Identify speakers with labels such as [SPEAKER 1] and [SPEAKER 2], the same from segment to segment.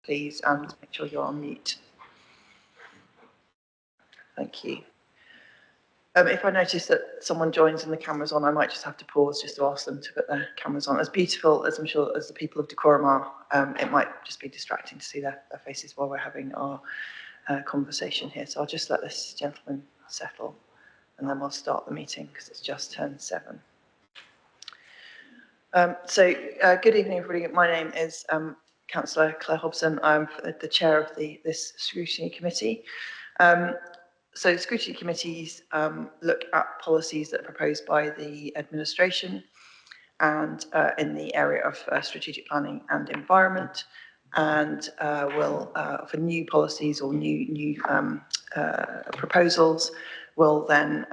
[SPEAKER 1] please, and make sure you're on mute. Thank you. If I notice that someone joins and the camera's on, I might just have to pause just to ask them to put their cameras on. As beautiful as I'm sure as the people of decorum are, it might just be distracting to see their faces while we're having our conversation here. So I'll just let this gentleman settle and then we'll start the meeting because it's just turned 7. Good evening, everybody. My name is Councillor Claire Hobson. I'm the chair of this Scrutiny Committee. So Scrutiny Committees look at policies that are proposed by the administration and in the area of strategic planning and environment, and will, for new policies or new proposals, will then,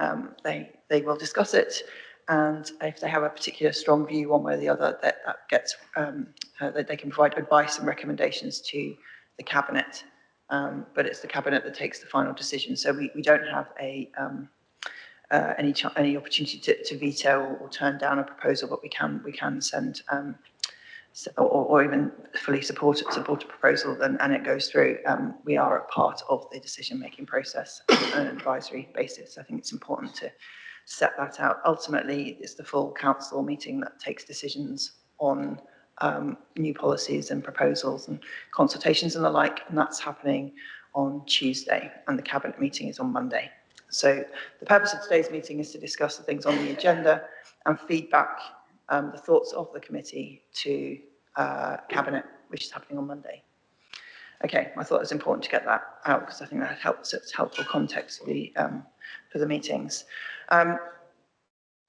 [SPEAKER 1] they will discuss it, and if they have a particular strong view one way or the other, that gets, that they can provide advice and recommendations to the Cabinet. But it's the Cabinet that takes the final decision. So we don't have any opportunity to veto or turn down a proposal, but we can send or even fully support a proposal, and it goes through. We are a part of the decision-making process on an advisory basis. I think it's important to set that out. Ultimately, it's the full council meeting that takes decisions on new policies and proposals and consultations and the like, and that's happening on Tuesday, and the Cabinet meeting is on Monday. So the purpose of today's meeting is to discuss the things on the agenda and feedback the thoughts of the committee to Cabinet, which is happening on Monday. Okay, I thought it was important to get that out because I think that helps. It's helpful context for the meetings. I'm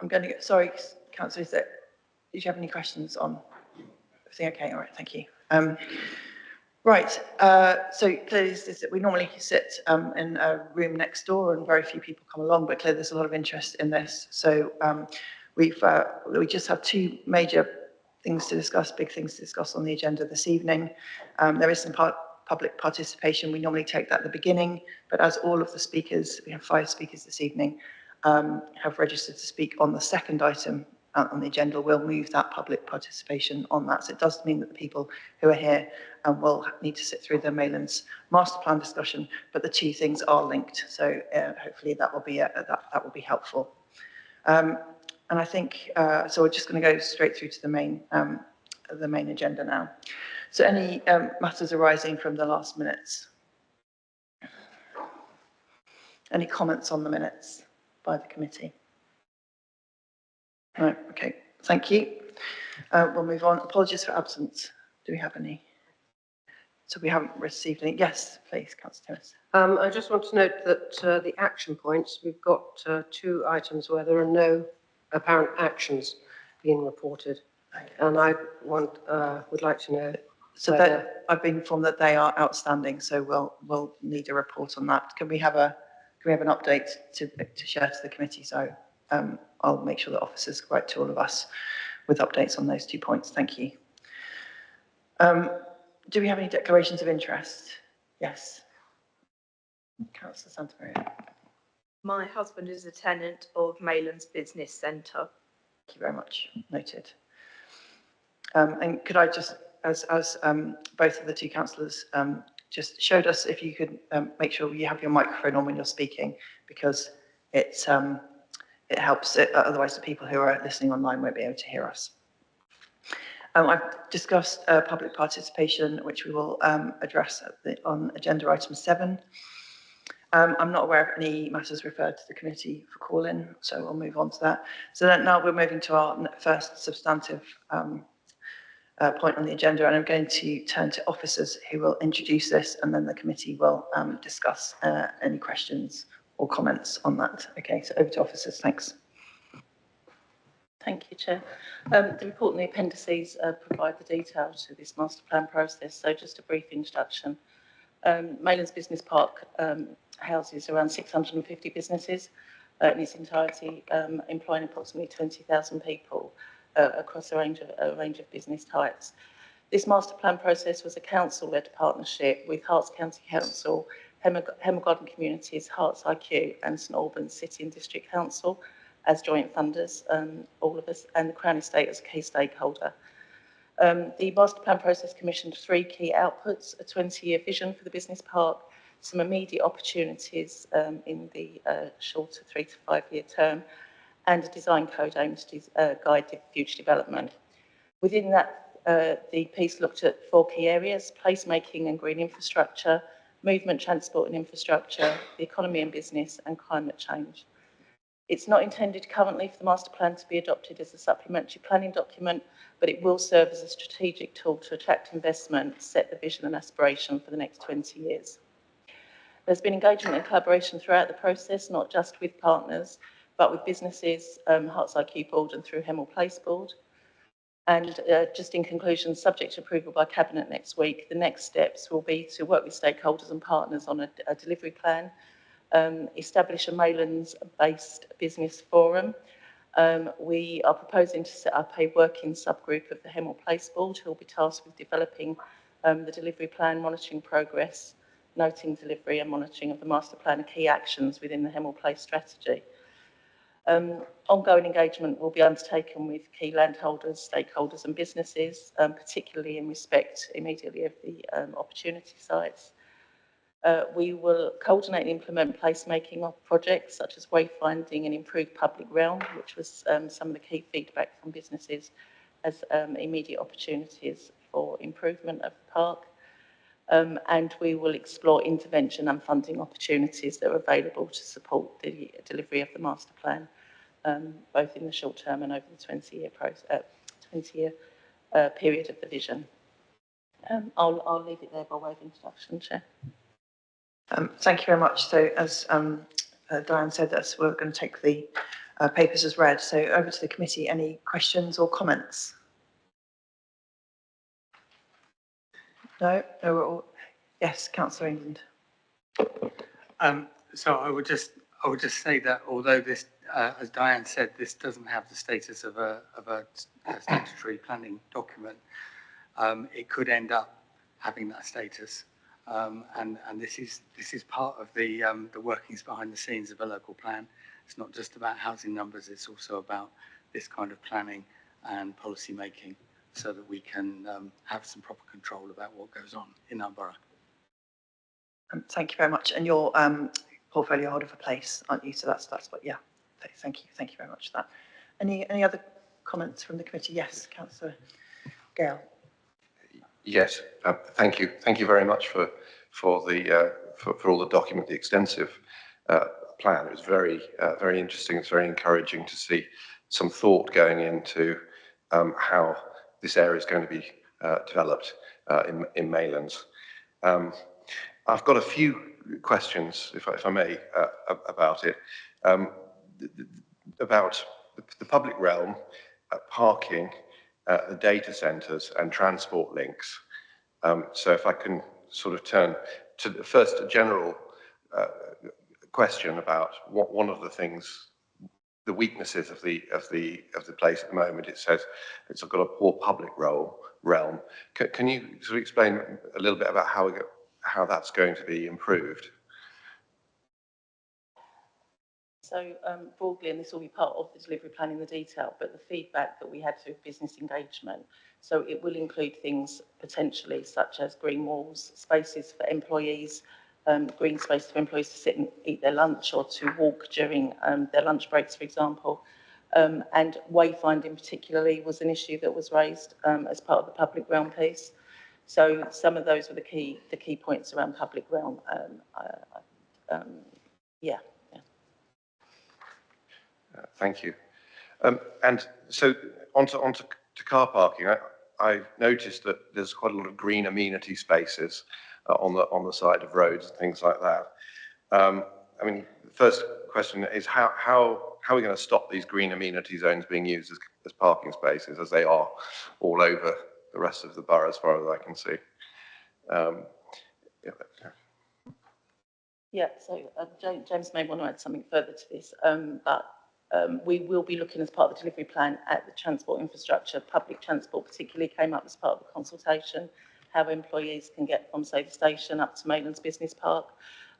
[SPEAKER 1] going to get, sorry, Councillor, did you have any questions on everything? Okay, all right, thank you. So clearly we normally sit in a room next door and very few people come along, but clearly there's a lot of interest in this. So we just have 2 major things to discuss, big things to discuss on the agenda this evening. There is some public participation. We normally take that at the beginning, but as all of the speakers, we have 5 speakers this evening, have registered to speak on the second item on the agenda, we'll move that public participation on that. So it does mean that the people who are here will need to sit through the Maylands master plan discussion, but the 2 things are linked. So hopefully that will be that will be helpful. And I think so. We're just going to go straight through to the main agenda now. So any matters arising from the last minutes? Any comments on the minutes by the committee? Right, okay, thank you. We'll move on. Apologies for absence. Do we have any? So we haven't received any. Yes, please, Councillor Thomas.
[SPEAKER 2] I just want to note that the action points, we've got 2 items where there are no apparent actions being reported. Okay. And I would like to know.
[SPEAKER 1] So that I've been informed that they are outstanding, so we'll need a report on that. Can we have an update to share to the committee? So I'll make sure that officers write to all of us with updates on those 2 points. Thank you. Do we have any declarations of interest? Yes. Councillor Santamaria.
[SPEAKER 3] My husband is a tenant of Maylands Business Centre.
[SPEAKER 1] Thank you very much. Noted. And could I just, as both of the 2 councillors just showed us, if you could make sure you have your microphone on when you're speaking, because it helps. Otherwise, the people who are listening online won't be able to hear us. I've discussed public participation, which we will address on agenda item 7. I'm not aware of any matters referred to the committee for call-in, so we'll move on to that. So now we're moving to our first substantive point on the agenda, and I'm going to turn to officers who will introduce this, and then the committee will discuss any questions or comments on that. Okay, so over to officers. Thanks.
[SPEAKER 4] Thank you, Chair. The report and the appendices provide the details to this master plan process. So just a brief introduction. Maylands Business Park houses around 650 businesses in its entirety, employing approximately 20,000 people across a range of business types. This master plan process was a council-led partnership with Herts County Council, Hemel Garden Communities, Herts IQ and St Albans City and District Council as joint funders, all of us, and the Crown Estate as a key stakeholder. The Master Plan process commissioned 3 key outputs: a 20-year vision for the business park, some immediate opportunities in the shorter 3 to 5 year term, and a design code aimed to guide future development. Within that, the piece looked at 4 key areas: placemaking and green infrastructure, movement, transport and infrastructure, the economy and business, and climate change. It's not intended currently for the master plan to be adopted as a supplementary planning document, but it will serve as a strategic tool to attract investment, set the vision and aspiration for the next 20 years. There's been engagement and collaboration throughout the process, not just with partners, but with businesses, Hearts IQ Board and through Hemel Place Board. And just in conclusion, subject to approval by Cabinet next week, the next steps will be to work with stakeholders and partners on a delivery plan, establish a Maylands-based business forum. We are proposing to set up a working subgroup of the Hemel Place Board who will be tasked with developing the delivery plan, monitoring progress, noting delivery and monitoring of the master plan and key actions within the Hemel Place strategy. Ongoing engagement will be undertaken with key landholders, stakeholders and businesses, particularly in respect immediately of the opportunity sites. We will coordinate and implement placemaking projects such as wayfinding and improved public realm, which was some of the key feedback from businesses as immediate opportunities for improvement of the park. And we will explore intervention and funding opportunities that are available to support the delivery of the master plan, both in the short term and over the 20-year period of the vision. I'll leave it there by way of introduction, Chair.
[SPEAKER 1] Thank you very much. So as Diane said, we're going to take the papers as read. So over to the committee. Any questions or comments? No, we're all. Yes, Councillor England.
[SPEAKER 5] So I would just say that although this, as Diane said, this doesn't have the status of a statutory planning document, it could end up having that status. And this is part of the workings behind the scenes of a local plan. It's not just about housing numbers, it's also about this kind of planning and policy making so that we can have some proper control about what goes on in our borough.
[SPEAKER 1] Thank you very much. And you're portfolio holder for Place, aren't you? So that's what, yeah. Thank you very much for that. Any other comments from the committee? Yes, Councillor Gale.
[SPEAKER 6] Yes, thank you. Thank you very much for all the document, the extensive plan. It was very interesting. It's very encouraging to see some thought going into how this area is going to be developed in Maylands. I've got a few questions, if I may, about it, about the public realm, parking, the data centres and transport links. So if I can sort of turn to the first general question about what one of the things, the weaknesses of the place at the moment. It says it's got a poor public realm. Can you sort of explain a little bit about how that's going to be improved?
[SPEAKER 4] So broadly, and this will be part of the delivery plan in the detail, but the feedback that we had through business engagement. So it will include things potentially such as green walls, spaces for employees, green spaces for employees to sit and eat their lunch or to walk during their lunch breaks, for example. And wayfinding particularly was an issue that was raised as part of the public realm piece. So some of those were the key points around public realm. Yeah.
[SPEAKER 6] Thank you. And so onto car parking. I've noticed that there's quite a lot of green amenity spaces on the side of roads and things like that. I mean, the first question is how are we going to stop these green amenity zones being used as parking spaces, as they are all over the rest of the borough, as far as I can see?
[SPEAKER 4] Yeah, so James may want to add something further to this, but we will be looking as part of the delivery plan at the transport infrastructure. Public transport particularly came up as part of the consultation, how employees can get from, say, the station up to Maylands Business Park,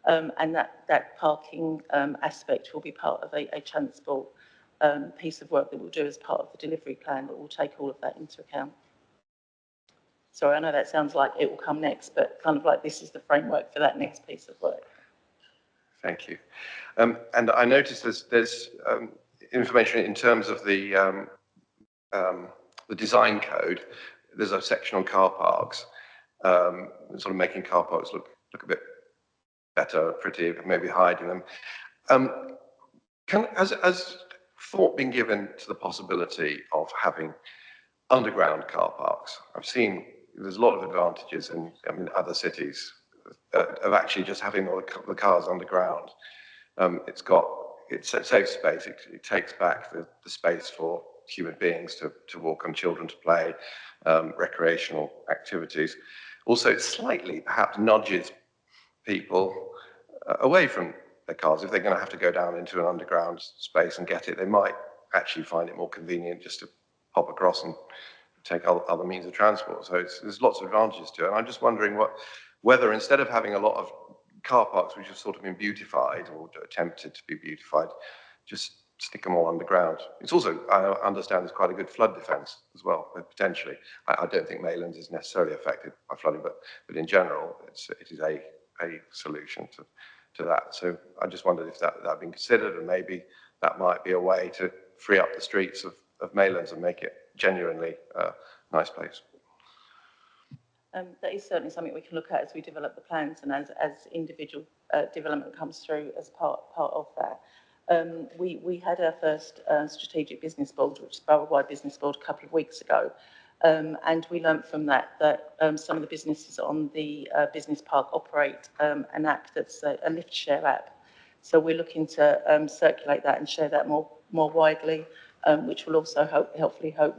[SPEAKER 4] and that parking aspect will be part of a transport piece of work that we'll do as part of the delivery plan that will take all of that into account. Sorry, I know that sounds like it will come next, but kind of like this is the framework for that next piece of work.
[SPEAKER 6] Thank you. And I noticed there's information in terms of the design code. There's a section on car parks, sort of making car parks look a bit better, pretty, maybe hiding them. Has thought been given to the possibility of having underground car parks? I've seen there's a lot of advantages in other cities of actually just having all the cars underground. It saves space, it takes back the space for human beings to walk on, children to play, recreational activities. Also, it slightly perhaps nudges people away from their cars. If they're going to have to go down into an underground space and get it, they might actually find it more convenient just to hop across and take other means of transport. So there's lots of advantages to it. And I'm just wondering whether instead of having a lot of car parks which have sort of been beautified or attempted to be beautified, just stick them all underground. It's also, I understand, there's quite a good flood defence as well, potentially. I don't think Maylands is necessarily affected by flooding, but in general, it is a solution to that. So I just wondered if that had been considered, and maybe that might be a way to free up the streets of Maylands and make it genuinely a nice place.
[SPEAKER 4] That is certainly something we can look at as we develop the plans and as individual development comes through as part of that. We had our first strategic business board, which is borough-wide business board, a couple of weeks ago. And we learnt from that some of the businesses on the business park operate an app that's a lift share app. So we're looking to circulate that and share that more widely, which will also hopefully help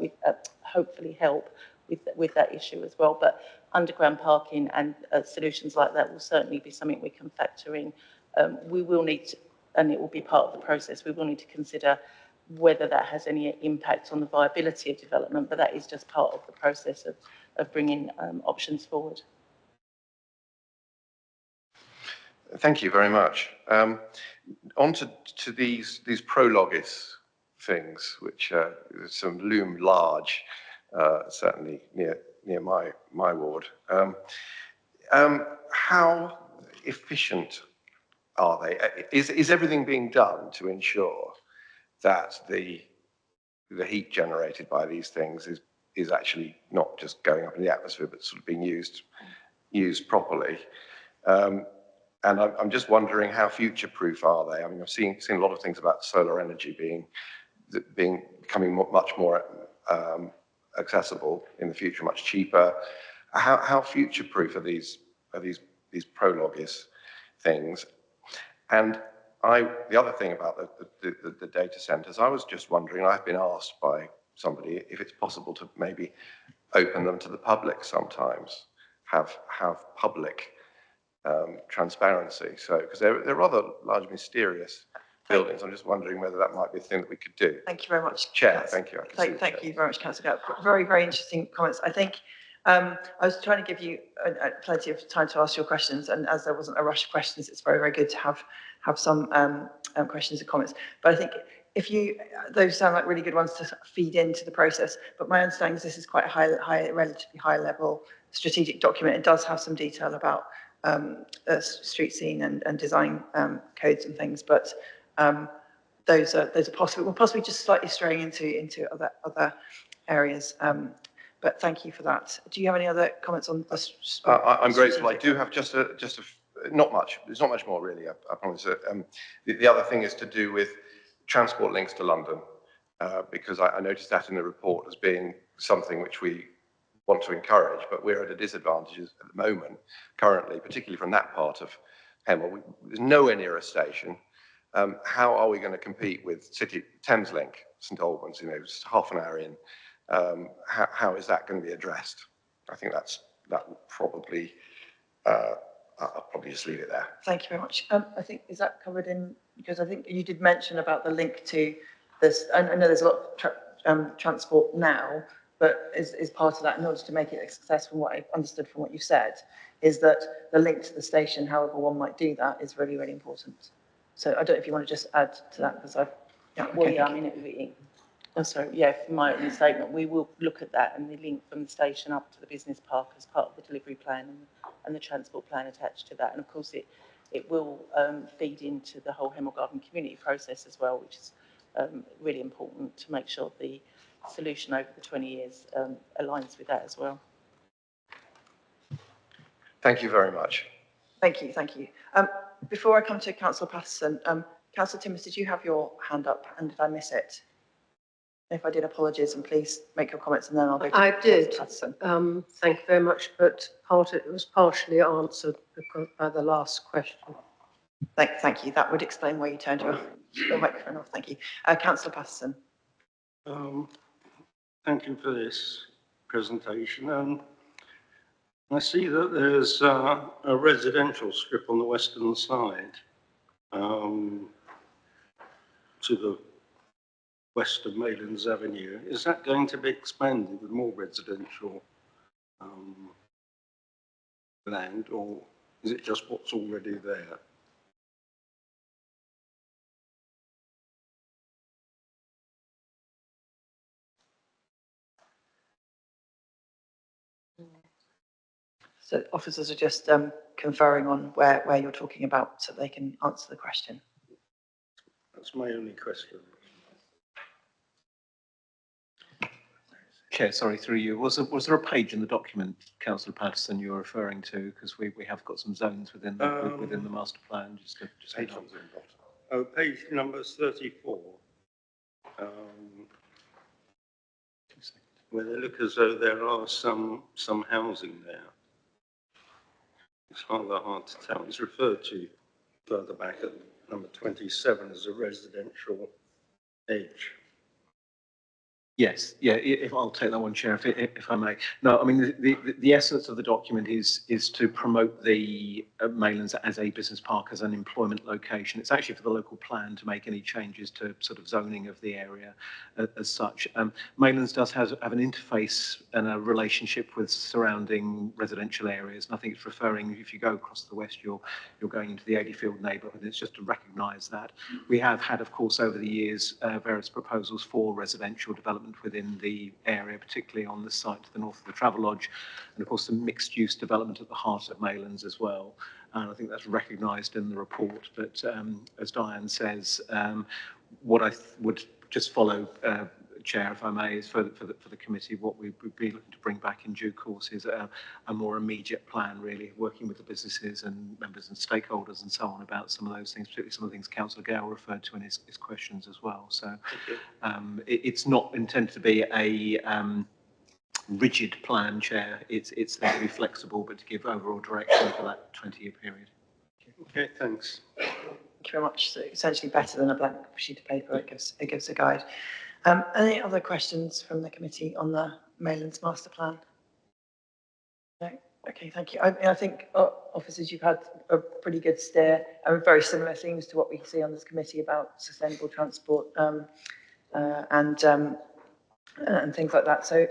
[SPEAKER 4] with that issue as well. But underground parking and solutions like that will certainly be something we can factor in. We will need to, and it will be part of the process, we will need to consider whether that has any impact on the viability of development, but that is just part of the process of bringing options forward.
[SPEAKER 6] Thank you very much. On to these prologis things, which some loom large, certainly near my ward. How efficient are they? Is everything being done to ensure that the heat generated by these things is actually not just going up in the atmosphere, but sort of being used properly? And I'm just wondering, how future-proof are they? I mean, I've seen a lot of things about solar energy becoming much more accessible in the future, much cheaper. How future-proof are these prologis things? And the other thing about the data centers, I was just wondering, I've been asked by somebody if it's possible to maybe open them to the public sometimes, have public transparency. So, because they're rather large, mysterious buildings. I'm just wondering whether that might be a thing that we could do.
[SPEAKER 1] Thank you very much,
[SPEAKER 6] Chair. Thank you.
[SPEAKER 1] Thank you very much, Councillor Gatt. Very, very interesting comments. I think I was trying to give you plenty of time to ask your questions, and as there wasn't a rush of questions, it's very, very good to have some questions and comments. But I think those sound like really good ones to feed into the process. But my understanding is this is quite a relatively high level strategic document. It does have some detail about street scene and design codes and things, but those are possible. We're possibly just slightly straying into other areas. But thank you for that. Do you have any other comments on this?
[SPEAKER 6] I'm grateful. I do have just a not much. There's not much more really. I promise. The other thing is to do with transport links to London, because I noticed that in the report as being something which we want to encourage, but we're at a disadvantage at the moment, currently, particularly from that part of Hemel. There's nowhere near a station. How are we going to compete with Thames Link, St Albans? Just half an hour in. How is that going to be addressed? I think that will probably. I'll probably just leave it there.
[SPEAKER 1] Thank you very much. I think, is that covered in, because I think you did mention about the link to this. I know there's a lot of transport now, but is part of that, in order to make it a success, from what I understood from what you said, is that the link to the station, however one might do that, is really, really important. So I don't know if you want to just add to that, because I've...
[SPEAKER 4] Yeah, well, yeah, I mean, Oh, sorry, yeah, for my opening statement, we will look at that and the link from the station up to the business park as part of the delivery plan and the transport plan attached to that. And of course, it will feed into the whole Hemel Garden community process as well, which is really important to make sure the solution over the 20 years aligns with that as well.
[SPEAKER 6] Thank you very much.
[SPEAKER 1] Thank you, thank you. Before I come to Councillor Patterson, Councillor Timmins, did you have your hand up and did I miss it? If I did, apologies, and please make your comments and then I'll go to Councillor Patterson.
[SPEAKER 2] Thank you very much, but it was partially answered by the last question.
[SPEAKER 1] Thank you. That would explain why you turned your microphone off. Thank you. Councillor Patterson.
[SPEAKER 7] Thank you for this presentation. I see that there's a residential strip on the western side to the west of Maylands Avenue. Is that going to be expanded with more residential land, or is it just what's already there?
[SPEAKER 1] So officers are just conferring on where you're talking about so they can answer the question.
[SPEAKER 7] That's my only question.
[SPEAKER 8] Chair, sorry, through you. Was there a page in the document, Councillor Patterson, you're referring to? Because we have got some zones within the master plan. Just
[SPEAKER 6] Page
[SPEAKER 8] hold on.
[SPEAKER 6] numbers in the bottom.
[SPEAKER 7] Oh, page number 34. Where they look as though there are some housing there. It's rather hard to tell. It's referred to further back at number 27 as a residential edge.
[SPEAKER 8] Yes, yeah, if I'll take that one, Chair, if I may. No, I mean, the essence of the document is to promote the Maylands as a business park, as an employment location. It's actually for the local plan to make any changes to sort of zoning of the area as such. Maylands does have an interface and a relationship with surrounding residential areas, and I think it's referring, if you go across the west, you're going into the Adeyfield neighbourhood. It's just to recognise that. We have had, of course, over the years, various proposals for residential development within the area, particularly on the site to the north of the Travel Lodge, and of course some mixed-use development at the heart of Maylands as well. And I think that's recognised in the report. But as Diane says, what I would just follow, Chair, if I may, is for the committee, what we would be looking to bring back in due course is a more immediate plan, really, working with the businesses and members and stakeholders and so on about some of those things, particularly some of the things Councillor Gale referred to in his questions as well. So it's not intended to be a rigid plan, Chair. It's there to be flexible, but to give overall direction for that 20-year period.
[SPEAKER 7] Okay, thanks.
[SPEAKER 1] Thank you very much. So essentially better than a blank sheet of paper. It gives a guide. Any other questions from the committee on the Maylands master plan? No? Okay, thank you. I think, officers, you've had a pretty good steer, and very similar themes to what we see on this committee about sustainable transport and things like that. So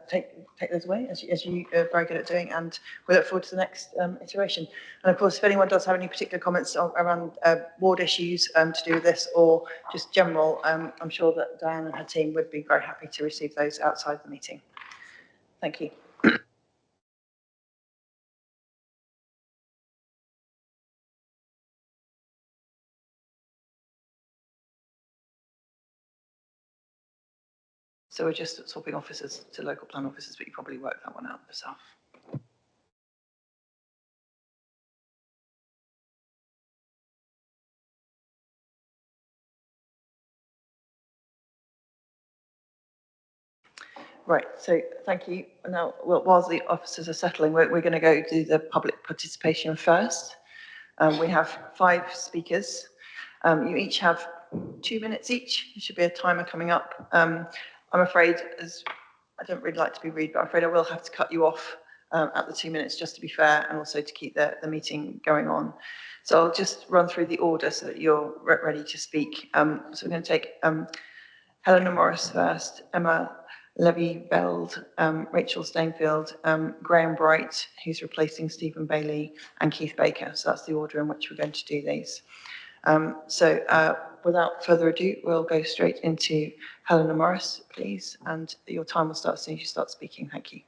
[SPEAKER 1] take those away, as you are very good at doing, and we look forward to the next iteration. And of course, if anyone does have any particular comments around ward issues to do with this, or just general, I'm sure that Diane and her team would be very happy to receive those outside the meeting. Thank you. So we're just swapping officers to local plan officers, but you probably worked that one out yourself. Right, so thank you. Now, whilst the officers are settling, we're going to go do the public participation first. We have 5 speakers. You each have 2 minutes each. There should be a timer coming up. I'm afraid, as I don't really like to be rude, but I'm afraid I will have to cut you off at the 2 minutes just to be fair, and also to keep the meeting going on. So I'll just run through the order so that you're ready to speak. So we're going to take Helena Morris first, Emma Levy-Veld, Rachel Stainfield, Graham Bright, who's replacing Stephen Bailey, and Keith Baker. So that's the order in which we're going to do these. Without further ado, we'll go straight into Helena Morris, please, and your time will start as soon as you start speaking. Thank you.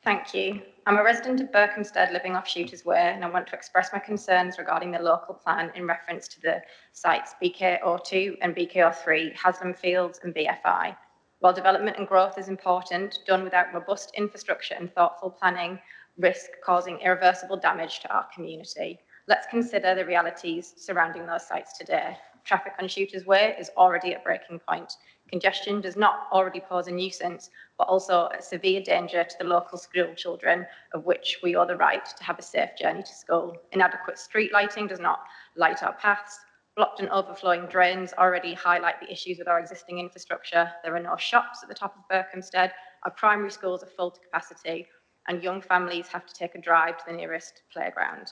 [SPEAKER 9] Thank you. I'm a resident of Berkhamsted living off Shooters Way, and I want to express my concerns regarding the local plan in reference to the sites BKO2 and BKO3, Haslam Fields and BFI. While development and growth is important, done without robust infrastructure and thoughtful planning risk causing irreversible damage to our community. Let's consider the realities surrounding those sites today. Traffic on Shooters Way is already at breaking point. Congestion does not already pose a nuisance, but also a severe danger to the local school children, of which we owe the right to have a safe journey to school. Inadequate street lighting does not light our paths. Blocked and overflowing drains already highlight the issues with our existing infrastructure. There are no shops at the top of Berkhamsted. Our primary schools are full to capacity, and young families have to take a drive to the nearest playground.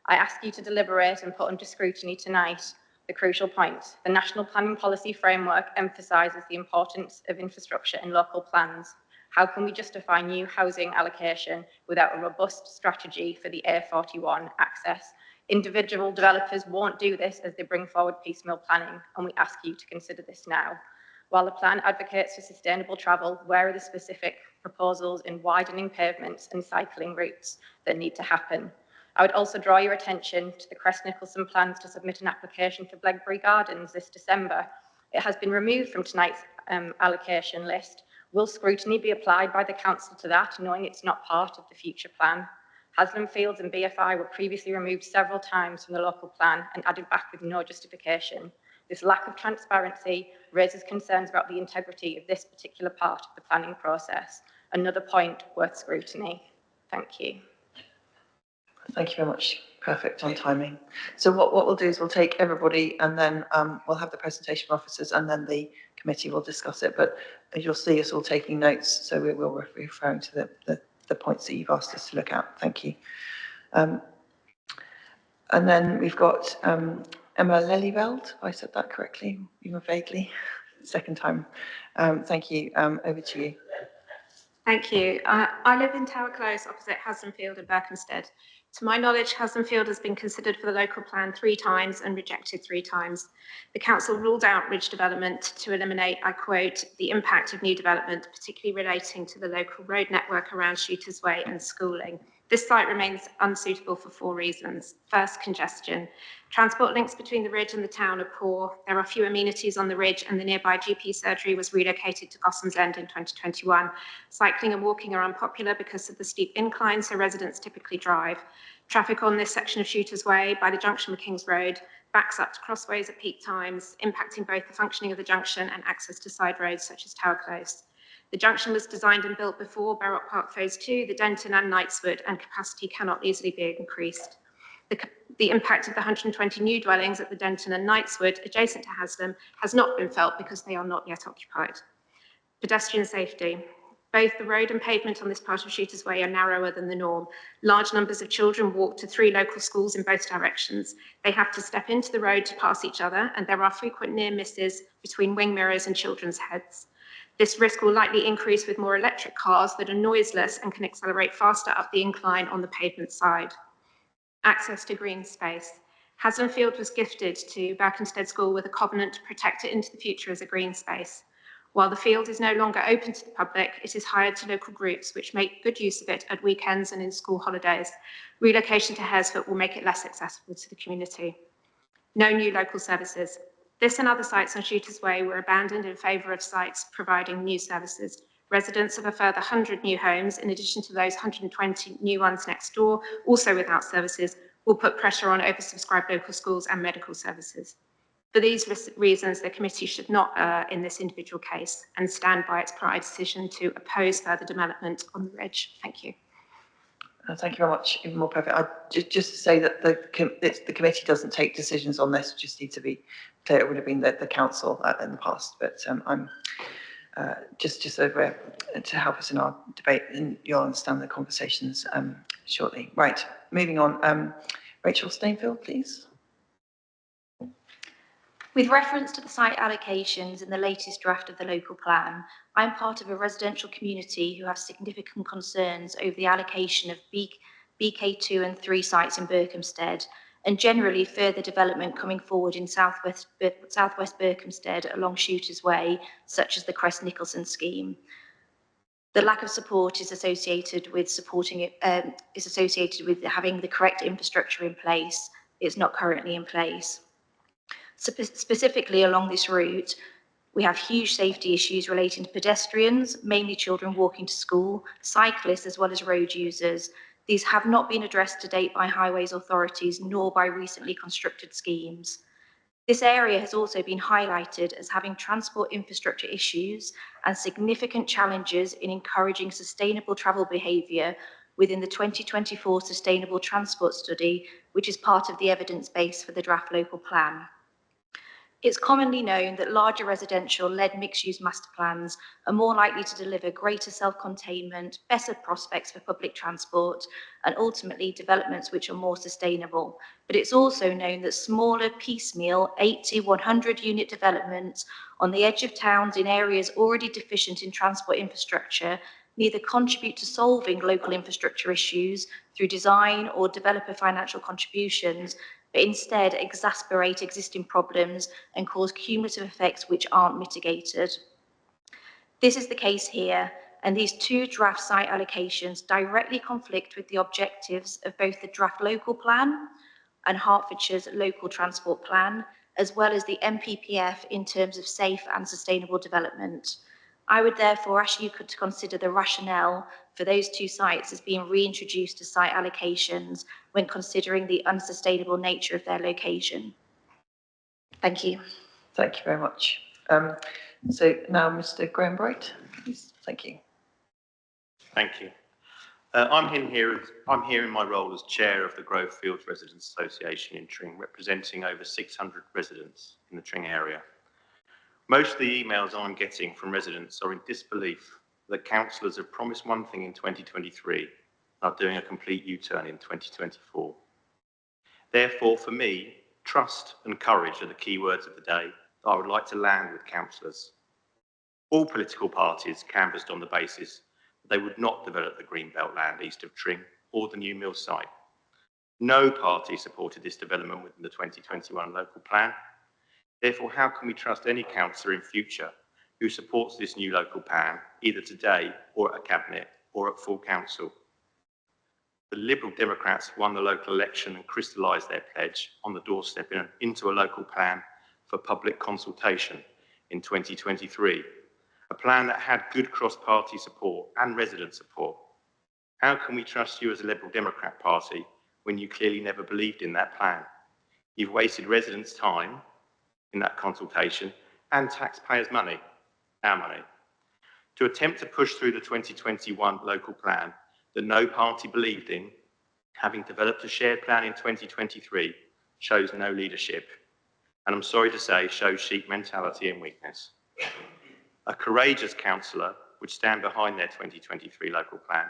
[SPEAKER 9] I ask you to deliberate and put under scrutiny tonight the crucial point. The National Planning Policy Framework emphasises the importance of infrastructure in local plans. How can we justify new housing allocation without a robust strategy for the A41 access? Individual developers won't do this as they bring forward piecemeal planning, and we ask you to consider this now. While the plan advocates for sustainable travel, where are the specific proposals in widening pavements and cycling routes that need to happen? I would also draw your attention to the Crest Nicholson plans to submit an application for Blegbury Gardens this December. It has been removed from tonight's allocation list. Will scrutiny be applied by the council to that, knowing it's not part of the future plan? Haslam Fields and BFI were previously removed several times from the local plan and added back with no justification. This lack of transparency raises concerns about the integrity of this particular part of the planning process. Another point worth scrutiny. Thank you.
[SPEAKER 1] Thank you very much. Perfect on timing. So what we'll do is we'll take everybody and then we'll have the presentation officers and then the committee will discuss it. But as you'll see us all taking notes, so we will be referring to the points that you've asked us to look at. Thank you. And then we've got Emma Lelyveld, if I said that correctly, even vaguely, second time. Thank you. Over to you.
[SPEAKER 10] Thank you. I live in Tower Close, opposite Haslam Field in Berkhamsted. To my knowledge, Haslam Field has been considered for the local plan 3 times and rejected 3 times. The council ruled out ridge development to eliminate, I quote, the impact of new development, particularly relating to the local road network around Shooters Way and schooling. This site remains unsuitable for 4 reasons. First, congestion. Transport links between the ridge and the town are poor. There are few amenities on the ridge, and the nearby GP surgery was relocated to Gossams End in 2021. Cycling and walking are unpopular because of the steep incline, so residents typically drive. Traffic on this section of Shooters Way by the junction with Kings Road backs up to crossways at peak times, impacting both the functioning of the junction and access to side roads such as Tower Close. The junction was designed and built before Barrock Park Phase 2, the Denton and Knightswood, and capacity cannot easily be increased. The impact of the 120 new dwellings at the Denton and Knightswood, adjacent to Haslam, has not been felt because they are not yet occupied. Pedestrian safety. Both the road and pavement on this part of Shooters Way are narrower than the norm. Large numbers of children walk to 3 local schools in both directions. They have to step into the road to pass each other, and there are frequent near misses between wing mirrors and children's heads. This risk will likely increase with more electric cars that are noiseless and can accelerate faster up the incline on the pavement side. Access to green space. Haslam Field was gifted to Berkhamsted School with a covenant to protect it into the future as a green space. While the field is no longer open to the public, it is hired to local groups which make good use of it at weekends and in school holidays. Relocation to Haresfoot will make it less accessible to the community. No new local services. This and other sites on Shooters Way were abandoned in favour of sites providing new services. Residents of a further 100 new homes, in addition to those 120 new ones next door, also without services, will put pressure on oversubscribed local schools and medical services. For these reasons, the committee should not err in this individual case and stand by its prior decision to oppose further development on the ridge. Thank you.
[SPEAKER 1] Thank you very much. Even more perfect. Just to say that the committee doesn't take decisions on this. Just need to be clear. It would have been the council in the past, but I'm just over to help us in our debate, and you'll understand the conversations shortly. Right. Moving on. Rachel Stainfield, please.
[SPEAKER 11] With reference to the site allocations in the latest draft of the local plan, I'm part of a residential community who have significant concerns over the allocation of BK2 and 3 sites in Berkhamsted, and generally further development coming forward in southwest Berkhamsted along Shooters Way, such as the Crest Nicholson scheme. The lack of support is associated with having the correct infrastructure in place. It's not currently in place. Specifically along this route, we have huge safety issues relating to pedestrians, mainly children walking to school, cyclists, as well as road users. These have not been addressed to date by highways authorities nor by recently constructed schemes. This area has also been highlighted as having transport infrastructure issues and significant challenges in encouraging sustainable travel behaviour within the 2024 Sustainable Transport Study, which is part of the evidence base for the draft local plan. It's commonly known that larger residential-led mixed-use master plans are more likely to deliver greater self-containment, better prospects for public transport, and ultimately developments which are more sustainable. But it's also known that smaller, piecemeal, 80, 100 unit developments on the edge of towns in areas already deficient in transport infrastructure neither contribute to solving local infrastructure issues through design or developer financial contributions, but instead exacerbate existing problems and cause cumulative effects which aren't mitigated. This is the case here, and these two draft site allocations directly conflict with the objectives of both the draft local plan and Hertfordshire's local transport plan, as well as the MPPF in terms of safe and sustainable development. I would therefore ask you to consider the rationale for those two sites as being reintroduced to site allocations when considering the unsustainable nature of their location. Thank you.
[SPEAKER 1] Thank you very much. So now Mr. Graham Bright, please. Thank you.
[SPEAKER 12] Thank you. I'm here in my role as chair of the Grove Fields Residents Association in Tring, representing over 600 residents in the Tring area. Most of the emails I'm getting from residents are in disbelief that councillors have promised one thing in 2023 and are doing a complete U-turn in 2024. Therefore, for me, trust and courage are the key words of the day that I would like to land with councillors. All political parties canvassed on the basis that they would not develop the Greenbelt land east of Tring or the new mill site. No party supported this development within the 2021 local plan. Therefore, how can we trust any councillor in future who supports this new local plan, either today or at a cabinet or at full council? The Liberal Democrats won the local election and crystallised their pledge on the doorstep into a local plan for public consultation in 2023, a plan that had good cross-party support and resident support. How can we trust you as a Liberal Democrat party when you clearly never believed in that plan? You've wasted residents' time in that consultation and taxpayers' money, our money, to attempt to push through the 2021 local plan that no party believed in, having developed a shared plan in 2023, shows no leadership, and I'm sorry to say, shows sheep mentality and weakness. A courageous councillor would stand behind their 2023 local plan,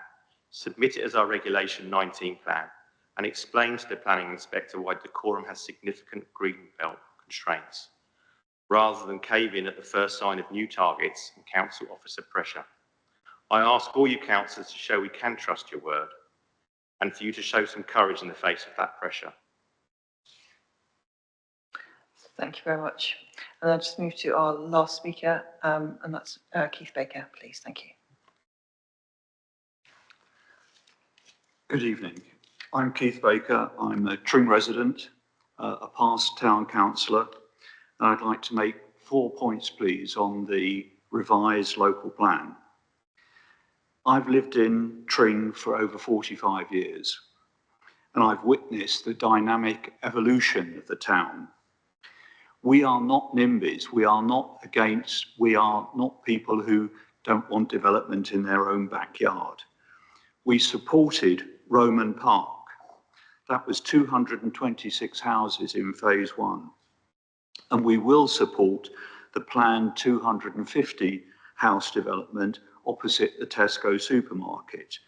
[SPEAKER 12] submit it as our Regulation 19 plan, and explain to the planning inspector why decorum has significant green belt constraints, rather than cave in at the first sign of new targets and council officer pressure. I ask all you councillors to show we can trust your word and for you to show some courage in the face of that pressure.
[SPEAKER 1] Thank you very much. And I'll just move to our last speaker, and that's Keith Baker, please. Thank you.
[SPEAKER 13] Good evening. I'm Keith Baker. I'm a Tring resident, a past town councillor. And I'd like to make 4 points, please, on the revised local plan. I've lived in Tring for over 45 years, and I've witnessed the dynamic evolution of the town. We are not NIMBYs, we are not people who don't want development in their own backyard. We supported Roman Park. That was 226 houses in phase 1. And we will support the planned 250 house development opposite the Tesco supermarket.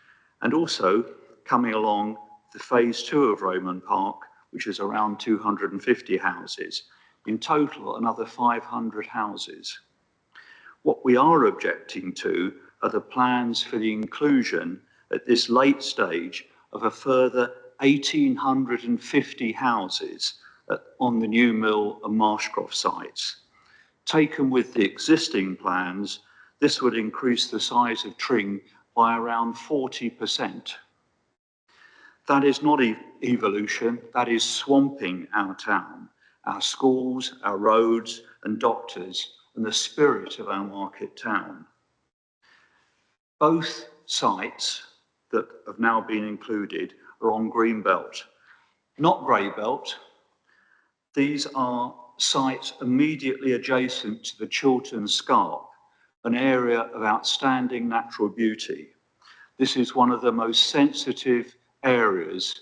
[SPEAKER 13] And also coming along the phase 2 of Roman Park, which is around 250 houses. In total, another 500 houses. What we are objecting to are the plans for the inclusion at this late stage of a further 1,850 houses on the New Mill and Marshcroft sites. Taken with the existing plans, this would increase the size of Tring by around 40%. That is not evolution, that is swamping our town, our schools, our roads and doctors, and the spirit of our market town. Both sites that have now been included are on green belt, not grey belt. These are sites immediately adjacent to the Chiltern Scarp, an area of outstanding natural beauty. This is one of the most sensitive areas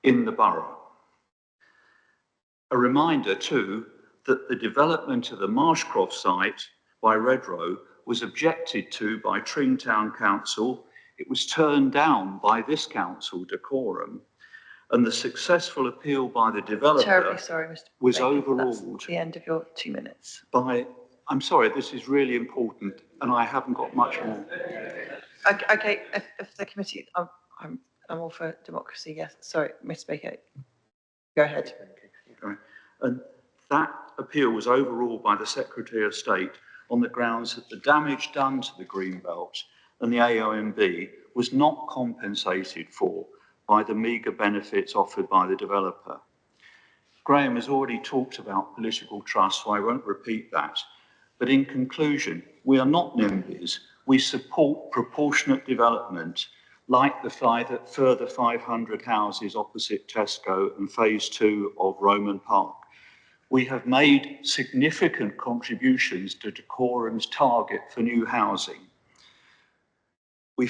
[SPEAKER 13] in the borough. A reminder too that the development of the Marshcroft site by Redrow was objected to by Tring Town Council. It was turned down by this council, decorum, and the successful appeal by the developer
[SPEAKER 1] Terribly sorry, Mr.
[SPEAKER 13] was
[SPEAKER 1] Baker,
[SPEAKER 13] overruled.
[SPEAKER 1] that's the end of your 2 minutes.
[SPEAKER 13] I'm sorry, this is really important, and I haven't got much more.
[SPEAKER 1] Okay, if the committee, I'm all for democracy, yes. Sorry, Mr. Baker, go ahead.
[SPEAKER 13] Okay. And that appeal was overruled by the Secretary of State on the grounds that the damage done to the Greenbelt and the AONB was not compensated for by the meagre benefits offered by the developer. Graham has already talked about political trust, so I won't repeat that. But in conclusion, we are not NIMBYs. We support proportionate development, like the further 500 houses opposite Tesco and phase 2 of Roman Park. We have made significant contributions to Decorum's target for new housing. We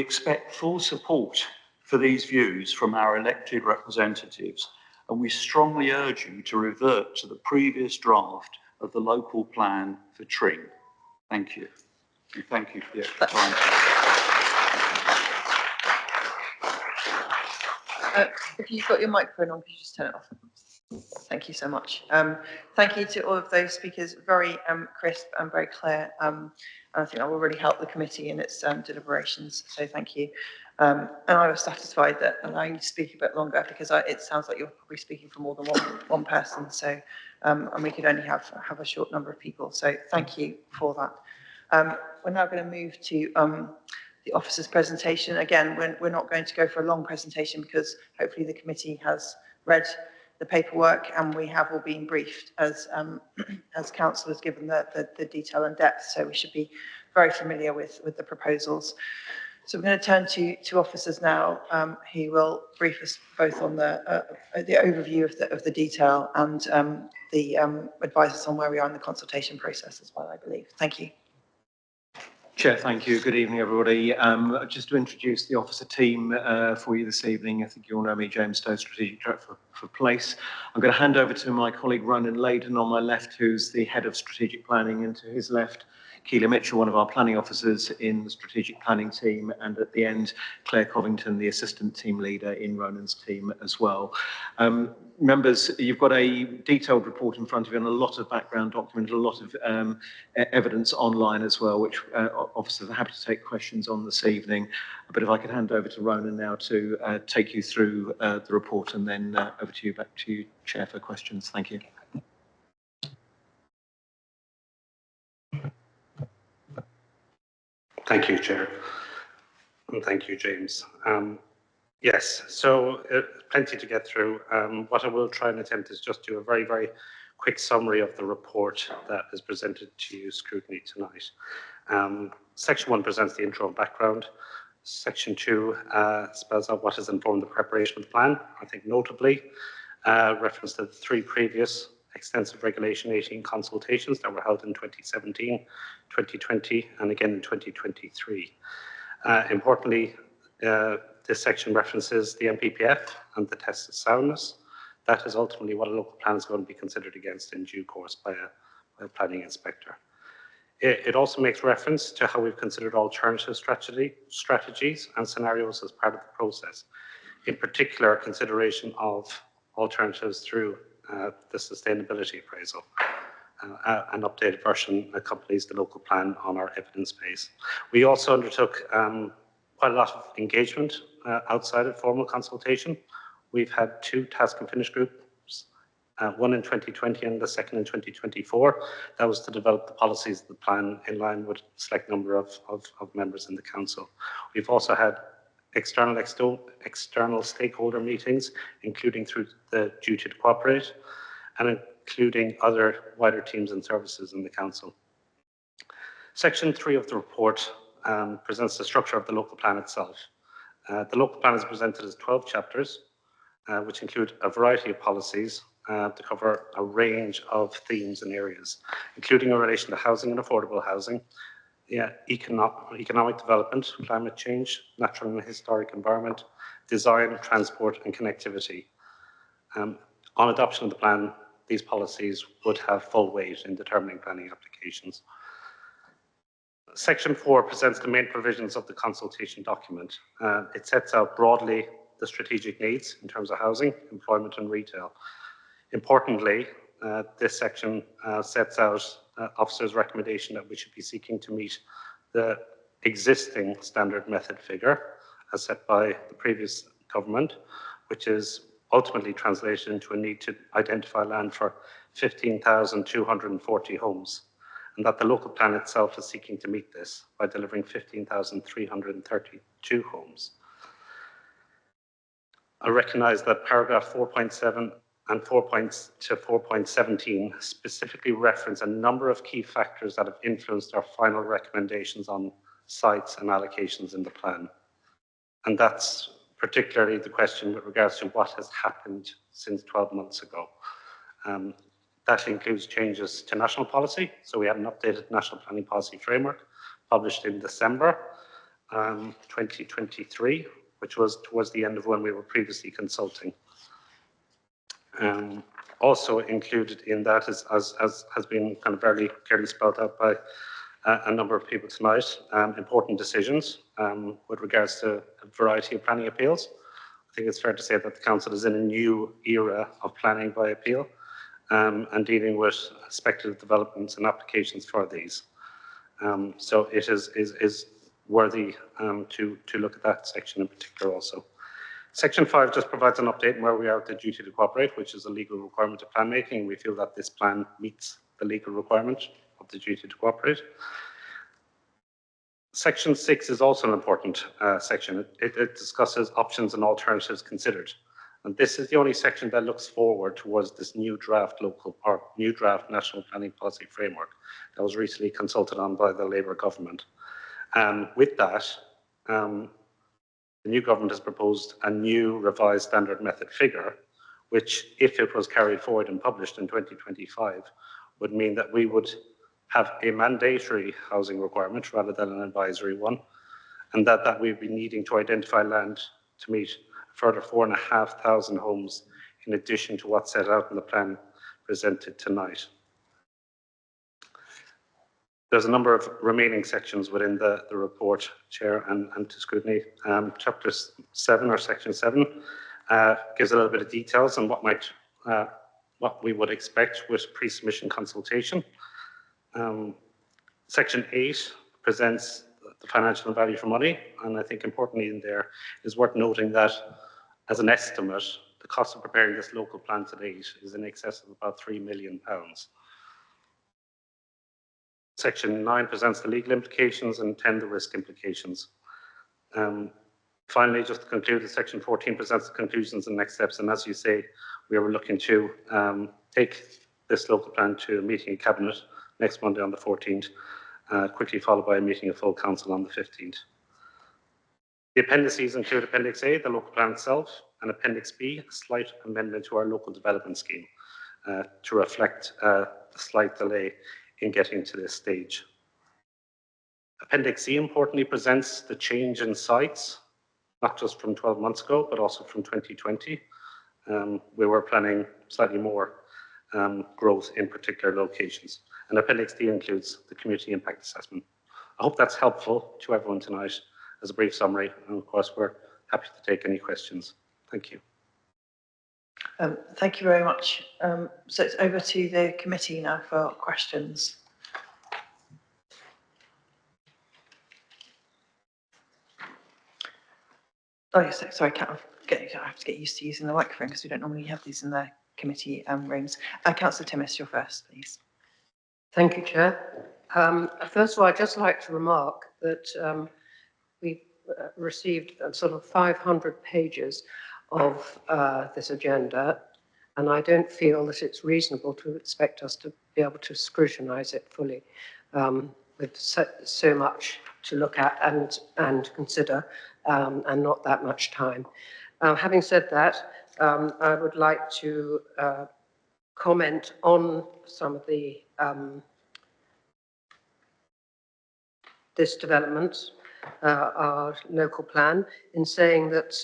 [SPEAKER 13] expect full support for these views from our elected representatives, and we strongly urge you to revert to the previous draft of the local plan for Tring. Thank you. And thank you for the extra time.
[SPEAKER 1] If you've got your microphone on, could you just turn it off? Thank you so much. Thank you to all of those speakers, very crisp and very clear. And I think that will really help the committee in its deliberations, so thank you. And I was satisfied that allowing you to speak a bit longer, because it sounds like you're probably speaking for more than one person, so and we could only have a short number of people, so thank you for that. We're now going to move to the officer's presentation. Again, we're not going to go for a long presentation because hopefully the committee has read the paperwork and we have all been briefed as council has given the detail and depth, so we should be very familiar with the proposals. So we're going to turn to officers now, who will brief us both on the overview of the detail and the advise us on where we are in the consultation process as well, I believe. Thank you.
[SPEAKER 8] Chair, thank you. Good evening, everybody. Just to introduce the officer team for you this evening, I think you all know me, James Stowe, Strategic Director for Place. I'm going to hand over to my colleague Ronan Layden on my left, who's the Head of Strategic Planning, and to his left, Keela Mitchell, one of our planning officers in the strategic planning team, and at the end, Claire Covington, the assistant team leader in Ronan's team as well. Members, you've got a detailed report in front of you and a lot of background document, a lot of evidence online as well, which officers are happy to take questions on this evening. But if I could hand over to Ronan now to take you through the report, and then over to you, back to you, Chair, for questions. Thank you.
[SPEAKER 14] Thank you, Chair, and thank you, James. Yes, so plenty to get through. What I will try and attempt is just do a very, very quick summary of the report that is presented to you, Scrutiny, tonight. Section 1 presents the intro and background. Section 2 spells out what has informed the preparation of the plan. I think notably, reference to the 3 previous extensive Regulation 18 consultations that were held in 2017, 2020, and again in 2023. Importantly, this section references the MPPF and the test of soundness. That is ultimately what a local plan is going to be considered against in due course by a planning inspector. It also makes reference to how we've considered alternative strategies and scenarios as part of the process. In particular, consideration of alternatives through the sustainability appraisal. An updated version accompanies the local plan on our evidence base. We also undertook quite a lot of engagement outside of formal consultation. We've had 2 task and finish groups, one in 2020 and the second in 2024. That was to develop the policies of the plan in line with a select number of members in the council. We've also had external stakeholder meetings, including through the duty to cooperate, and including other wider teams and services in the council. Section 3 of the report presents the structure of the local plan itself. The local plan is presented as 12 chapters, which include a variety of policies to cover a range of themes and areas, including in relation to housing and affordable housing, economic development, climate change, natural and historic environment, design, transport and connectivity. On adoption of the plan, these policies would have full weight in determining planning applications. Section 4 presents the main provisions of the consultation document. It sets out broadly the strategic needs in terms of housing, employment and retail. Importantly, this section sets out officers' recommendation that we should be seeking to meet the existing standard method figure as set by the previous government, which is ultimately translated into a need to identify land for 15,240 homes, and that the local plan itself is seeking to meet this by delivering 15,332 homes. I recognise that paragraph 4.7 and 4.17 specifically reference a number of key factors that have influenced our final recommendations on sites and allocations in the plan. And that's particularly the question with regards to what has happened since 12 months ago. That includes changes to national policy. So we had an updated national planning policy framework published in December 2023, which was towards the end of when we were previously consulting. Also included in that, as has been kind of very clearly spelled out by a number of people tonight, important decisions with regards to a variety of planning appeals. I think it's fair to say that the council is in a new era of planning by appeal and dealing with speculative developments and applications for these. So it is worthy to look at that section in particular also. Section 5 just provides an update on where we are with the duty to cooperate, which is a legal requirement of plan making. We feel that this plan meets the legal requirement of the duty to cooperate. Section 6 is also an important section. It discusses options and alternatives considered. And this is the only section that looks forward towards this new draft national planning policy framework that was recently consulted on by the Labour government. With that, the new government has proposed a new revised standard method figure, which, if it was carried forward and published in 2025, would mean that we would have a mandatory housing requirement rather than an advisory one, and that we'd be needing to identify land to meet a further 4,500 homes in addition to what's set out in the plan presented tonight. There's a number of remaining sections within the report, Chair, and to scrutiny. Chapter 7 or Section 7 gives a little bit of details on what we would expect with pre-submission consultation. Section 8 presents the financial value for money, and I think importantly in there is worth noting that as an estimate, the cost of preparing this local plan to date is in excess of about £3 million. Section 9 presents the legal implications and 10 the risk implications. Finally, just to conclude, Section 14 presents the conclusions and next steps. And as you say, we are looking to take this local plan to a meeting in Cabinet next Monday on the 14th, quickly followed by a meeting of full council on the 15th. The appendices include Appendix A, the local plan itself, and Appendix B, a slight amendment to our local development scheme to reflect the slight delay in getting to this stage. Appendix C importantly presents the change in sites, not just from 12 months ago, but also from 2020. We were planning slightly more growth in particular locations. And Appendix D includes the community impact assessment. I hope that's helpful to everyone tonight as a brief summary. And of course, we're happy to take any questions. Thank you.
[SPEAKER 1] Thank you very much. So it's over to the committee now for questions. Oh, yes, sorry, I have to get used to using the microphone because we don't normally have these in the committee rooms. Councillor Timmis, you're first, please.
[SPEAKER 2] Thank you, Chair. First of all, I'd just like to remark that we received sort of 500 pages of this agenda, and I don't feel that it's reasonable to expect us to be able to scrutinise it fully with so much to look at and consider, and not that much time. Having said that, I would like to comment on some of the this development, our local plan, in saying that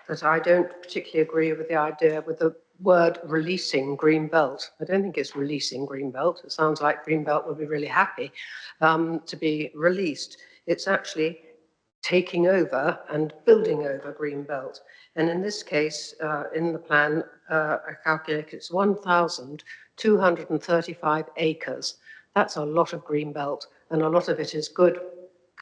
[SPEAKER 2] that I don't particularly agree with the idea with the word releasing green belt. I don't think it's releasing green belt. It sounds like green belt would be really happy to be released. It's actually taking over and building over green belt. And in this case, in the plan, I calculate it's 1,235 acres. That's a lot of green belt, and a lot of it is good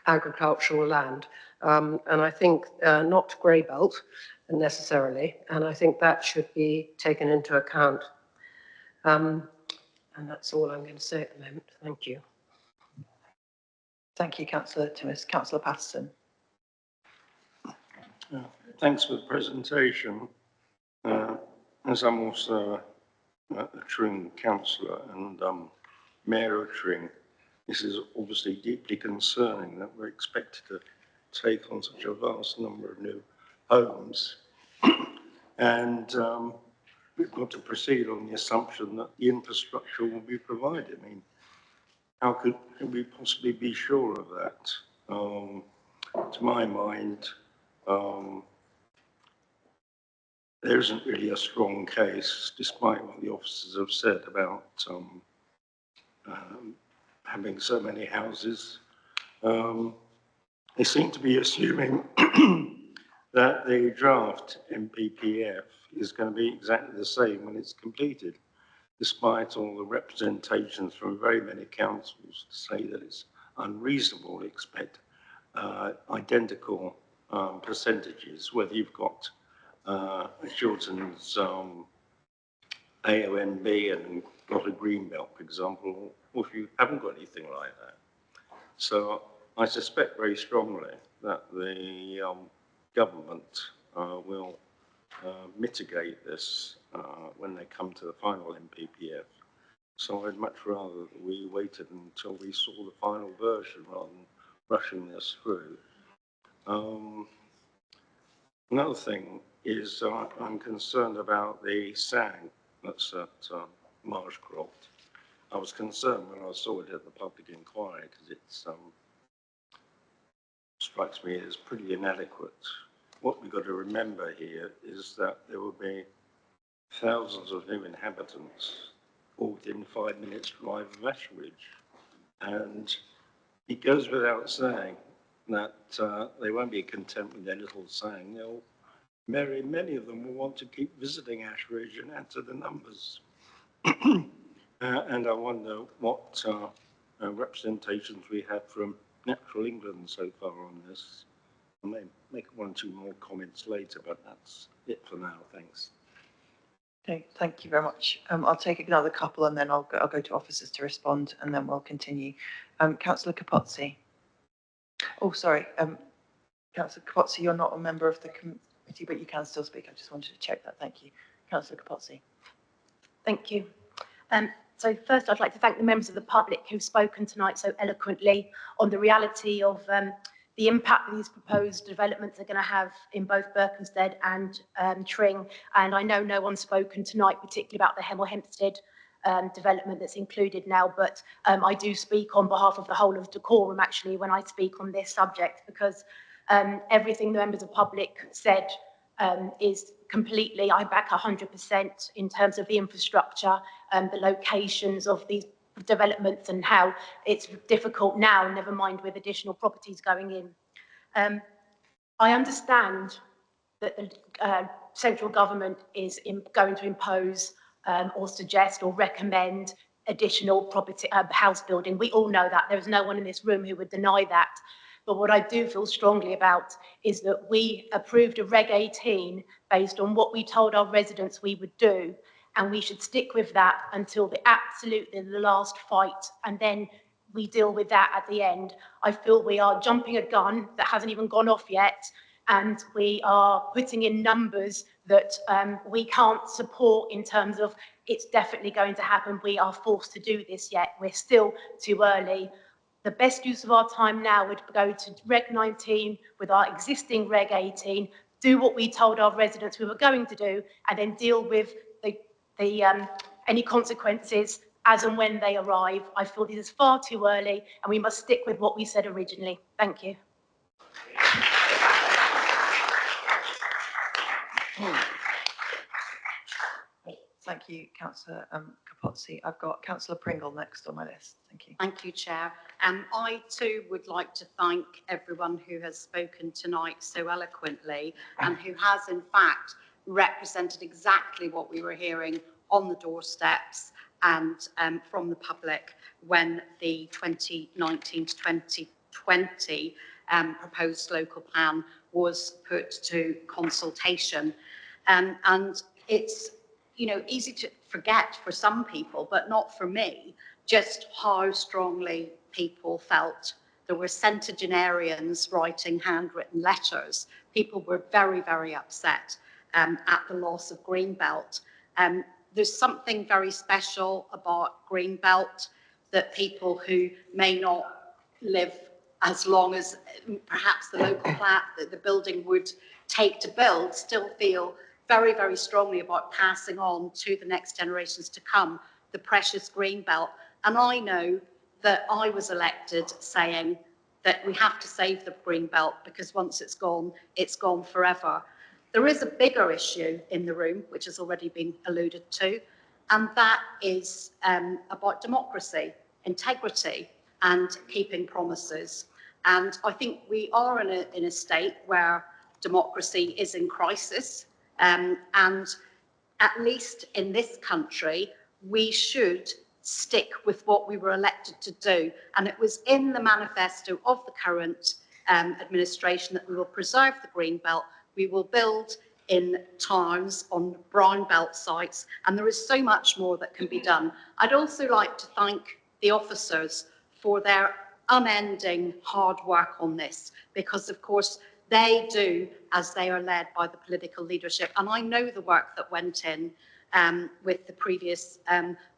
[SPEAKER 2] agricultural land. And I think not grey belt necessarily, and I think that should be taken into account. And that's all I'm going to say at the moment. Thank you.
[SPEAKER 1] Thank you, Councillor Timmis. Councillor Patterson.
[SPEAKER 7] Thanks for the presentation. As I'm also a Tring councillor and Mayor of Tring, this is obviously deeply concerning that we're expected to take on such a vast number of new homes. And we've got to proceed on the assumption that the infrastructure will be provided. I mean, how could we possibly be sure of that? To my mind, there isn't really a strong case, despite what the officers have said about having so many houses. They seem to be assuming that the draft MPPF is going to be exactly the same when it's completed, despite all the representations from very many councils to say that it's unreasonable to expect identical percentages, whether you've got Chiltern's AONB and got a green belt, for example, or if you haven't got anything like that. So I suspect very strongly that the government will mitigate this when they come to the final MPPF. So I'd much rather that we waited until we saw the final version rather than rushing this through. Another thing is I'm concerned about the SAG that's at Marshcroft. I was concerned when I saw it at the public inquiry because it strikes me as pretty inadequate. What we've got to remember here is that there will be thousands of new inhabitants all within 5 minutes drive of Ashridge. And it goes without saying that they won't be content with their little saying. Many of them will want to keep visiting Ashridge and add to the numbers. And I wonder what representations we have from Natural England so far on this. I may make one or two more comments later, but that's it for now. Thanks.
[SPEAKER 1] Okay, thank you very much. I'll take another couple and then I'll go to officers to respond and then we'll continue. Councillor Capozzi. Oh, sorry. Councillor Capozzi, you're not a member of the committee, but you can still speak. I just wanted to check that. Thank you. Councillor Capozzi.
[SPEAKER 15] Thank you. So first, I'd like to thank the members of the public who've spoken tonight so eloquently on the reality of the impact these proposed developments are going to have in both Berkhamsted and Tring. And I know no one's spoken tonight particularly about the Hemel Hempstead development that's included now, but I do speak on behalf of the whole of Decorum actually when I speak on this subject, because everything the members of the public said is completely, I back 100% in terms of the infrastructure and the locations of these developments and how it's difficult now, never mind with additional properties going in. I understand that the central government is going to impose or suggest or recommend additional property house building. We all know that. There is no one in this room who would deny that. But what I do feel strongly about is that we approved a Reg 18 based on what we told our residents we would do, and we should stick with that until the last fight, and then we deal with that at the end. I feel we are jumping a gun that hasn't even gone off yet, and we are putting in numbers that we can't support in terms of it's definitely going to happen. We are forced to do this yet. We're still too early. The best use of our time now would go to Reg 19 with our existing Reg 18, do what we told our residents we were going to do, and then deal with any consequences as and when they arrive. I feel this is far too early, and we must stick with what we said originally. Thank you.
[SPEAKER 1] Thank you, Councillor Capozzi. I've got Councillor Pringle next on my list. Thank you.
[SPEAKER 16] Thank you, Chair. I too would like to thank everyone who has spoken tonight so eloquently and who has in fact represented exactly what we were hearing on the doorsteps and from the public when the 2019 to 2020 proposed local plan was put to consultation. And it's easy to forget for some people, but not for me, just how strongly people felt. There were centenarians writing handwritten letters. People were very, very upset at the loss of Greenbelt. There's something very special about Greenbelt that people who may not live as long as perhaps the local plat that the building would take to build still feel very, very strongly about passing on to the next generations to come the precious green belt. And I know that I was elected saying that we have to save the green belt because once it's gone forever. There is a bigger issue in the room, which has already been alluded to, and that is about democracy, integrity, and keeping promises. And I think we are in a state where democracy is in crisis. And at least in this country, we should stick with what we were elected to do. And it was in the manifesto of the current administration that we will preserve the green belt, we will build in towns on brown belt sites, and there is so much more that can be done. I'd also like to thank the officers for their unending hard work on this, because of course they do as they are led by the political leadership. And I know the work that went in with the previous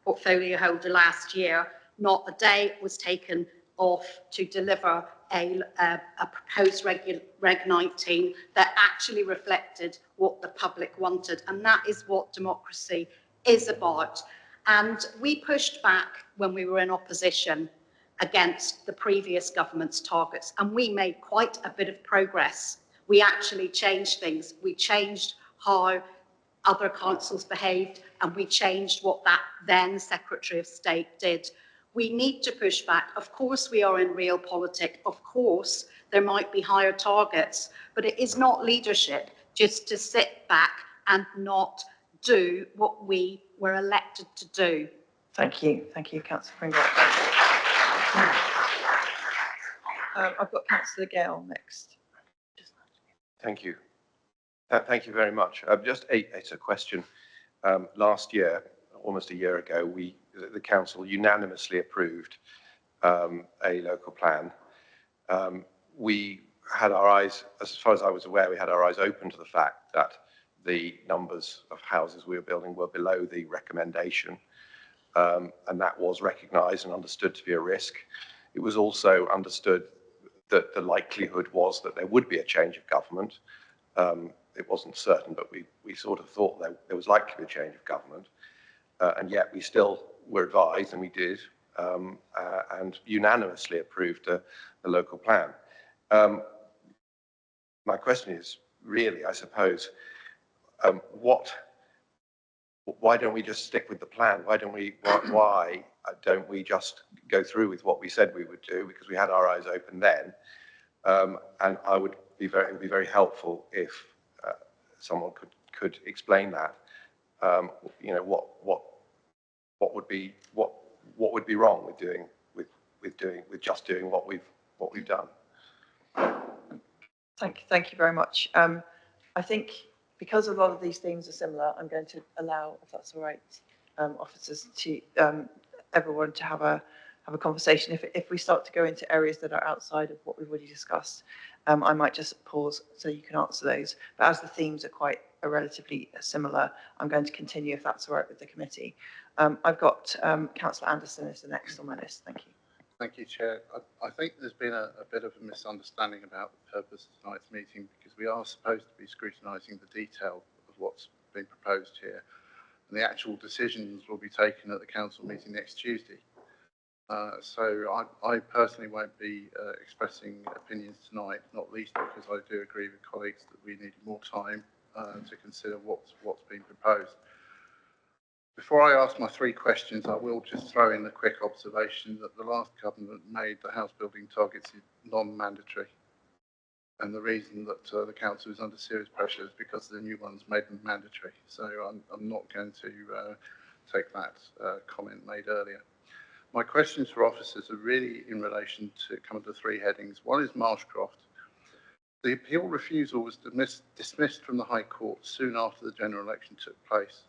[SPEAKER 16] portfolio holder last year. Not a day was taken off to deliver a proposed Reg 19 that actually reflected what the public wanted. And that is what democracy is about. And we pushed back when we were in opposition against the previous government's targets, and we made quite a bit of progress. We actually changed things. We changed how other councils behaved, and we changed what that then Secretary of State did. We need to push back. Of course, we are in real politics. Of course, there might be higher targets, but it is not leadership just to sit back and not do what we were elected to do.
[SPEAKER 1] Thank you, Councillor Pringle. I've got Councillor Gale next.
[SPEAKER 6] Thank you. Thank you very much. It's a question. Last year, almost a year ago, the council unanimously approved a local plan. We had our eyes, as far as I was aware, we had our eyes open to the fact that the numbers of houses we were building were below the recommendation, and that was recognised and understood to be a risk. It was also understood that the likelihood was that there would be a change of government. It wasn't certain, but we sort of thought there was likely to be a change of government, and yet we still were advised, and we did, and unanimously approved the local plan. My question is really, I suppose, why don't we just stick with the plan? Why don't we just go through with what we said we would do, because we had our eyes open then? And it would be very helpful if someone could explain that. What would be wrong with just doing what we've done?
[SPEAKER 1] Thank you very much. I think because a lot of these themes are similar, I'm going to allow, if that's all right, officers to everyone to have a conversation. If we start to go into areas that are outside of what we've already discussed, I might just pause so you can answer those. But as the themes are relatively similar, I'm going to continue if that's all right with the committee. I've got Councillor Anderson as the next on my list. Thank you.
[SPEAKER 17] Thank you, Chair. I think there's been a bit of a misunderstanding about the purpose of tonight's meeting, because we are supposed to be scrutinising the detail of what's been proposed here, and the actual decisions will be taken at the council meeting next Tuesday. So I personally won't be expressing opinions tonight, not least because I do agree with colleagues that we need more time to consider what's been proposed. Before I ask my three questions, I will just throw in a quick observation that the last government made the house building targets non-mandatory. And the reason that the council is under serious pressure is because the new ones made them mandatory. So I'm not going to take that comment made earlier. My questions for officers are really in relation to kind of the three headings. One is Marshcroft. The appeal refusal was dismissed from the High Court soon after the general election took place.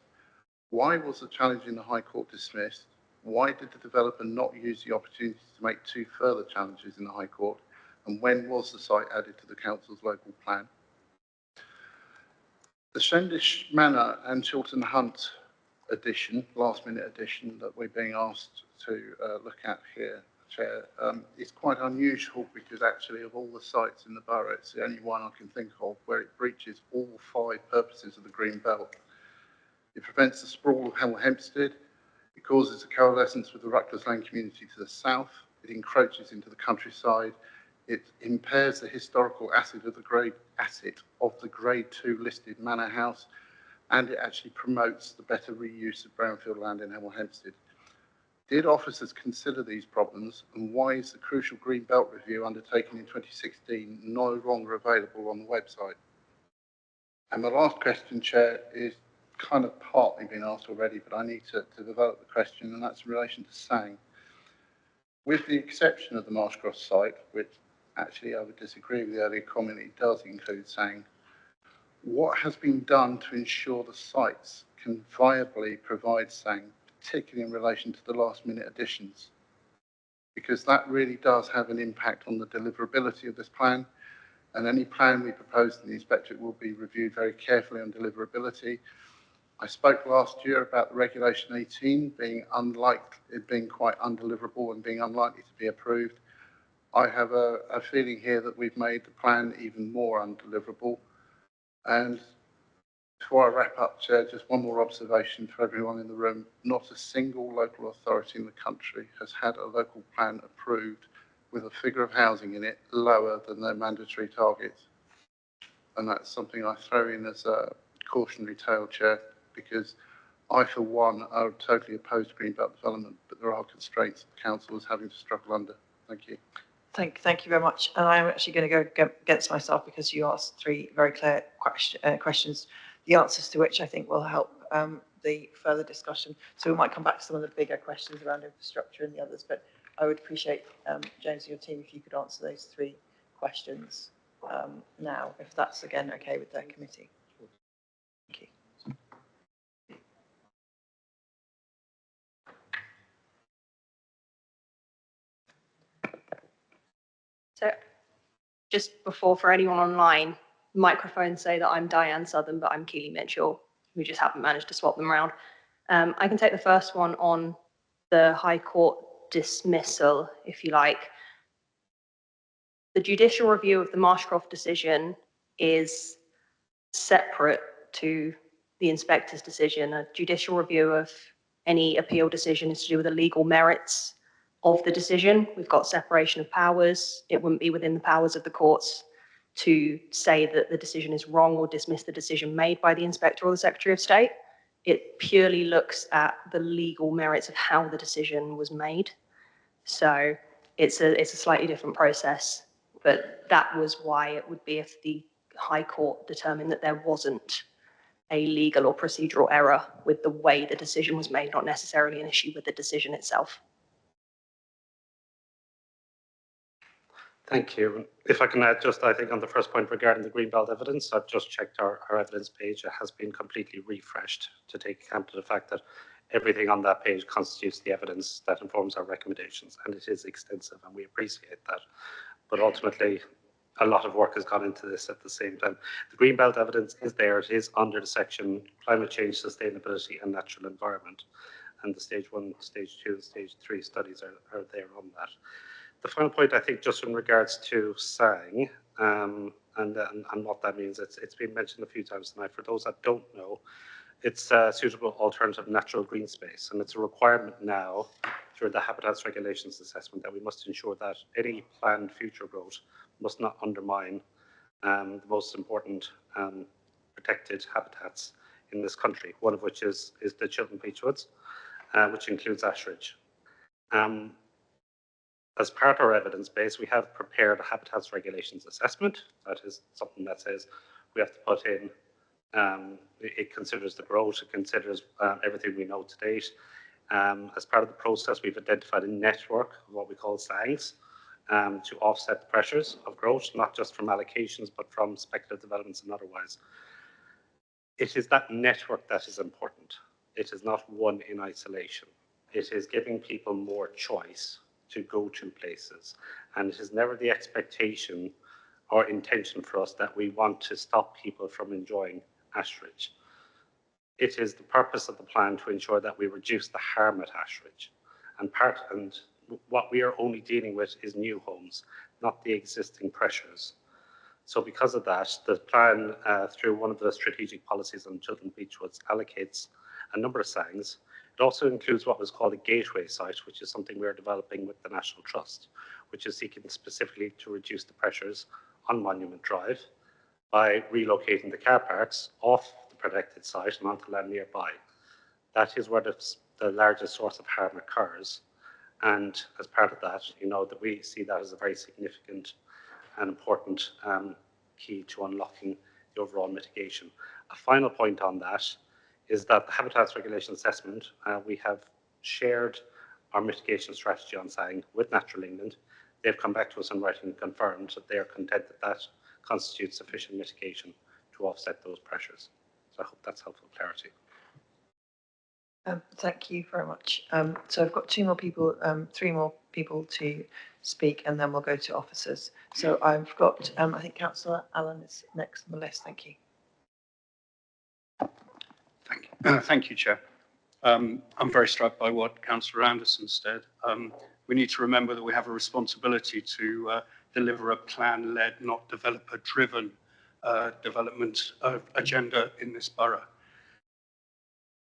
[SPEAKER 17] Why was the challenge in the High Court dismissed? Why did the developer not use the opportunity to make two further challenges in the High Court? And when was the site added to the council's local plan? The Shendish Manor and Chiltern Hunt addition, last minute addition that we're being asked to look at here, Chair, is quite unusual because actually of all the sites in the borough, it's the only one I can think of where it breaches all five purposes of the Green Belt. It prevents the sprawl of Hemel Hempstead. It causes a coalescence with the Rucklers Lane community to the south. It encroaches into the countryside. It impairs the historical asset of the Grade 2 listed manor house, and it actually promotes the better reuse of brownfield land in Hemel Hempstead. Did officers consider these problems, and why is the crucial Green Belt review undertaken in 2016 no longer available on the website? And my last question, Chair, is kind of partly been asked already, but I need to develop the question, and that's in relation to Sang. With the exception of the Marshcroft site, which actually I would disagree with the earlier comment, it does include Sang. What has been done to ensure the sites can viably provide Sang, particularly in relation to the last minute additions? Because that really does have an impact on the deliverability of this plan, and any plan we propose to the inspectorate will be reviewed very carefully on deliverability. I spoke last year about the Regulation 18 being quite undeliverable and being unlikely to be approved. I have a feeling here that we've made the plan even more undeliverable. And before I wrap up, Chair, just one more observation for everyone in the room. Not a single local authority in the country has had a local plan approved with a figure of housing in it lower than their mandatory targets. And that's something I throw in as a cautionary tale, Chair, because I, for one, are totally opposed to Green Belt development, but there are constraints the council is having to struggle under. Thank you.
[SPEAKER 1] Thank you very much. And I'm actually going to go against myself because you asked three very clear questions, the answers to which I think will help the further discussion. So we might come back to some of the bigger questions around infrastructure and the others, but I would appreciate, James and your team, if you could answer those three questions now, if that's again okay with the committee. Thank you.
[SPEAKER 3] So just before, for anyone online, microphones say that I'm Diane Southern, but I'm Keely Mitchell. We just haven't managed to swap them around. I can take the first one on the High Court dismissal, if you like. The judicial review of the Marshcroft decision is separate to the inspector's decision. A judicial review of any appeal decision is to do with the legal merits of the decision. We've got separation of powers. It wouldn't be within the powers of the courts to say that the decision is wrong or dismiss the decision made by the inspector or the Secretary of State. It purely looks at the legal merits of how the decision was made. So it's a slightly different process, but that was why it would be if the High Court determined that there wasn't a legal or procedural error with the way the decision was made, not necessarily an issue with the decision itself.
[SPEAKER 14] Thank you. If I can add just, I think on the first point regarding the Greenbelt evidence, I've just checked our evidence page. It has been completely refreshed to take account of the fact that everything on that page constitutes the evidence that informs our recommendations, and it is extensive, and we appreciate that. But ultimately, a lot of work has gone into this at the same time. The Greenbelt evidence is there. It is under the section Climate Change, Sustainability and Natural Environment. And the stage 1, stage 2, and stage 3 studies are there on that. The final point, I think, just in regards to SANG and what that means, it's been mentioned a few times tonight. For those that don't know, it's a suitable alternative natural green space, and it's a requirement now through the Habitats Regulations Assessment that we must ensure that any planned future growth must not undermine the most important protected habitats in this country, one of which is the Chiltern Beechwoods, which includes ash ridge. As part of our evidence base, we have prepared a Habitats Regulations Assessment. That is something that says we have to put in, it considers the growth, it considers everything we know to date. As part of the process, we've identified a network of what we call SANGs to offset the pressures of growth, not just from allocations, but from speculative developments and otherwise. It is that network that is important. It is not one in isolation. It is giving people more choice to go to places. And it is never the expectation or intention for us that we want to stop people from enjoying ash ridge. It is the purpose of the plan to ensure that we reduce the harm at ash ridge. And what we are only dealing with is new homes, not the existing pressures. So because of that, the plan through one of the strategic policies on Chiltern Beechwoods allocates a number of SANGs. It also includes what was called a gateway site, which is something we're developing with the National Trust, which is seeking specifically to reduce the pressures on Monument Drive by relocating the car parks off the protected site and onto land nearby. That is where the largest source of harm occurs. And as part of that, that we see that as a very significant and important key to unlocking the overall mitigation. A final point on that is that the Habitats Regulation Assessment, we have shared our mitigation strategy on SANG with Natural England. They've come back to us in writing and confirmed that they are content that that constitutes sufficient mitigation to offset those pressures. So I hope that's helpful clarity.
[SPEAKER 1] Thank you very much. So I've got three more people to speak, and then we'll go to officers. So I've got, I think Councillor Allen is next on the list. Thank you.
[SPEAKER 13] Thank you, Chair. I'm very struck by what Councillor Anderson said. We need to remember that we have a responsibility to deliver a plan-led, not developer-driven development agenda in this borough,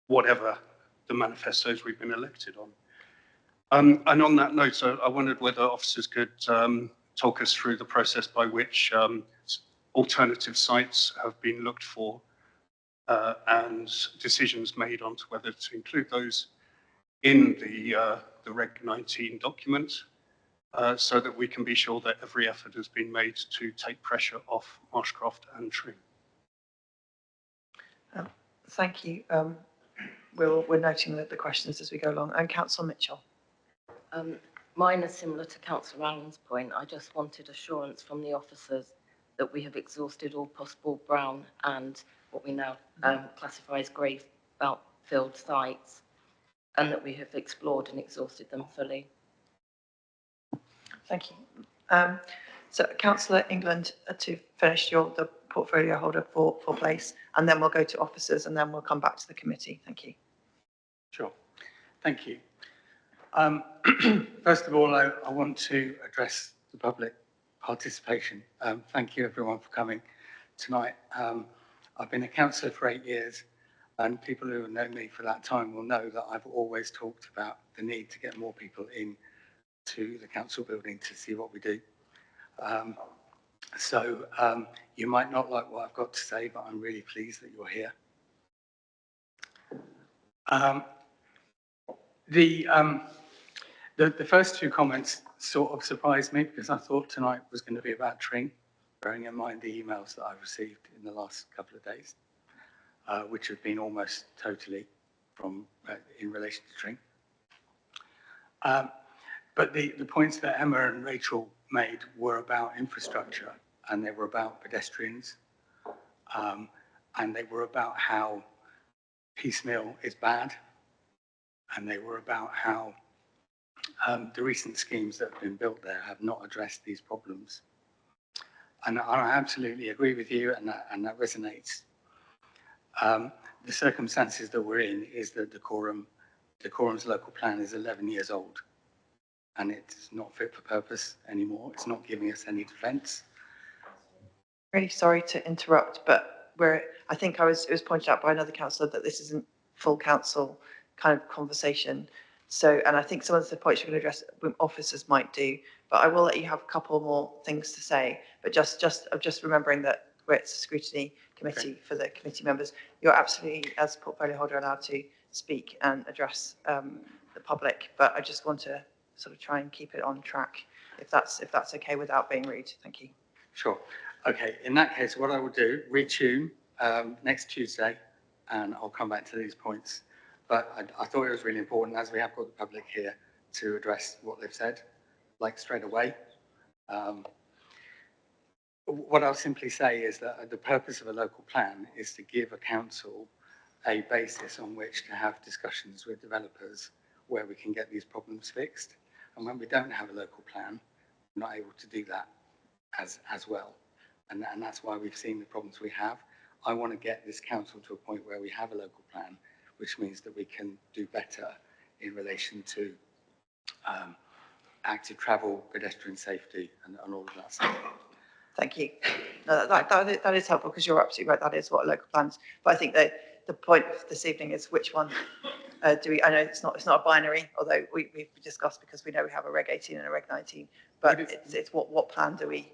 [SPEAKER 13] whatever the manifestos we've been elected on. And on that note, I wondered whether officers could talk us through the process by which alternative sites have been looked for and decisions made on to whether to include those in the Reg 19 document so that we can be sure that every effort has been made to take pressure off Marshcroft and Tring.
[SPEAKER 1] Thank you. We're noting the questions as we go along. And Councillor Mitchell.
[SPEAKER 18] Mine are similar to Councillor Allen's point. I just wanted assurance from the officers that we have exhausted all possible brown and what we now classify as grey belt-filled sites, and that we have explored and exhausted them fully.
[SPEAKER 1] Thank you. So Councillor England, to finish the portfolio holder for place, and then we'll go to officers, and then we'll come back to the committee. Thank you.
[SPEAKER 5] Sure. Thank you. First of all, I want to address the public participation. Thank you everyone for coming tonight. I've been a councillor for 8 years, and people who have known me for that time will know that I've always talked about the need to get more people in to the council building to see what we do. So you might not like what I've got to say, but I'm really pleased that you're here. The first two comments sort of surprised me because I thought tonight was going to be about Tring, bearing in mind the emails that I've received in the last couple of days, which have been almost totally from in relation to Tring. But the points that Emma and Rachel made were about infrastructure, and they were about pedestrians, and they were about how piecemeal is bad, and they were about how the recent schemes that have been built there have not addressed these problems. And I absolutely agree with you, and that resonates. The circumstances that we're in is that Decorum's local plan is 11 years old, and it's not fit for purpose anymore. It's not giving us any defence.
[SPEAKER 1] Really sorry to interrupt, but I think it was pointed out by another councillor that this isn't full council kind of conversation. So, and I think some of the points you're going to address, officers might do, but I will let you have a couple more things to say. But just remembering that where it's a scrutiny committee for the committee members, you're absolutely, as portfolio holder, allowed to speak and address the public. But I just want to sort of try and keep it on track, if that's okay, without being rude. Thank you.
[SPEAKER 5] Sure. Okay. In that case, what I will do, retune next Tuesday, and I'll come back to these points. But I thought it was really important, as we have got the public here, to address what they've said, like straight away. What I'll simply say is that the purpose of a local plan is to give a council a basis on which to have discussions with developers where we can get these problems fixed. And when we don't have a local plan, we're not able to do that as well. And that's why we've seen the problems we have. I want to get this council to a point where we have a local plan, which means that we can do better in relation to active travel, pedestrian safety, and all of that stuff.
[SPEAKER 1] Thank you. No, that is helpful, because you're absolutely right. That is what a local plan is. But I think that the point of this evening is which one do we? I know it's not a binary, although we've discussed, because we know we have a Reg 18 and a Reg 19. But it's what plan do we?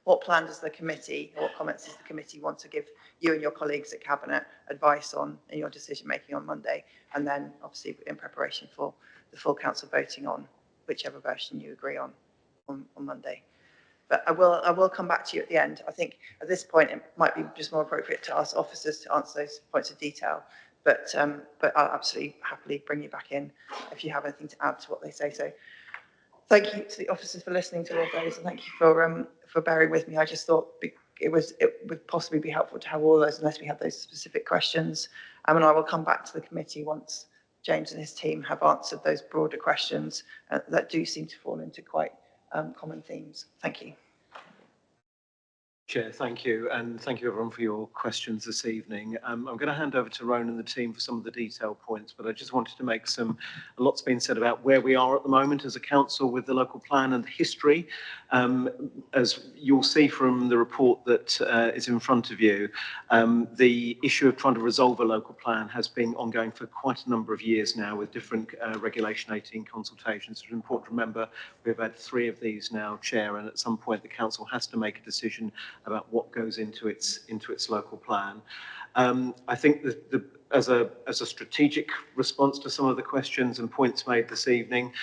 [SPEAKER 1] What plan does the committee, or what comments does the committee want to give you and your colleagues at Cabinet advice on in your decision making on Monday, and then obviously in preparation for the full council voting on whichever version you agree on Monday. But I will come back to you at the end. I think at this point it might be just more appropriate to ask officers to answer those points of detail. But I'll absolutely happily bring you back in if you have anything to add to what they say. So thank you to the officers for listening to all of those, and thank you for bearing with me. I just thought it would possibly be helpful to have all those, unless we have those specific questions. And I will come back to the committee once James and his team have answered those broader questions that do seem to fall into quite common themes. Thank you.
[SPEAKER 8] Chair, thank you, and thank you everyone for your questions this evening. I'm going to hand over to Ronan and the team for some of the detailed points, but I just wanted to make a lot's been said about where we are at the moment as a council with the local plan and the history. As you'll see from the report that is in front of you, the issue of trying to resolve a local plan has been ongoing for quite a number of years now, with different Regulation 18 consultations. It's important to remember we've had 3 of these now, Chair, and at some point the council has to make a decision about what goes into its local plan. I think that as a strategic response to some of the questions and points made this evening,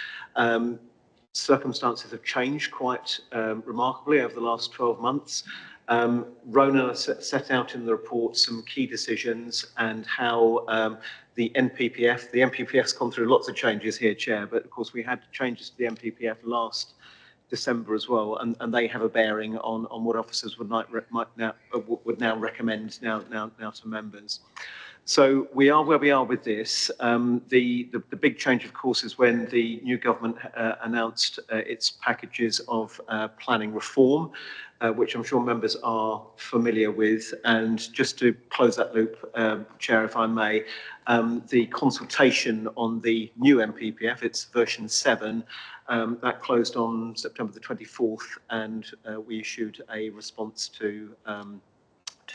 [SPEAKER 8] circumstances have changed quite remarkably over the last 12 months. Ronan set out in the report some key decisions and how the NPPF's gone through lots of changes here, Chair, but of course we had changes to the NPPF last December as well, and they have a bearing on what officers would now recommend now to members. So we are where we are with this. The big change, of course, is when the new government announced its packages of planning reform, which I'm sure members are familiar with. And just to close that loop, Chair, if I may, the consultation on the new MPPF, it's version 7, that closed on September the 24th, and we issued a response to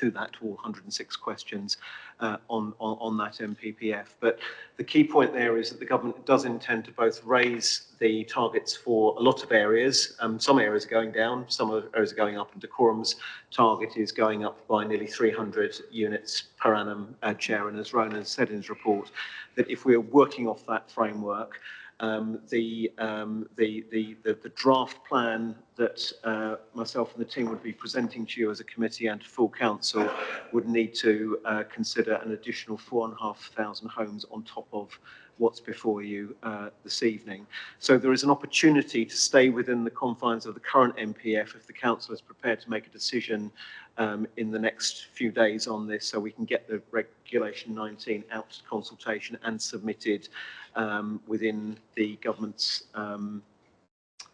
[SPEAKER 8] that, all 106 questions on that MPPF. But the key point there is that the government does intend to both raise the targets for a lot of areas. Some areas are going down, some areas are going up, and Decorum's target is going up by nearly 300 units per annum, Chair. And as Ronan said in his report, that if we're working off that framework, the draft plan that myself and the team would be presenting to you as a committee and to full council would need to consider an additional 4,500 homes on top of what's before you this evening. So there is an opportunity to stay within the confines of the current MPF if the council is prepared to make a decision in the next few days on this, so we can get the Regulation 19 out to consultation and submitted within the government's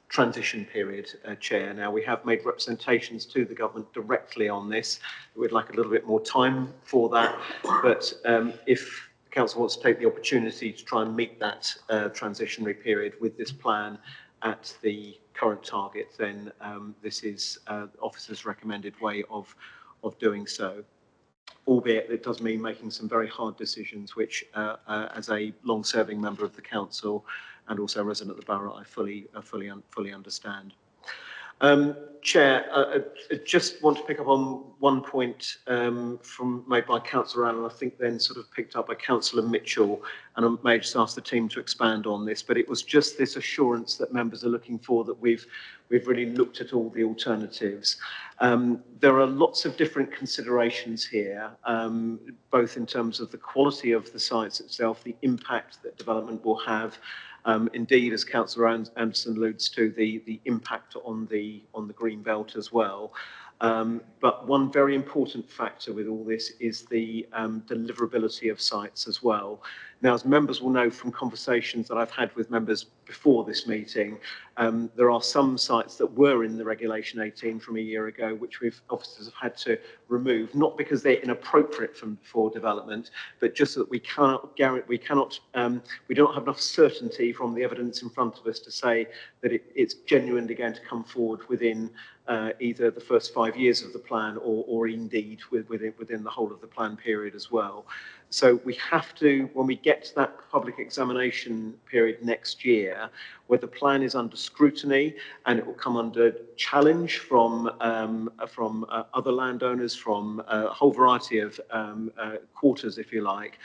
[SPEAKER 8] transition period, Chair. Now, we have made representations to the government directly on this. We'd like a little bit more time for that, but if the council wants to take the opportunity to try and meet that transitionary period with this plan at the current target, then this is the officer's recommended way of doing so. Albeit it does mean making some very hard decisions, which as a long-serving member of the council and also a resident of the borough, I fully understand. Chair, I just want to pick up on one point made by Councillor Allen, I think then sort of picked up by Councillor Mitchell, and I may just ask the team to expand on this, but it was just this assurance that members are looking for that we've really looked at all the alternatives. There are lots of different considerations here, both in terms of the quality of the sites itself, the impact that development will have, indeed, as Councillor Anderson alludes to, the impact on the green belt as well. But one very important factor with all this is the deliverability of sites as well. Now, as members will know from conversations that I've had with members before this meeting, there are some sites that were in the Regulation 18 from a year ago, which officers have had to remove, not because they're inappropriate for development, but just that we don't have enough certainty from the evidence in front of us to say that it's genuinely going to come forward within either the first 5 years of the plan or indeed within the whole of the plan period as well. So we have to, when we get to that public examination period next year, where the plan is under scrutiny and it will come under challenge from other landowners, from a whole variety of quarters, if you like,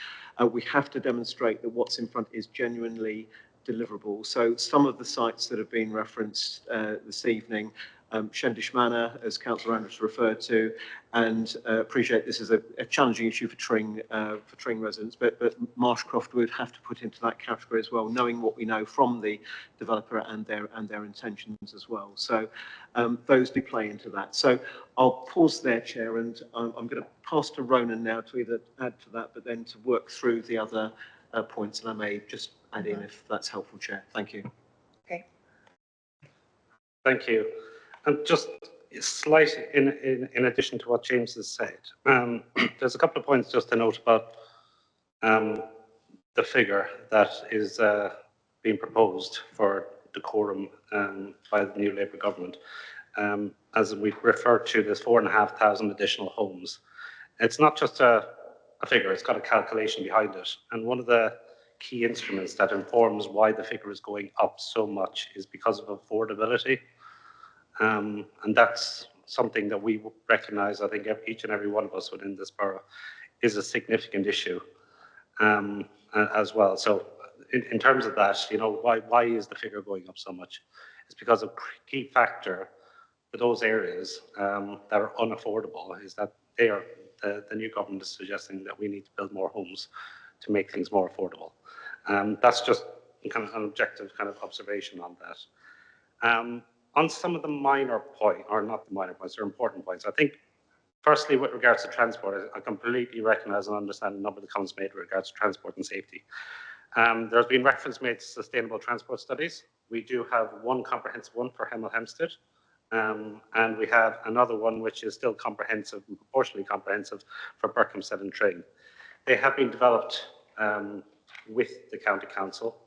[SPEAKER 8] we have to demonstrate that what's in front is genuinely deliverable. So some of the sites that have been referenced this evening, Shendish Manor, as Councillor Andrews referred to, and appreciate this is a challenging issue for Tring residents, but Marshcroft would have to put into that category as well, knowing what we know from the developer and their intentions as well. So those do play into that. So I'll pause there, Chair, and I'm going to pass to Ronan now to either add to that, but then to work through the other points, and I may just add in if that's helpful, Chair. Thank you.
[SPEAKER 1] Okay.
[SPEAKER 14] Thank you. And just slight in addition to what James has said, there's a couple of points just to note about the figure that is being proposed for decorum by the new Labour government. As we referred to, there's 4,500 additional homes. It's not just a figure, it's got a calculation behind it. And one of the key instruments that informs why the figure is going up so much is because of affordability. And that's something that we recognise, I think each and every one of us within this borough, is a significant issue as well. So in terms of that, you know, why is the figure going up so much? It's because a key factor for those areas that are unaffordable is that the new government is suggesting that we need to build more homes to make things more affordable. That's just kind of an objective kind of observation on that. On some of the minor points, or not the minor points, they're important points. I think, firstly, with regards to transport, I completely recognise and understand a number of the comments made with regards to transport and safety. There's been reference made to sustainable transport studies. We do have one comprehensive one for Hemel Hempstead, and we have another one which is still comprehensive and proportionally comprehensive for Berkhamsted and Tring. They have been developed with the County Council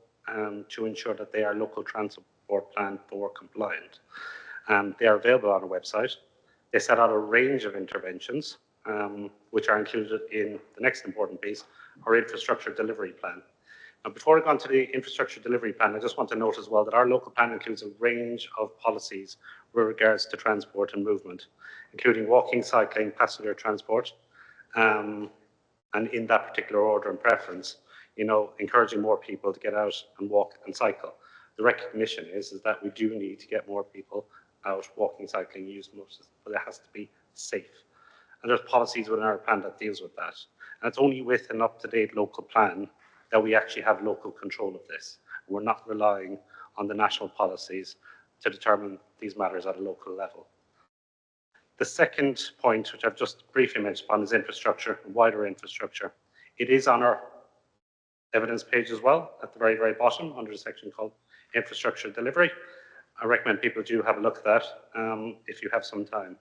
[SPEAKER 14] to ensure that they are local transport plan for compliant. They are available on our website. They set out a range of interventions, which are included in the next important piece, our infrastructure delivery plan. Now, before I go on to the infrastructure delivery plan, I just want to note as well that our local plan includes a range of policies with regards to transport and movement, including walking, cycling, passenger transport, and in that particular order and preference, you know, encouraging more people to get out and walk and cycle. The recognition is that we do need to get more people out walking, cycling, use motors, but it has to be safe. And there's policies within our plan that deals with that. And it's only with an up-to-date local plan that we actually have local control of this. We're not relying on the national policies to determine these matters at a local level. The second point, which I've just briefly mentioned upon, is infrastructure, wider infrastructure. It is on our evidence page as well, at the very, very bottom, under the section called infrastructure delivery. I recommend people do have a look at that if you have some time.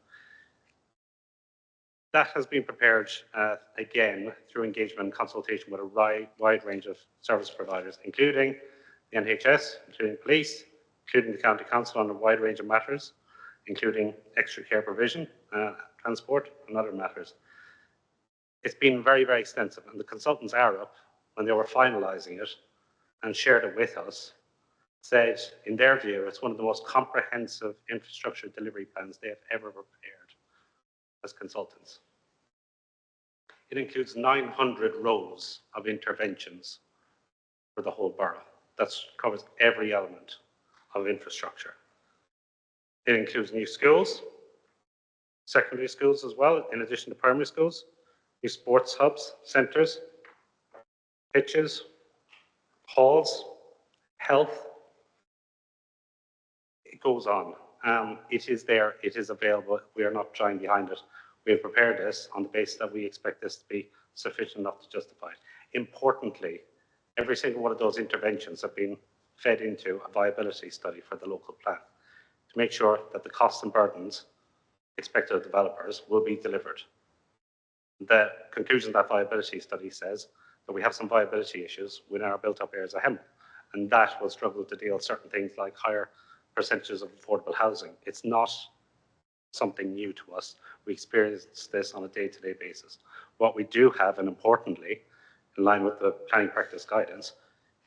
[SPEAKER 14] That has been prepared, again, through engagement and consultation with a wide range of service providers, including the NHS, including police, including the County Council on a wide range of matters, including extra care provision, transport, and other matters. It's been very, very extensive, and the consultants are up when they were finalising it and shared it with us, said, in their view, it's one of the most comprehensive infrastructure delivery plans they have ever prepared as consultants. It includes 900 rows of interventions for the whole borough. That covers every element of infrastructure. It includes new schools, secondary schools as well, in addition to primary schools, new sports hubs, centres, pitches, halls, health. It goes on. It is there, it is available. We are not trying behind it. We have prepared this on the basis that we expect this to be sufficient enough to justify it. Importantly, every single one of those interventions have been fed into a viability study for the local plan to make sure that the costs and burdens expected of developers will be delivered. The conclusion of that viability study says that we have some viability issues within our built-up areas of Hem, and that will struggle to deal with certain things like higher percentages of affordable housing. It's not something new to us. We experience this on a day-to-day basis. What we do have, and importantly, in line with the planning practice guidance,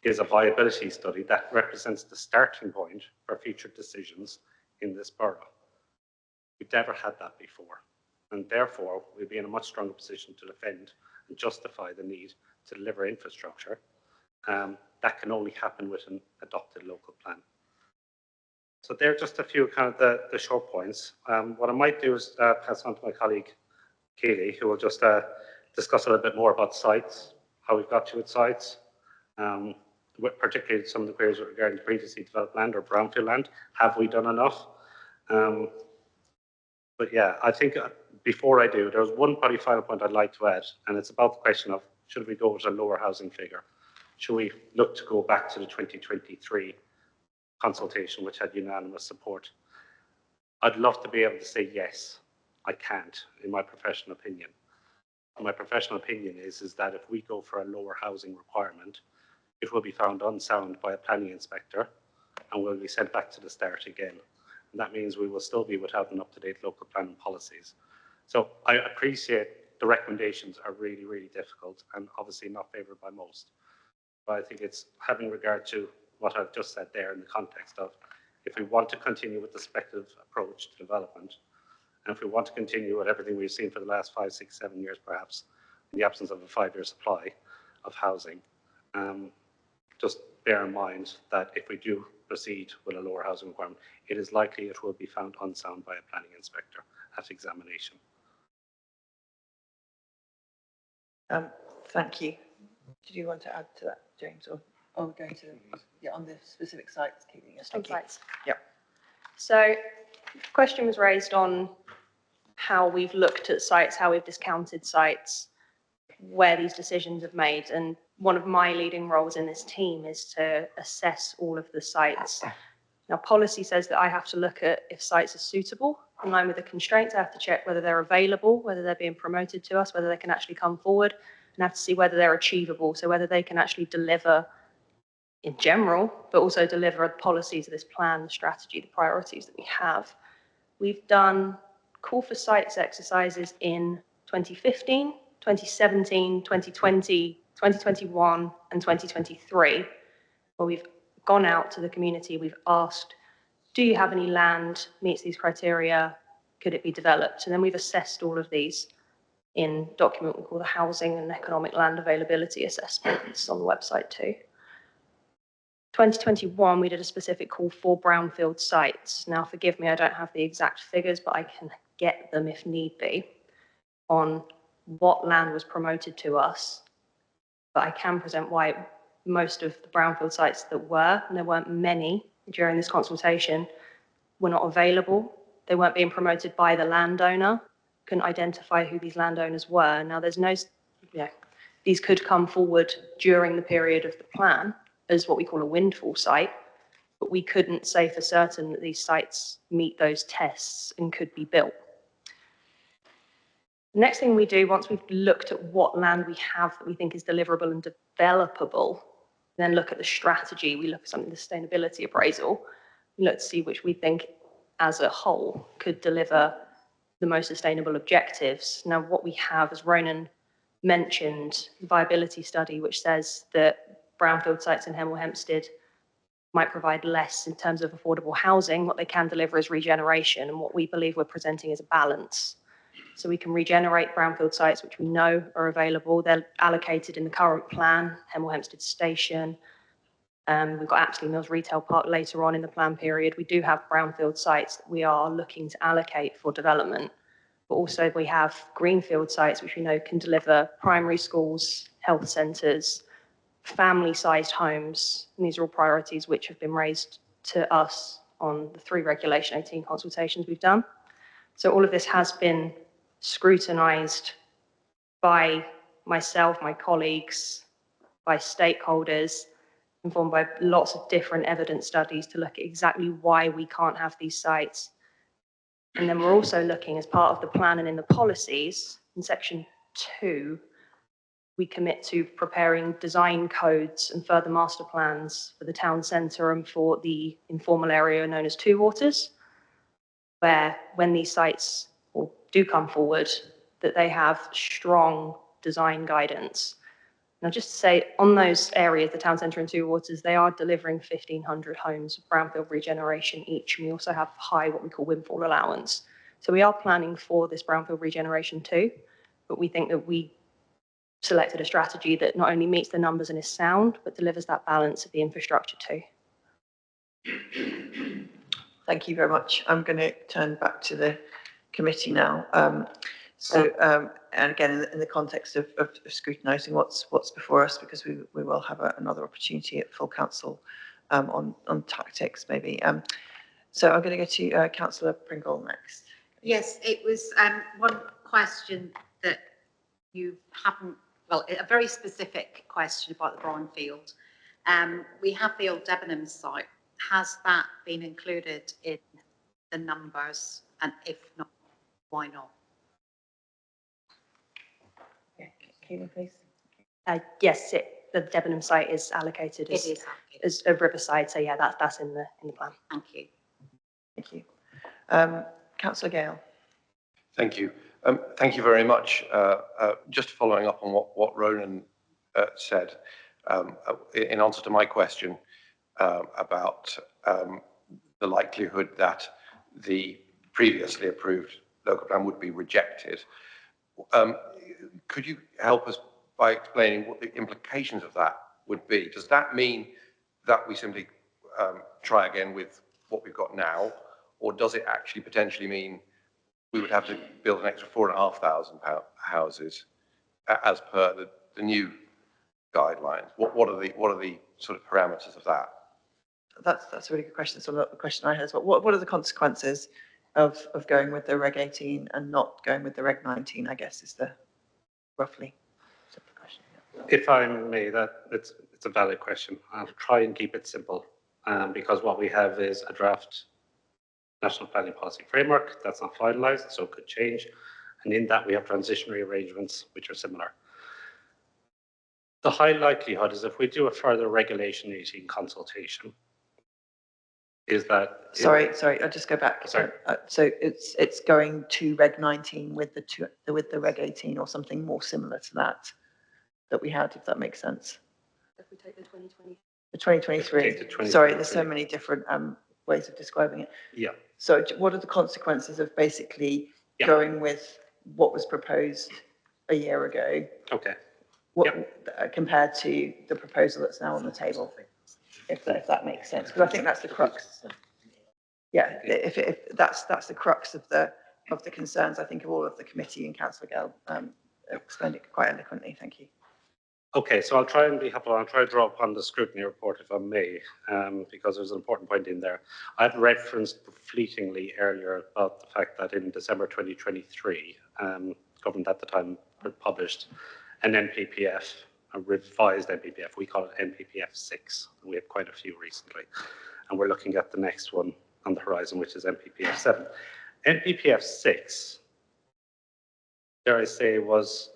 [SPEAKER 14] is a viability study that represents the starting point for future decisions in this borough. We've never had that before, and therefore we'll be in a much stronger position to defend and justify the need to deliver infrastructure. That can only happen with an adopted local plan. So there are just a few kind of the short points. What I might do is pass on to my colleague, Katie, who will just discuss a little bit more about sites, how we've got to its sites, particularly some of the queries regarding previously developed land or brownfield land. Have we done enough? But yeah, I think before I do, there's one probably final point I'd like to add, and it's about the question of should we go with a lower housing figure? Should we look to go back to the 2023 consultation, which had unanimous support? I'd love to be able to say yes. I can't, in my professional opinion. My professional opinion is that if we go for a lower housing requirement, it will be found unsound by a planning inspector and will be sent back to the start again. And that means we will still be without an up-to-date local plan and policies. So I appreciate the recommendations are really, really difficult and obviously not favoured by most. But I think it's having regard to what I've just said there in the context of if we want to continue with the speculative approach to development, and if we want to continue with everything we've seen for the last 5, 6, 7 years perhaps, in the absence of a 5-year supply of housing, just bear in mind that if we do proceed with a lower housing requirement, it is likely it will be found unsound by a planning inspector at examination.
[SPEAKER 1] Thank you. Did you want to add to that, James, or go to on the specific sites?
[SPEAKER 3] On sites. Yeah. So, the question was raised on how we've looked at sites, how we've discounted sites, where these decisions have made, and one of my leading roles in this team is to assess all of the sites. Now, policy says that I have to look at if sites are suitable in line with the constraints. I have to check whether they're available, whether they're being promoted to us, whether they can actually come forward, and I have to see whether they're achievable, so whether they can actually deliver in general, but also deliver the policies of this plan, the strategy, the priorities that we have. We've done call for sites exercises in 2015, 2017, 2020, 2021, and 2023, where we've gone out to the community, we've asked, do you have any land meets these criteria? Could it be developed? And then we've assessed all of these in a document we call the Housing and Economic Land Availability Assessment. It's on the website too. 2021, we did a specific call for brownfield sites. Now, forgive me, I don't have the exact figures, but I can get them if need be on what land was promoted to us. But I can present why most of the brownfield sites that were, and there weren't many during this consultation, were not available. They weren't being promoted by the landowner. Couldn't identify who these landowners were. Now, there's no, these could come forward during the period of the plan as what we call a windfall site, but we couldn't say for certain that these sites meet those tests and could be built. The next thing we do, once we've looked at what land we have that we think is deliverable and developable, then look at the strategy. We look at something, the sustainability appraisal. We look to see which we think as a whole could deliver the most sustainable objectives. Now, what we have, as Ronan mentioned, the viability study, which says that brownfield sites in Hemel Hempstead might provide less in terms of affordable housing. What they can deliver is regeneration, and what we believe we're presenting is a balance. So we can regenerate brownfield sites, which we know are available. They're allocated in the current plan, Hemel Hempstead Station. We've got Apsley Mills Retail Park later on in the plan period. We do have brownfield sites that we are looking to allocate for development. But also we have greenfield sites, which we know can deliver primary schools, health centres, family-sized homes. And these are all priorities which have been raised to us on the 3 Regulation 18 consultations we've done. So all of this has been scrutinised by myself, my colleagues, by stakeholders, informed by lots of different evidence studies to look at exactly why we can't have these sites. And then we're also looking, as part of the plan and in the policies, in section 2, we commit to preparing design codes and further master plans for the town centre and for the informal area known as Two Waters, where when these sites do come forward, that they have strong design guidance. Now, just to say, on those areas, the town centre and Two Waters, they are delivering 1,500 homes of brownfield regeneration each. And we also have high, what we call windfall allowance. So we are planning for this brownfield regeneration too, but we think that we selected a strategy that not only meets the numbers and is sound, but delivers that balance of the infrastructure too.
[SPEAKER 1] Thank you very much. I'm going to turn back to the committee now. And again, in the context of scrutinising what's before us, because we will have another opportunity at full council on tactics, maybe. So I'm going to go to Councillor Pringle next.
[SPEAKER 16] Yes, it was one question that you haven't, well, a very specific question about the brownfield. We have the old Debenham site. Has that been included in the numbers? And if not, why not?
[SPEAKER 1] Keelan, please.
[SPEAKER 3] Yes, the Debenham site is allocated as a riverside. So yeah, that's in the plan.
[SPEAKER 16] Thank you.
[SPEAKER 1] Thank you. Councillor Gale.
[SPEAKER 6] Thank you. Thank you very much. Just following up on what Ronan said, in answer to my question about the likelihood that the previously approved local plan would be rejected, could you help us by explaining what the implications of that would be? Does that mean that we simply try again with what we've got now, or does it actually potentially mean we would have to build an extra 4,500 houses as per the new guidelines? What are the sort of parameters of that?
[SPEAKER 1] That's a really good question. So the question I had is, what are the consequences of going with the Reg 18 and not going with the Reg 19, I guess, is the roughly simple question. Yeah.
[SPEAKER 14] If I may, it's a valid question. I'll try and keep it simple because what we have is a draft National Planning Policy Framework that's not finalised, so it could change. And in that, we have transitionary arrangements which are similar. The high likelihood is if we do a further Regulation 18 consultation, is that...
[SPEAKER 1] Sorry, I'll just go back.
[SPEAKER 14] Sorry.
[SPEAKER 1] So it's going to Reg 19 with the Reg 18 or something more similar to that we had, if that makes sense.
[SPEAKER 3] If we take the 2020.
[SPEAKER 1] The 2023. Sorry, there's so many different ways of describing it.
[SPEAKER 14] Yeah.
[SPEAKER 1] So what are the consequences of basically going with what was proposed a year ago?
[SPEAKER 14] Okay.
[SPEAKER 1] Compared to the proposal that's now on the table? if that makes sense, because I think that's the crux. Yeah, if that's the crux of the concerns, I think, of all of the committee, and Councillor Gell explained it quite eloquently. Thank you.
[SPEAKER 14] Okay, so I'll try and be helpful. I'll try to draw upon the scrutiny report, if I may, because there's an important point in there. I've referenced fleetingly earlier about the fact that in December 2023, government at the time published an NPPF, a revised NPPF. We call it NPPF 6. We have quite a few recently. And we're looking at the next one on the horizon, which is NPPF 7. NPPF 6, dare I say, was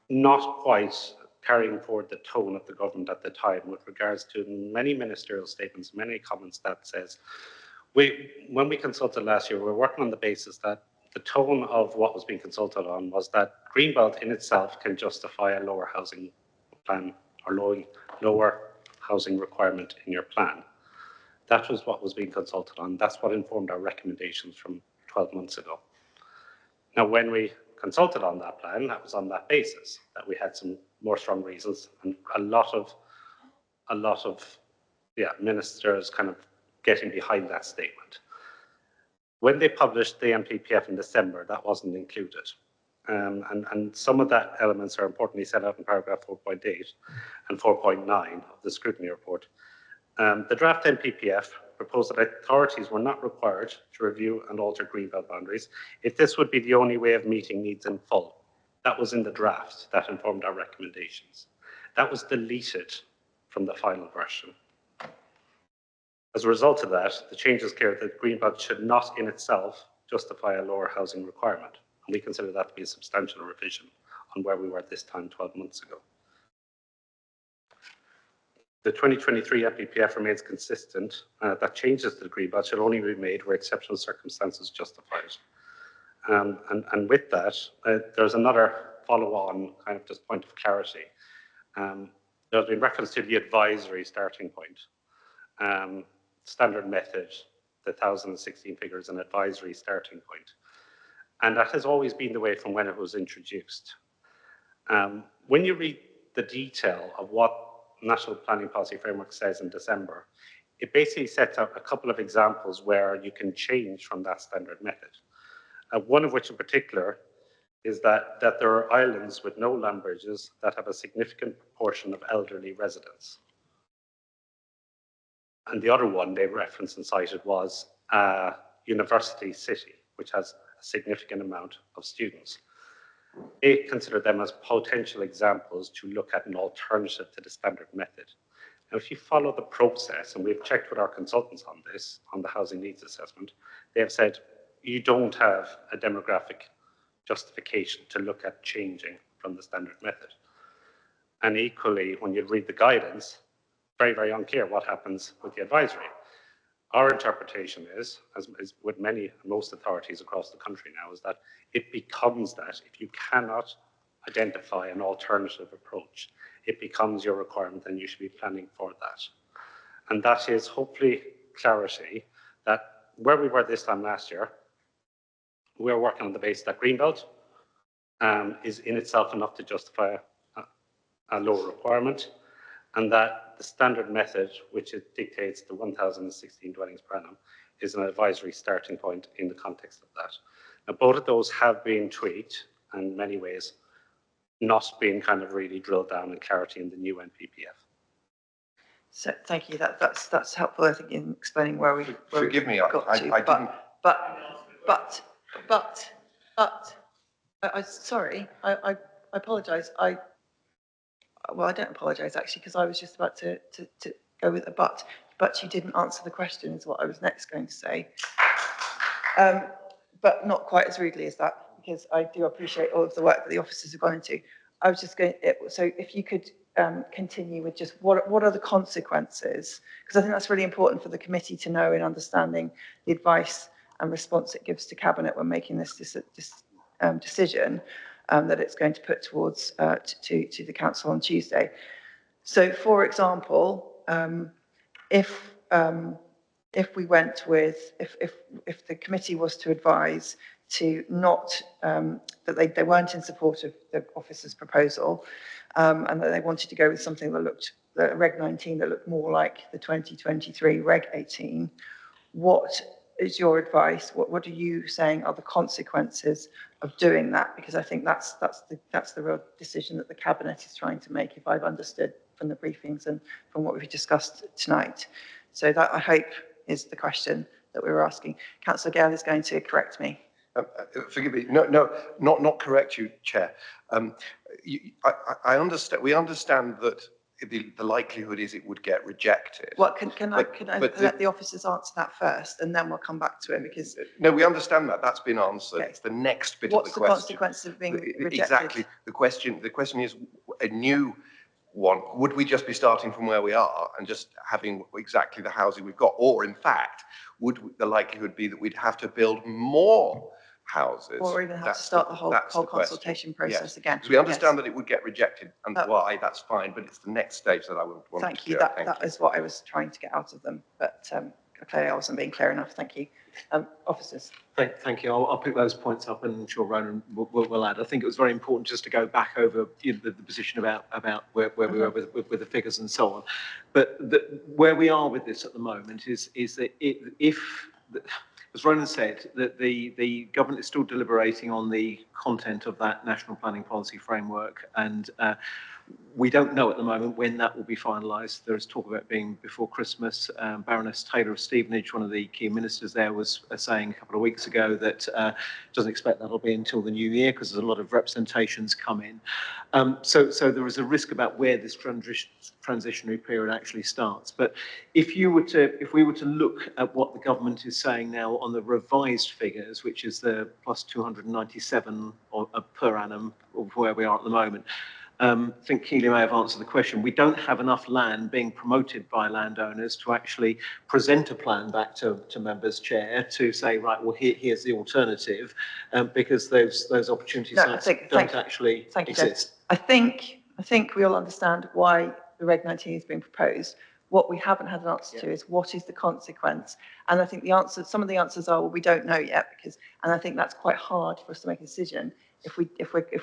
[SPEAKER 14] not quite carrying forward the tone of the government at the time with regards to many ministerial statements, many comments that says, when we consulted last year, we were working on the basis that the tone of what was being consulted on was that Greenbelt in itself can justify a lower housing plan or lower housing requirement in your plan. That was what was being consulted on. That's what informed our recommendations from 12 months ago. Now, when we consulted on that plan, that was on that basis, that we had some more strong reasons, and a lot of ministers kind of getting behind that statement. When they published the NPPF in December, that wasn't included. And some of that elements are importantly set out in paragraph 4.8 and 4.9 of the scrutiny report. The draft NPPF proposed that authorities were not required to review and alter greenbelt boundaries if this would be the only way of meeting needs in full. That was in the draft that informed our recommendations. That was deleted from the final version. As a result of that, the change is clear that greenbelt should not in itself justify a lower housing requirement. And we consider that to be a substantial revision on where we were at this time 12 months ago. The 2023 NPPF remains consistent that changes to the greenbelt should only be made where exceptional circumstances justify it. And with that, there's another follow-on kind of just point of clarity. There's been reference to the advisory starting point. Standard method, the 2016 figure is an advisory starting point. And that has always been the way from when it was introduced. When you read the detail of what National Planning Policy Framework says in December, it basically sets out a couple of examples where you can change from that standard method. One of which in particular is that there are islands with no land bridges that have a significant proportion of elderly residents. And the other one they referenced and cited was a university city, which has a significant amount of students. They consider them as potential examples to look at an alternative to the standard method. Now, if you follow the process, and we've checked with our consultants on this, on the housing needs assessment, they have said you don't have a demographic justification to look at changing from the standard method. And equally, when you read the guidance, very, very unclear what happens with the advisory. Our interpretation is, as with most authorities across the country now, is that it becomes that if you cannot identify an alternative approach, it becomes your requirement and you should be planning for that. And that is hopefully clarity that where we were this time last year, we are working on the basis that Greenbelt is in itself enough to justify a lower requirement, and that the standard method, which it dictates the 1,016 dwellings per annum, is an advisory starting point in the context of that. Now, both of those have been tweaked in many ways, not being kind of really drilled down in clarity in the new NPPF.
[SPEAKER 1] So thank you. That's helpful, I think, in explaining where we
[SPEAKER 6] Forgive me,
[SPEAKER 1] sorry, I apologise. Well, I don't apologise actually, because I was just about to go with a but you didn't answer the question is what I was next going to say. But not quite as rudely as that, because I do appreciate all of the work that the officers have gone into. I was just going, so if you could continue with just what are the consequences, because I think that's really important for the committee to know in understanding the advice and response it gives to Cabinet when making this decision that it's going to put towards to the council on Tuesday. So, for example, if we went with if the committee was to advise to not that they weren't in support of the officer's proposal, and that they wanted to go with something that looked, the Reg 19, that looked more like the 2023 Reg 18. What is your advice? What are you saying are the consequences of doing that? Because I think that's the real decision that the Cabinet is trying to make, if I've understood from the briefings and from what we've discussed tonight. So that, I hope, is the question that we were asking. Councillor Gale is going to correct me.
[SPEAKER 6] Forgive me. No, not correct you, Chair. I understand. We understand that the likelihood is it would get rejected.
[SPEAKER 1] What can I let the officers answer that first, and then we'll come back to it, because
[SPEAKER 6] no, we understand that. That's been answered.
[SPEAKER 1] Okay.
[SPEAKER 6] It's the next bit
[SPEAKER 1] What's
[SPEAKER 6] of the question.
[SPEAKER 1] What's the consequences of being rejected?
[SPEAKER 6] Exactly. The question is a new one. Would we just be starting from where we are and just having exactly the housing we've got, or in fact, would the likelihood be that we'd have to build more houses,
[SPEAKER 1] or even have to start the whole consultation process again?
[SPEAKER 6] Because we understand that it would get rejected, and why, that's fine, but it's the next stage that I would want
[SPEAKER 1] Thank
[SPEAKER 6] to
[SPEAKER 1] you.
[SPEAKER 6] do.
[SPEAKER 1] That is what I was trying to get out of them, but clearly I wasn't being clear enough. Thank you. Officers.
[SPEAKER 8] Thank you. I'll pick those points up, and I'm sure Ronan will add. I think it was very important just to go back over the position about where we were with the figures and so on. But where we are with this at the moment is that as Ronan said, that the government is still deliberating on the content of that National Planning Policy Framework, and we don't know at the moment when that will be finalised. There is talk about it being before Christmas. Baroness Taylor of Stevenage, one of the key ministers there, was saying a couple of weeks ago that doesn't expect that'll be until the new year, because there's a lot of representations come in. So there is a risk about where this transitionary period actually starts. But if we were to look at what the government is saying now on the revised figures, which is the plus 297 per annum of where we are at the moment, I think Keely may have answered the question. We don't have enough land being promoted by landowners to actually present a plan back to members' chair to say, right, well, here's the alternative, because those opportunities don't actually exist.
[SPEAKER 1] I think we all understand why the Reg 19 is being proposed. What we haven't had an answer to is what is the consequence. And I think some of the answers are, well, we don't know yet, and I think that's quite hard for us to make a decision if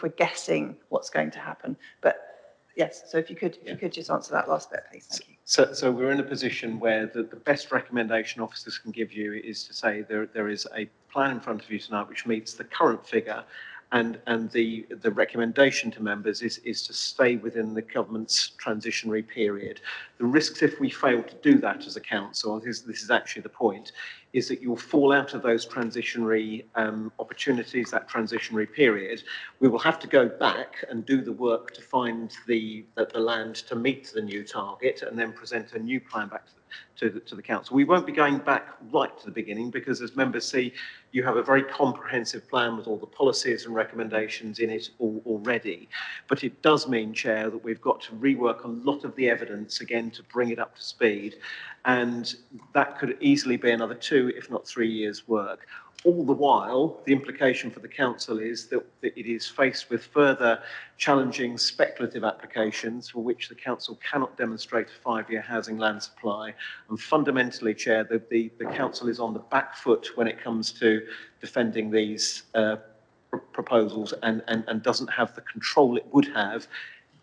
[SPEAKER 1] we're guessing what's going to happen. But yes, so if you could just answer that last bit, please. Thank you.
[SPEAKER 8] So we're in a position where the best recommendation officers can give you is to say there is a plan in front of you tonight which meets the current figure, and the recommendation to members is to stay within the government's transitionary period. The risks if we fail to do that as a council, this is actually the point, is that you'll fall out of those transitionary opportunities, that transitionary period. We will have to go back and do the work to find the land to meet the new target, and then present a new plan back to the council. We won't be going back right to the beginning, because as members see, you have a very comprehensive plan with all the policies and recommendations in it already. But it does mean, Chair, that we've got to rework a lot of the evidence again to bring it up to speed. And that could easily be another 2, if not 3 years' work. All the while, the implication for the council is that it is faced with further challenging speculative applications for which the council cannot demonstrate a 5-year housing land supply. And fundamentally, Chair, the council is on the back foot when it comes to defending these proposals, and doesn't have the control it would have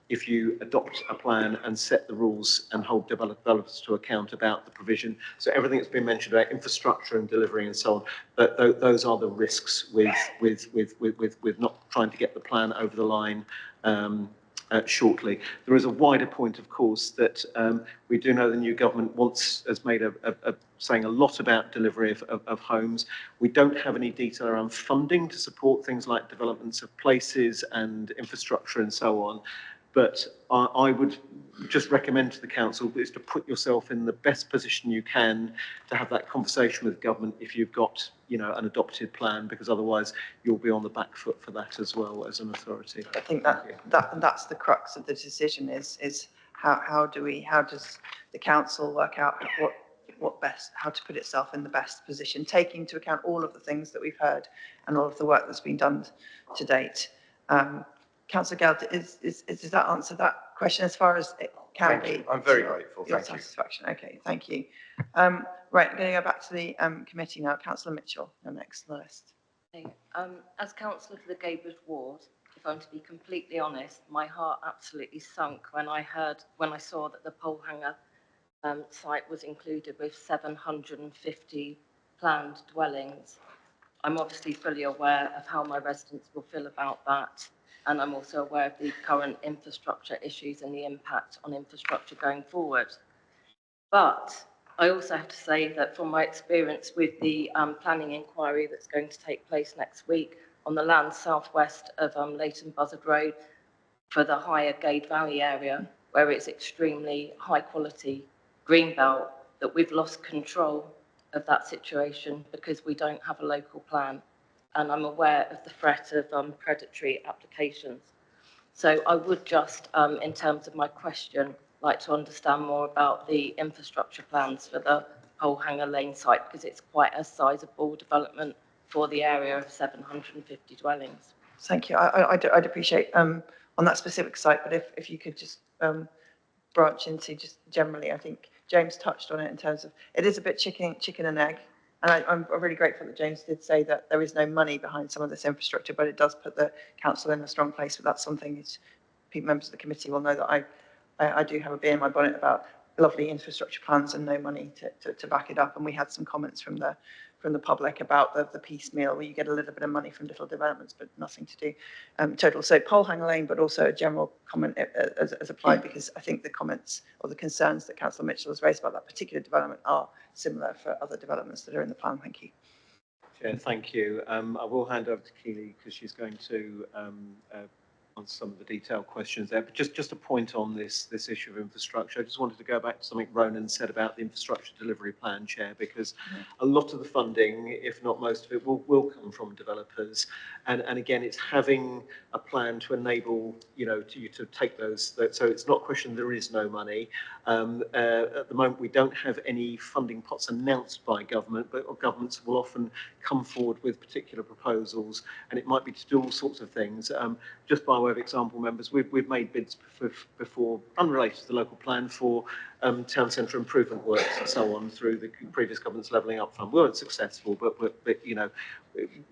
[SPEAKER 8] if you adopt a plan and set the rules and hold developers to account about the provision. So everything that's been mentioned about infrastructure and delivery and so on, but those are the risks with not trying to get the plan over the line shortly. There is a wider point, of course, that we do know the new government has made saying a lot about delivery of homes. We don't have any detail around funding to support things like developments of places and infrastructure and so on. But I would just recommend to the council is to put yourself in the best position you can to have that conversation with government if you've got, an adopted plan, because otherwise you'll be on the back foot for that as well as an authority.
[SPEAKER 1] I think that's the crux of the decision is how does the council work out how to put itself in the best position, taking into account all of the things that we've heard and all of the work that's been done to date. Councillor Gale, does that answer that question as far as it can be?
[SPEAKER 6] I'm very grateful. Thank you.
[SPEAKER 1] Satisfaction. Okay, thank you. Right, I'm going to go back to the committee now. Councillor Mitchell, you're next on the list.
[SPEAKER 18] Okay. As councillor for the Gaybridge ward, if going to be completely honest, my heart absolutely sunk when I saw that the pole hanger site was included with 750 planned dwellings. I'm obviously fully aware of how my residents will feel about that, and I'm also aware of the current infrastructure issues and the impact on infrastructure going forward. But I also have to say that from my experience with the planning inquiry that's going to take place next week on the land southwest of Leighton Buzzard Road for the higher Gade Valley area, where it's extremely high quality greenbelt, that we've lost control of that situation because we don't have a local plan. And I'm aware of the threat of predatory applications. So I would just, in terms of my question, like to understand more about the infrastructure plans for the Pole Hanger Lane site, because it's quite a sizable development for the area of 750 dwellings.
[SPEAKER 1] Thank you. I'd appreciate on that specific site, but if you could just branch into just generally, I think James touched on it in terms of it is a bit chicken and egg. And I'm really grateful that James did say that there is no money behind some of this infrastructure, but it does put the council in a strong place. But that's something members of the committee will know that I do have a bee in my bonnet about lovely infrastructure plans and no money to back it up. And we had some comments from the public about the piecemeal, where you get a little bit of money from little developments, but nothing to do total. So Pole Hanger Lane, but also a general comment as applied, because I think the comments or the concerns that Councillor Mitchell has raised about that particular development are similar for other developments that are in the plan. Thank you.
[SPEAKER 8] Chair, thank you. I will hand over to Keely because she's going to on some of the detailed questions there, but just a point on this issue of infrastructure. I just wanted to go back to something Ronan said about the infrastructure delivery plan, Chair, because a lot of the funding, if not most of it, will come from developers, and again, it's having a plan to enable you to take those. So it's not a question there is no money. At the moment, we don't have any funding pots announced by government, but governments will often come forward with particular proposals, and it might be to do all sorts of things. Just by way of example, members, we've made bids before, unrelated to the local plan, for town centre improvement works and so on through the previous government's levelling up fund. We weren't successful, but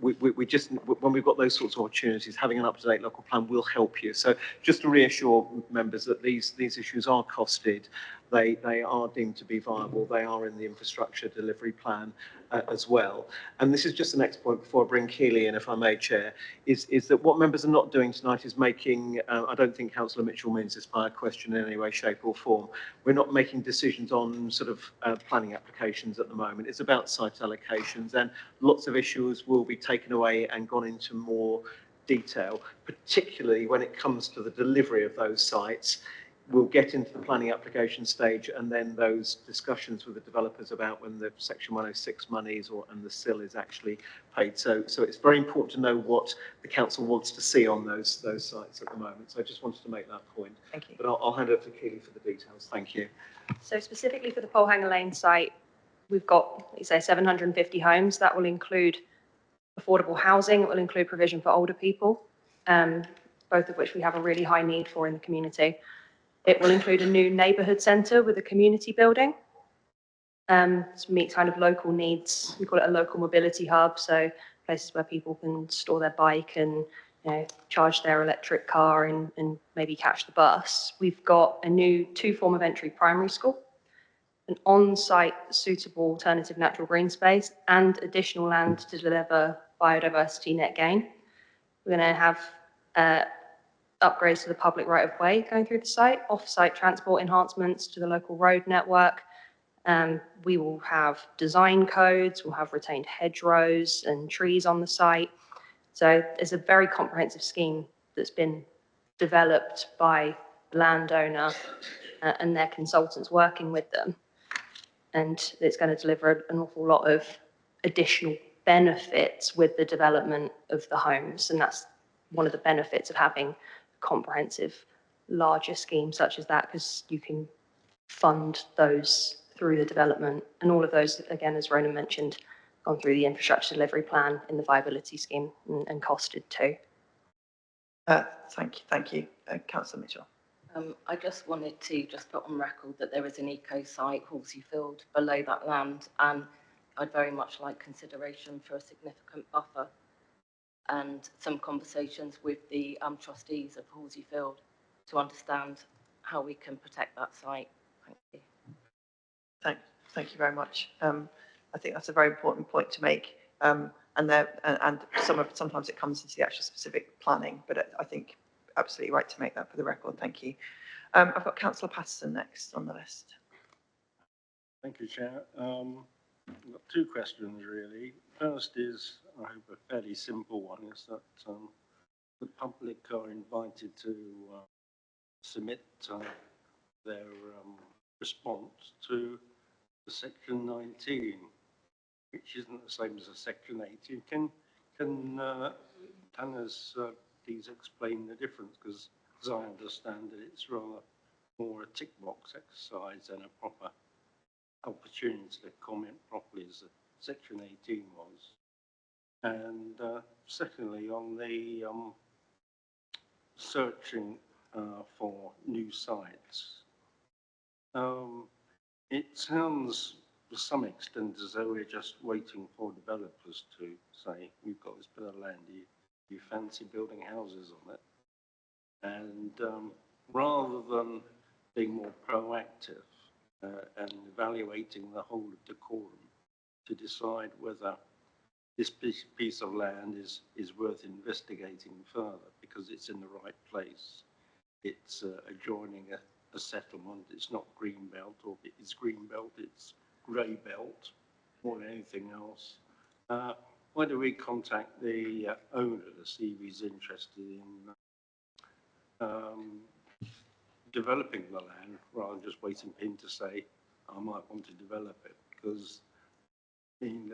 [SPEAKER 8] we just, when we've got those sorts of opportunities, having an up-to-date local plan will help you. So just to reassure members that these issues are costed, they are deemed to be viable, they are in the infrastructure delivery plan as well. And this is just the next point before I bring Keely in, if I may, Chair, is that what members are not doing tonight is making, I don't think Councillor Mitchell means this by a question in any way, shape or form, we're not making decisions on sort of planning applications at the moment. It's about site allocations, and lots of issues will be taken away and gone into more detail, particularly when it comes to the delivery of those sites. We'll get into the planning application stage, and then those discussions with the developers about when the Section 106 monies and the SIL is actually paid. So it's very important to know what the council wants to see on those sites at the moment. So I just wanted to make that point.
[SPEAKER 1] Thank you.
[SPEAKER 8] But I'll hand over to Keely for the details. Thank you.
[SPEAKER 3] So specifically for the Pole Hanger Lane site, we've got, you say, 750 homes. That will include affordable housing. It will include provision for older people, both of which we have a really high need for in the community. It will include a new neighbourhood centre with a community building to meet kind of local needs. We call it a local mobility hub, so places where people can store their bike and charge their electric car and maybe catch the bus. We've got a new two-form of entry primary school, an on-site suitable alternative natural green space, and additional land to deliver biodiversity net gain. We're going to have upgrades to the public right-of-way going through the site, off-site transport enhancements to the local road network. We will have design codes, we'll have retained hedgerows and trees on the site. So it's a very comprehensive scheme that's been developed by the landowner and their consultants working with them. And it's going to deliver an awful lot of additional benefits with the development of the homes. And that's one of the benefits of having comprehensive, larger schemes such as that, because you can fund those through the development. And all of those, again, as Ronan mentioned, gone through the infrastructure delivery plan in the viability scheme and costed too.
[SPEAKER 1] Thank you. Councillor Mitchell.
[SPEAKER 18] I just wanted to put on record that there is an eco site, Horseyfield, below that land, and I'd very much like consideration for a significant buffer and some conversations with the trustees of Halsey Field to understand how we can protect that site. Thank you.
[SPEAKER 1] Thank you very much. I think that's a very important point to make. And sometimes it comes into the actual specific planning, but I think absolutely right to make that for the record. Thank you. I've got Councillor Patterson next on the list.
[SPEAKER 7] Thank you, Chair. I've got two questions, really. First is, I hope a fairly simple one, is that the public are invited to submit their response to the Section 19, which isn't the same as a Section 18. Can Tanner's please explain the difference? Because as I understand it, it's rather more a tick box exercise than a proper opportunity to comment properly as Section 18 was. And secondly, on the searching for new sites, it sounds to some extent as though we're just waiting for developers to say, we've got this bit of land, you fancy building houses on it? And rather than being more proactive and evaluating the whole of decorum to decide whether this piece of land is worth investigating further because it's in the right place, it's adjoining a settlement, it's not green belt, or if it's green belt, it's grey belt, more than anything else. Why do we contact the owner to see if he's interested in developing the land rather than just waiting for him to say, I might want to develop it? Because I mean,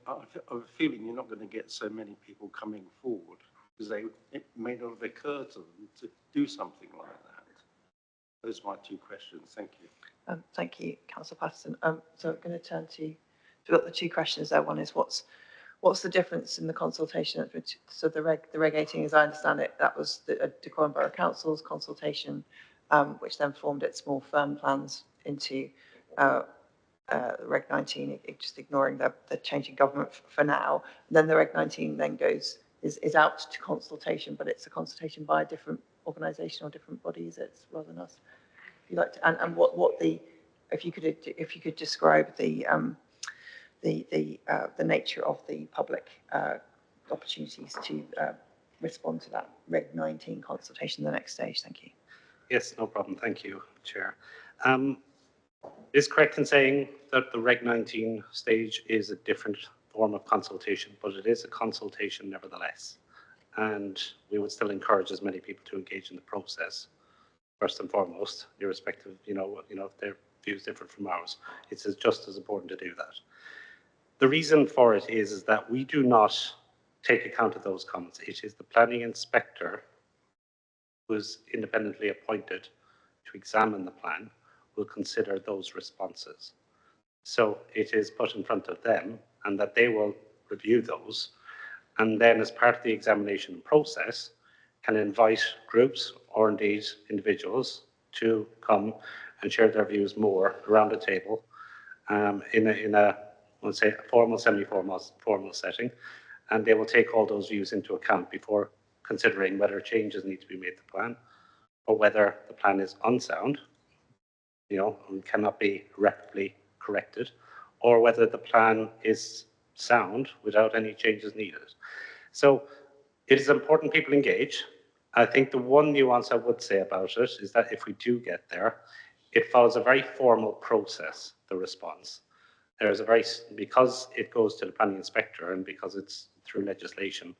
[SPEAKER 7] I have a feeling you're not going to get so many people coming forward because it may not have occurred to them to do something like that. Those are my two questions. Thank you.
[SPEAKER 1] Thank you, Councillor Patterson. So I'm going to turn to, we've got the two questions there. One is what's the difference in the consultation? So the Reg 18, as I understand it, that was the Decorum Borough Council's consultation, which then formed its more firm plans into Reg 19, just ignoring the changing government for now. And then the Reg 19 then is out to consultation, but it's a consultation by a different organisation or different bodies. It's rather than us. If you like to, and what the, if you could describe the nature of the public opportunities to respond to that Reg 19 consultation, the next stage. Thank you.
[SPEAKER 14] Yes, no problem. Thank you, Chair. It is correct in saying that the Reg 19 stage is a different form of consultation, but it is a consultation nevertheless. And we would still encourage as many people to engage in the process, first and foremost, irrespective, if their views differ from ours. It's just as important to do that. The reason for it is that we do not take account of those comments. It is the planning inspector who is independently appointed to examine the plan will consider those responses. So it is put in front of them and that they will review those, and then as part of the examination process can invite groups or indeed individuals to come and share their views more around a table in a let's say, a formal, semi-formal setting, and they will take all those views into account before considering whether changes need to be made to the plan or whether the plan is unsound, and cannot be rapidly corrected, or whether the plan is sound without any changes needed. So it is important people engage. I think the one nuance I would say about it is that if we do get there, it follows a very formal process, the response. There's because it goes to the planning inspector and because it's through legislation,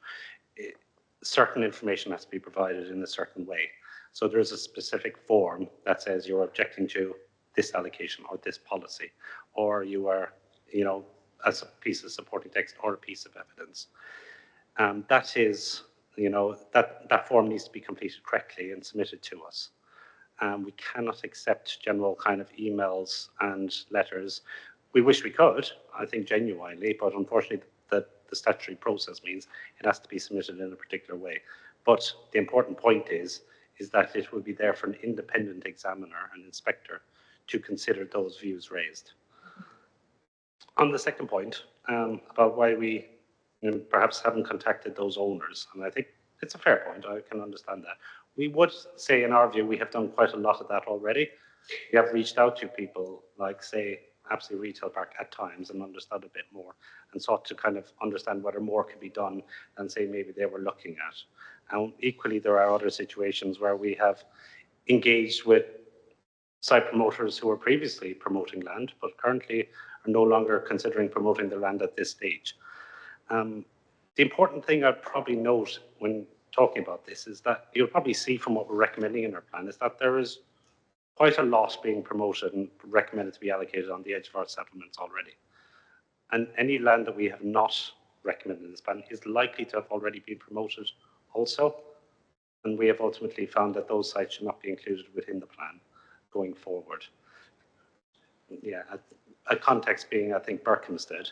[SPEAKER 14] certain information has to be provided in a certain way. So there's a specific form that says you're objecting to this allocation or this policy, or you are, as a piece of supporting text or a piece of evidence. That is, that form needs to be completed correctly and submitted to us. We cannot accept general kind of emails and letters. We wish we could, I think genuinely, but unfortunately the statutory process means it has to be submitted in a particular way. But the important point is that it will be there for an independent examiner and inspector to consider those views raised. On the second point, about why we and perhaps haven't contacted those owners. And I think it's a fair point. I can understand that. We would say, in our view, we have done quite a lot of that already. We have reached out to people like, say, Apsley Retail Park at times and understood a bit more and sought to kind of understand whether more could be done than, say, maybe they were looking at. And equally, there are other situations where we have engaged with site promoters who were previously promoting land, but currently are no longer considering promoting the land at this stage. The important thing I'd probably note when talking about this is that you'll probably see from what we're recommending in our plan is that there is quite a lot being promoted and recommended to be allocated on the edge of our settlements already. And any land that we have not recommended in this plan is likely to have already been promoted also. And we have ultimately found that those sites should not be included within the plan going forward. Yeah, a context being, I think, Berkhamsted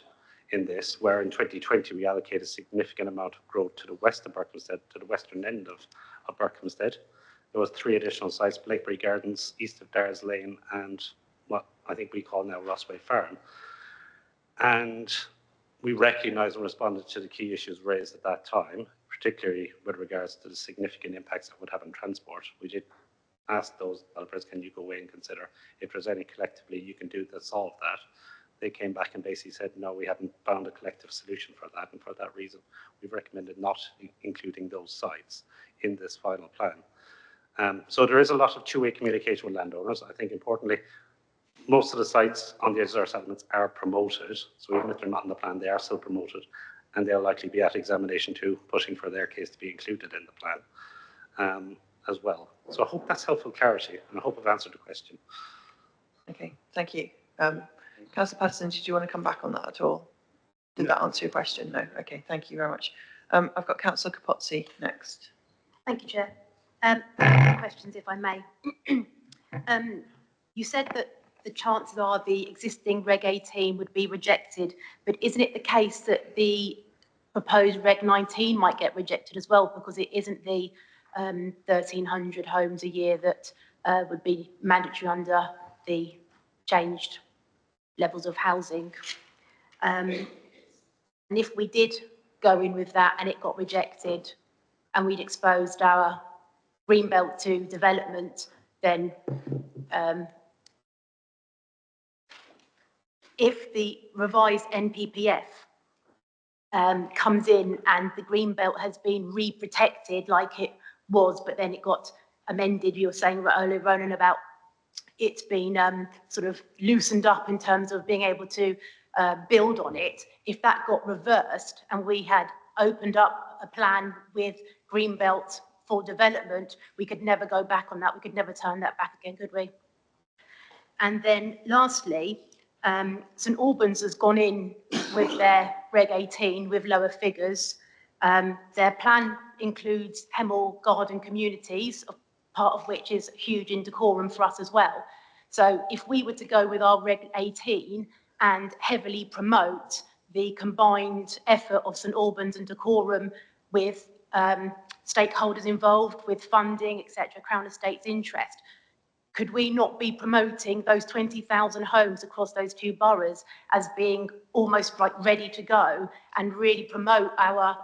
[SPEAKER 14] in this, where in 2020 we allocated a significant amount of growth to the west of Berkhamsted, to the western end of Berkhamsted. There was 3 additional sites, Blakeberry Gardens, east of Dares Lane, and what I think we call now Rossway Farm. And we recognised and responded to the key issues raised at that time, particularly with regards to the significant impacts that would have on transport. We did ask those developers, can you go away and consider if there's any collectively you can do to solve that? They came back and basically said, no, we haven't found a collective solution for that. And for that reason, we've recommended not including those sites in this final plan. So there is a lot of two-way communication with landowners. I think importantly, most of the sites on the edges of our settlements are promoted. So even if they're not in the plan, they are still promoted. And they'll likely be at examination too, pushing for their case to be included in the plan as well. So I hope that's helpful clarity, and I hope I've answered the question.
[SPEAKER 1] Okay, thank you. Councillor Patterson, did you want to come back on that at all? Did that answer your question? No. Okay, thank you very much. I've got Councillor Capozzi next.
[SPEAKER 15] Thank you, Chair. Questions, if I may. You said that the chances are the existing Reg 18 would be rejected, but isn't it the case that the proposed Reg 19 might get rejected as well, because it isn't the 1,300 homes a year that would be mandatory under the changed levels of housing. And if we did go in with that and it got rejected and we'd exposed our greenbelt to development, then if the revised NPPF comes in and the greenbelt has been re-protected like it was, but then it got amended, you were saying earlier, Ronan, about it's been sort of loosened up in terms of being able to build on it. If that got reversed and we had opened up a plan with greenbelt for development, we could never go back on that. We could never turn that back again, could we? And then lastly, St Albans has gone in with their Reg 18 with lower figures. Their plan includes Hemel Garden communities, part of which is huge in decorum for us as well. So if we were to go with our Reg 18 and heavily promote the combined effort of St Albans and decorum with stakeholders involved, with funding, etc., Crown Estate's interest, could we not be promoting those 20,000 homes across those 2 boroughs as being almost like ready to go and really promote our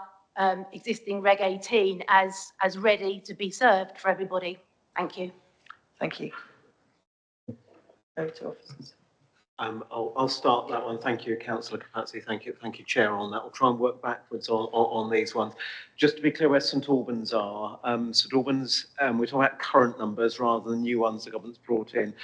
[SPEAKER 15] existing Reg 18 as ready to be served for everybody? Thank you.
[SPEAKER 1] Thank you. Over to officers.
[SPEAKER 8] I'll start that one. Thank you, Councillor Capazzi. Thank you, Chair, on that. We'll try and work backwards on these ones. Just to be clear where St Albans are. St Albans, we're talking about current numbers rather than new ones the government's brought in.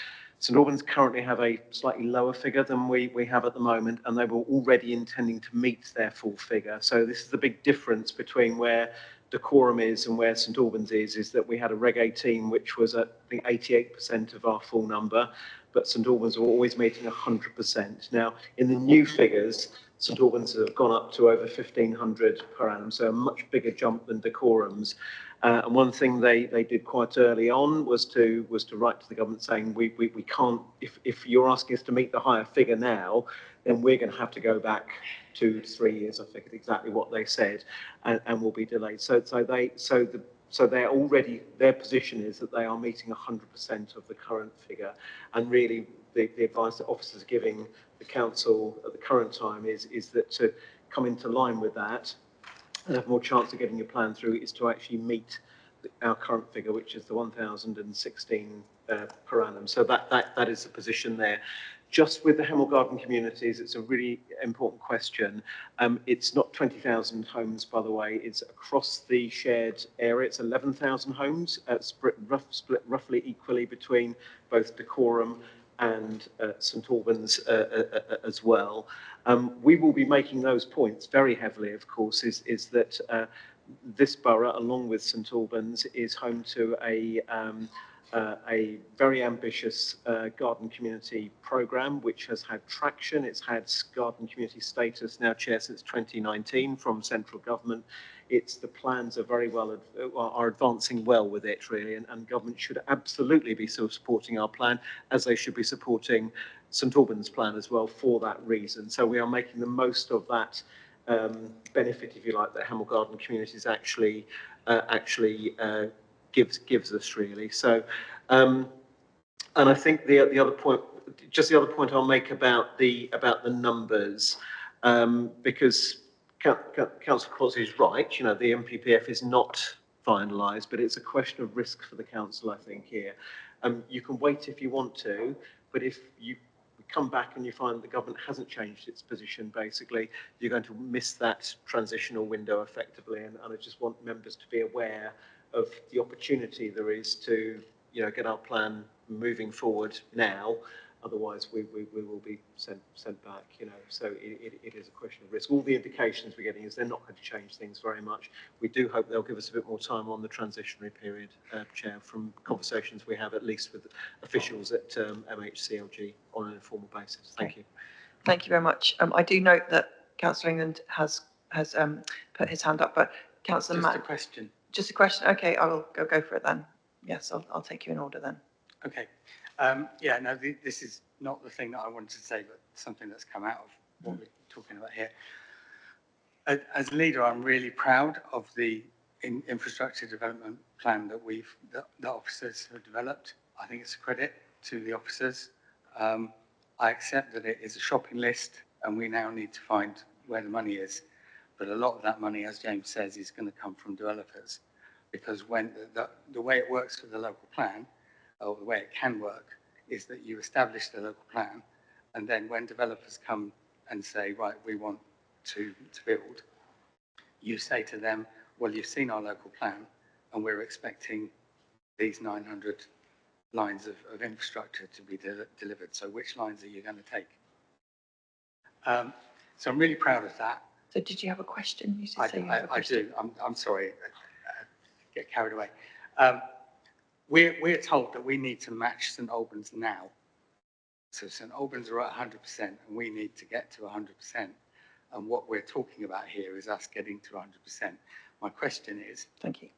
[SPEAKER 8] St Albans currently have a slightly lower figure than we have at the moment, and they were already intending to meet their full figure. So this is the big difference between where decorum is and where St Albans is that we had a Reg 18 which was at, I think, 88% of our full number, but St Albans were always meeting 100%. Now, in the new figures, St Albans have gone up to over 1,500 per annum, so a much bigger jump than decorums. And one thing they did quite early on was to write to the government saying we can't, if you're asking us to meet the higher figure now, then we're going to have to go back 2 to 3 years, I think, exactly what they said, and will be delayed. So they're already, their position is that they are meeting 100% of the current figure, and really the advice that officers are giving the council at the current time is that to come into line with that and have more chance of getting your plan through is to actually meet our current figure, which is the 1,016 per annum. So that is the position there. Just with the Hemel Garden communities, it's a really important question. It's not 20,000 homes, by the way. It's across the shared area. It's 11,000 homes, split roughly equally between both Decorum and St Albans as well. We will be making those points very heavily, of course, is that this borough, along with St Albans, is home to a very ambitious garden community programme, which has had traction. It's had garden community status now, Chair, since 2019 from central government. The plans are very well, are advancing well with it, really, and government should absolutely be still supporting our plan, as they should be supporting St Albans' plan as well for that reason. So we are making the most of that benefit, if you like, that Hemel Garden Communities actually gives us, really. So, and I think the other point, just the other point I'll make about the numbers, because Councillor Crossley is right. You know, the MPPF is not finalised, but it's a question of risk for the council, I think, here. You can wait if you want to, but if you come back and you find the government hasn't changed its position, basically, you're going to miss that transitional window effectively. And I just want members to be aware of the opportunity there is to, you know, get our plan moving forward now. Otherwise, we will be sent back, you know. So it is a question of risk. All the indications we're getting is they're not going to change things very much. We do hope they'll give us a bit more time on the transitionary period, Chair, from conversations we have at least with officials at MHCLG on an informal basis. Thank you.
[SPEAKER 1] Thank you very much. I do note that Councillor England has put his hand up, but Councillor
[SPEAKER 5] Just a question.
[SPEAKER 1] Just a question. Okay, I will go for it then. Yes, I'll take you in order then.
[SPEAKER 5] Okay. Yeah, no, this is not the thing that I wanted to say, but something that's come out of what we're talking about here. As leader, I'm really proud of the infrastructure development plan that the officers have developed. I think it's a credit to the officers. I accept that it is a shopping list, and we now need to find where the money is. But a lot of that money, as James says, is going to come from developers, because when the way it works for the local plan, or the way it can work, is that you establish the local plan, and then when developers come and say, right, we want to build, you say to them, well, you've seen our local plan, and we're expecting these 900 lines of infrastructure to be delivered. So which lines are you going to take? So I'm really proud of that.
[SPEAKER 1] So did you have a question? You said you have a question.
[SPEAKER 5] I do. I'm sorry. Get carried away. We're told that we need to match St Albans now. So St Albans are at 100%, and we need to get to 100%. And what we're talking about here is us getting to 100%. My question is,
[SPEAKER 1] thank you.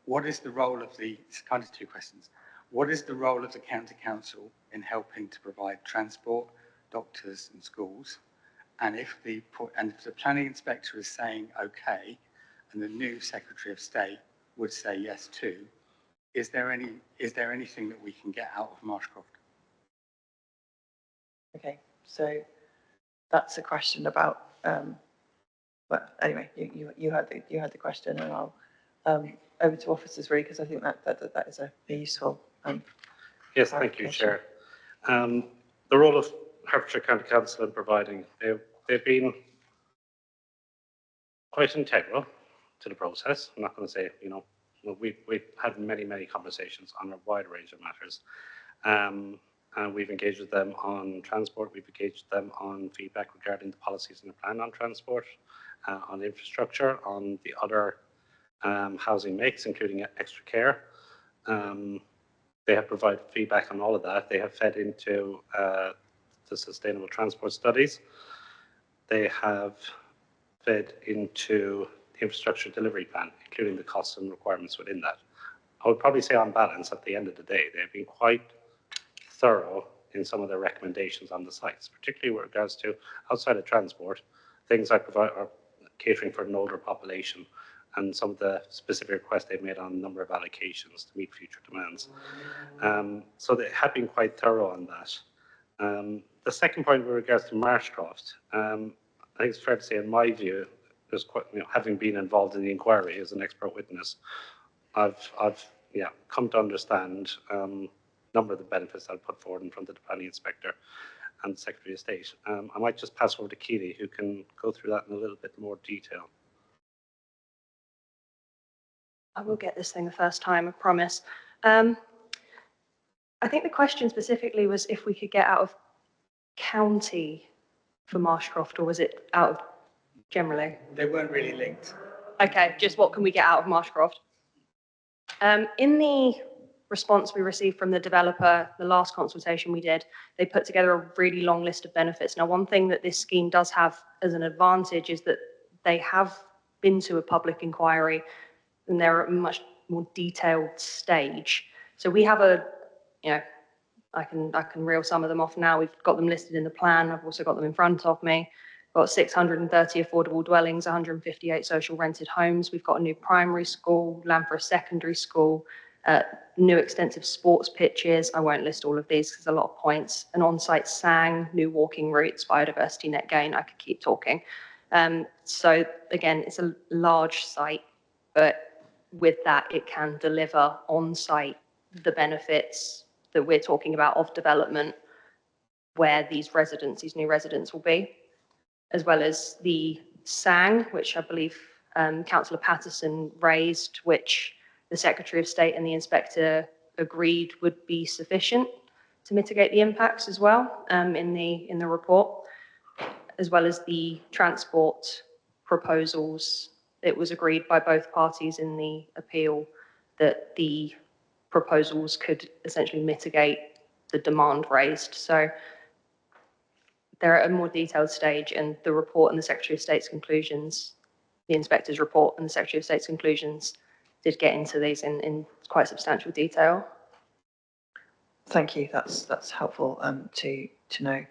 [SPEAKER 5] What is the role of it's kind of two questions. What is the role of the county council in helping to provide transport, doctors, and schools? And if the planning inspector is saying okay, and the new Secretary of State would say yes too, is there anything that we can get out of Marshcroft?
[SPEAKER 1] Okay, so that's a question about. But anyway, you had the question, and I'll over to officers really, because I think that is a useful.
[SPEAKER 14] Yes, thank you, Chair. The role of Hertfordshire County Council in providing, they've been quite integral to the process. I'm not going to say, you know, we've had many conversations on a wide range of matters. And we've engaged with them on transport, we've engaged them on feedback regarding the policies in the plan on transport, on infrastructure, on the other housing mix, including extra care. They have provided feedback on all of that. They have fed into the sustainable transport studies. They have fed into the infrastructure delivery plan, including the costs and requirements within that. I would probably say on balance, at the end of the day, they've been quite thorough in some of their recommendations on the sites, particularly with regards to outside of transport, things like catering for an older population and some of the specific requests they've made on a number of allocations to meet future demands. So they have been quite thorough on that. The second point with regards to Marshcroft, think it's fair to say, in my view, there's quite, having been involved in the inquiry as an expert witness, I've come to understand a number of the benefits I'll put forward in front of the planning inspector and the Secretary of State. I might just pass over to Keely, who can go through that in a little bit more detail.
[SPEAKER 3] I will get this thing the first time, I promise. I think the question specifically was if we could get out of county for Marshcroft, or was it out of generally?
[SPEAKER 5] They weren't really linked.
[SPEAKER 3] Okay, just what can we get out of Marshcroft? In the response we received from the developer, the last consultation we did, they put together a really long list of benefits. Now, one thing that this scheme does have as an advantage is that they have been to a public inquiry and they're at a much more detailed stage. So we have I can reel some of them off now. We've got them listed in the plan. I've also got them in front of me. We've got 630 affordable dwellings, 158 social rented homes. We've got a new primary school, land for a secondary school, new extensive sports pitches. I won't list all of these because there's a lot of points. An on-site SANG, new walking routes, biodiversity net gain. I could keep talking. So again, it's a large site, but with that, it can deliver on-site the benefits that we're talking about of development where these new residents will be, as well as the SANG, which I believe Councillor Patterson raised, which the Secretary of State and the Inspector agreed would be sufficient to mitigate the impacts as well in the report, as well as the transport proposals. It was agreed by both parties in the appeal that the proposals could essentially mitigate the demand raised. So they're at a more detailed stage, and the report and the Secretary of State's conclusions, the Inspector's report and the Secretary of State's conclusions did get into these in quite substantial detail.
[SPEAKER 1] Thank you. That's helpful to know.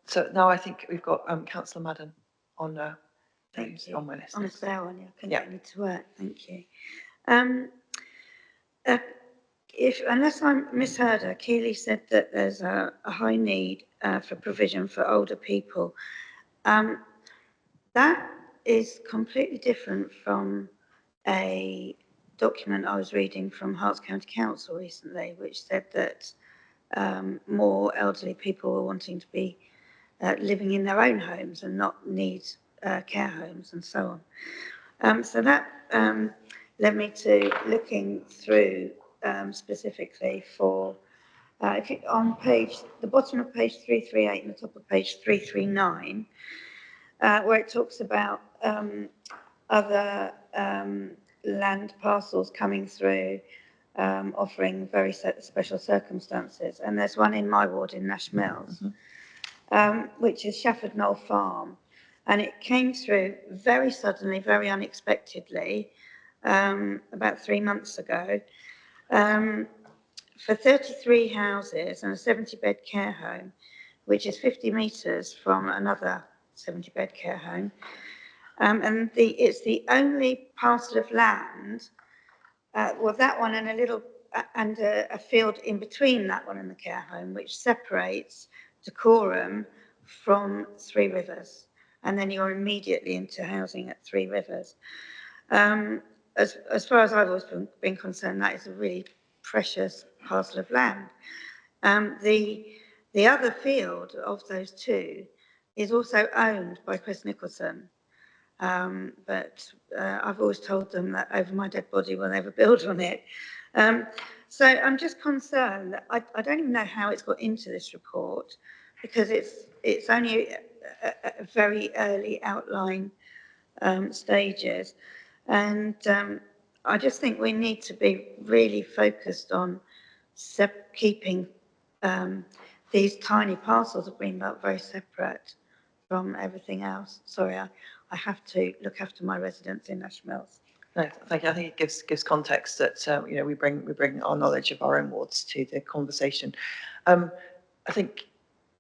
[SPEAKER 1] So now I think we've got Councillor Madden on my list.
[SPEAKER 19] On a spare one, yeah. I couldn't get any to work. Thank you. Unless I misheard her, Keely said that there's a high need for provision for older people. That is completely different from a document I was reading from Herts County Council recently, which said that more elderly people were wanting to be living in their own homes and not need care homes and so on. So that led me to looking through specifically for, on the bottom of page 338 and the top of page 339, where it talks about other land parcels coming through, offering very special circumstances. And there's one in my ward in Nash Mills, which is Shafford Knoll Farm. And it came through very suddenly, very unexpectedly, about 3 months ago, for 33 houses and a 70-bed care home, which is 50 metres from another 70-bed care home. And it's the only parcel of land, well, that one and a field in between that one and the care home, which separates Dacorum from Three Rivers. And then you're immediately into housing at Three Rivers. As far as I've always been concerned, that is a really precious parcel of land. The other field of those two is also owned by Chris Nicholson. But I've always told them that over my dead body we'll never build on it. So I'm just concerned that I don't even know how it's got into this report, because it's only a very early outline stages. And I just think we need to be really focused on keeping these tiny parcels of Greenbelt very separate from everything else. Sorry, I have to look after my residents in Nash Mills.
[SPEAKER 1] No, thank you. I think it gives context that we bring our knowledge of our own wards to the conversation. I think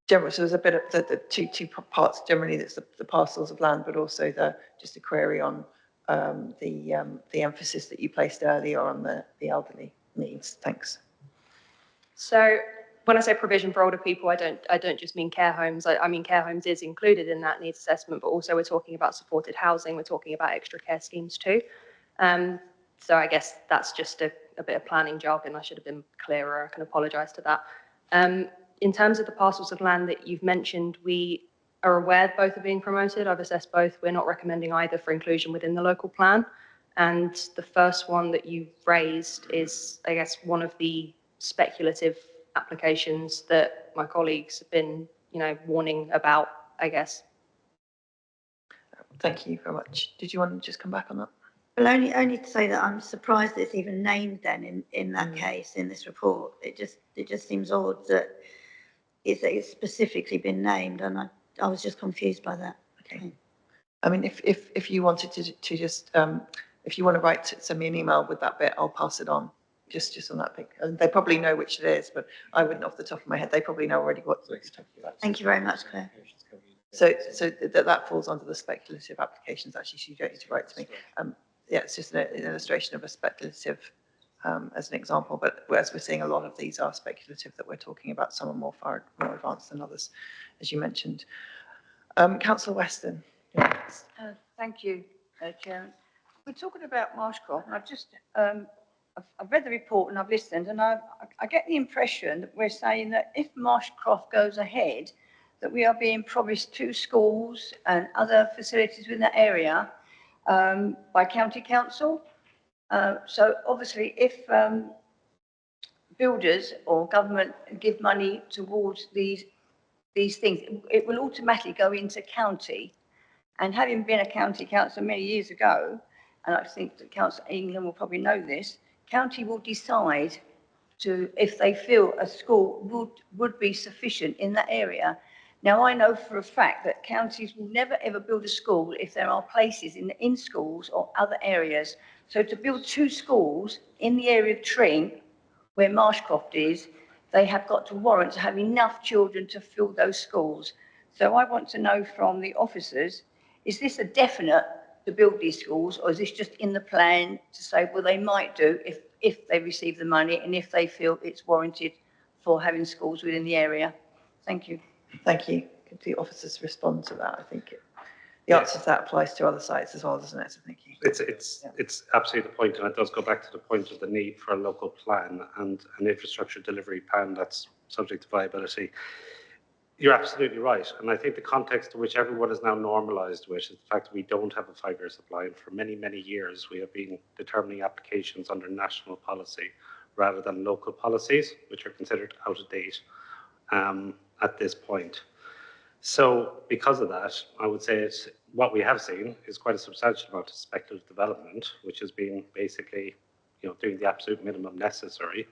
[SPEAKER 1] generally, so there's a bit of the two parts. Generally, that's the parcels of land, but also just a query on the emphasis that you placed earlier on the elderly needs. Thanks.
[SPEAKER 3] So when I say provision for older people, I don't just mean care homes. I mean care homes is included in that needs assessment, but also we're talking about supported housing. We're talking about extra care schemes too. So I guess that's just a bit of planning jargon. I should have been clearer. I can apologise to that. In terms of the parcels of land that you've mentioned, we are aware that both are being promoted. I've assessed both. We're not recommending either for inclusion within the local plan. And the first one that you raised is, I guess, one of the speculative applications that my colleagues have been, warning about, I guess.
[SPEAKER 1] Thank you very much. Did you want to just come back on that?
[SPEAKER 19] Well, only to say that I'm surprised it's even named then in that case in this report. It just seems odd that it's specifically been named, and I was just confused by that.
[SPEAKER 1] Okay. I mean, if you wanted to just if you want to send me an email with that bit, I'll pass it on. Just on that bit. And they probably know which it is, but I wouldn't off the top of my head. They probably know already what it's talking about.
[SPEAKER 19] Thank you very much, Claire.
[SPEAKER 1] So that falls under the speculative applications. Actually, so you don't need to write to me. Yeah, it's just an illustration of a speculative as an example. But as we're seeing, a lot of these are speculative that we're talking about. Some are more advanced than others, as you mentioned. Councillor Weston. Yeah.
[SPEAKER 20] Thank you, Chairman. We're talking about Marshcroft, and I've just I've read the report and I've listened, and I get the impression that we're saying that if Marshcroft goes ahead, that we are being promised 2 schools and other facilities within that area by County Council. So obviously, if builders or government give money towards these things, it will automatically go into county. And having been a county councillor many years ago, and I think that Councillor England will probably know this, county will decide if they feel a school would be sufficient in that area. Now, I know for a fact that counties will never ever build a school if there are places in schools or other areas. So to build 2 schools in the area of Tring, where Marshcroft is, they have got to warrant to have enough children to fill those schools. So I want to know from the officers, is this a definite to build these schools, or is this just in the plan to say, well, they might do if they receive the money and if they feel it's warranted for having schools within the area? Thank you.
[SPEAKER 1] Thank you. Could the officers respond to that? I think the answer to that applies to other sites as well, doesn't it? So thank you.
[SPEAKER 14] It's absolutely the point, and it does go back to the point of the need for a local plan and an infrastructure delivery plan that's subject to viability. You're absolutely right, and I think the context to which everyone is now normalised with is the fact that we don't have a 5-year supply, and for many, many years we have been determining applications under national policy rather than local policies, which are considered out of date at this point. So because of that, I would say what we have seen is quite a substantial amount of speculative development, which has been basically, doing the absolute minimum necessary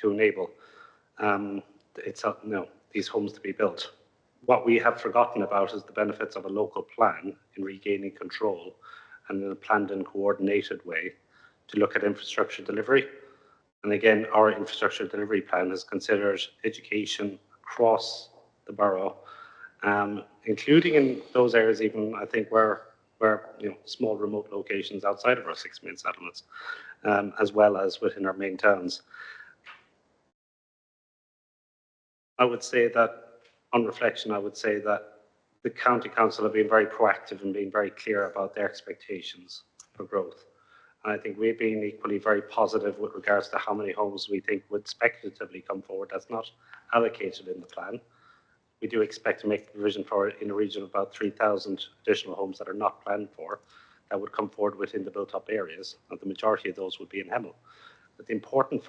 [SPEAKER 14] to enable these homes to be built. What we have forgotten about is the benefits of a local plan in regaining control and in a planned and coordinated way to look at infrastructure delivery. And again, our infrastructure delivery plan has considered education across the borough, including in those areas even, I think, where small remote locations outside of our 6 main settlements, as well as within our main towns. I would say that, on reflection, I would say that the County Council have been very proactive and been very clear about their expectations for growth. And I think we've been equally very positive with regards to how many homes we think would speculatively come forward that's not allocated in the plan. We do expect to make provision for it in a region of about 3,000 additional homes that are not planned for that would come forward within the built-up areas, and the majority of those would be in Hemel. But the important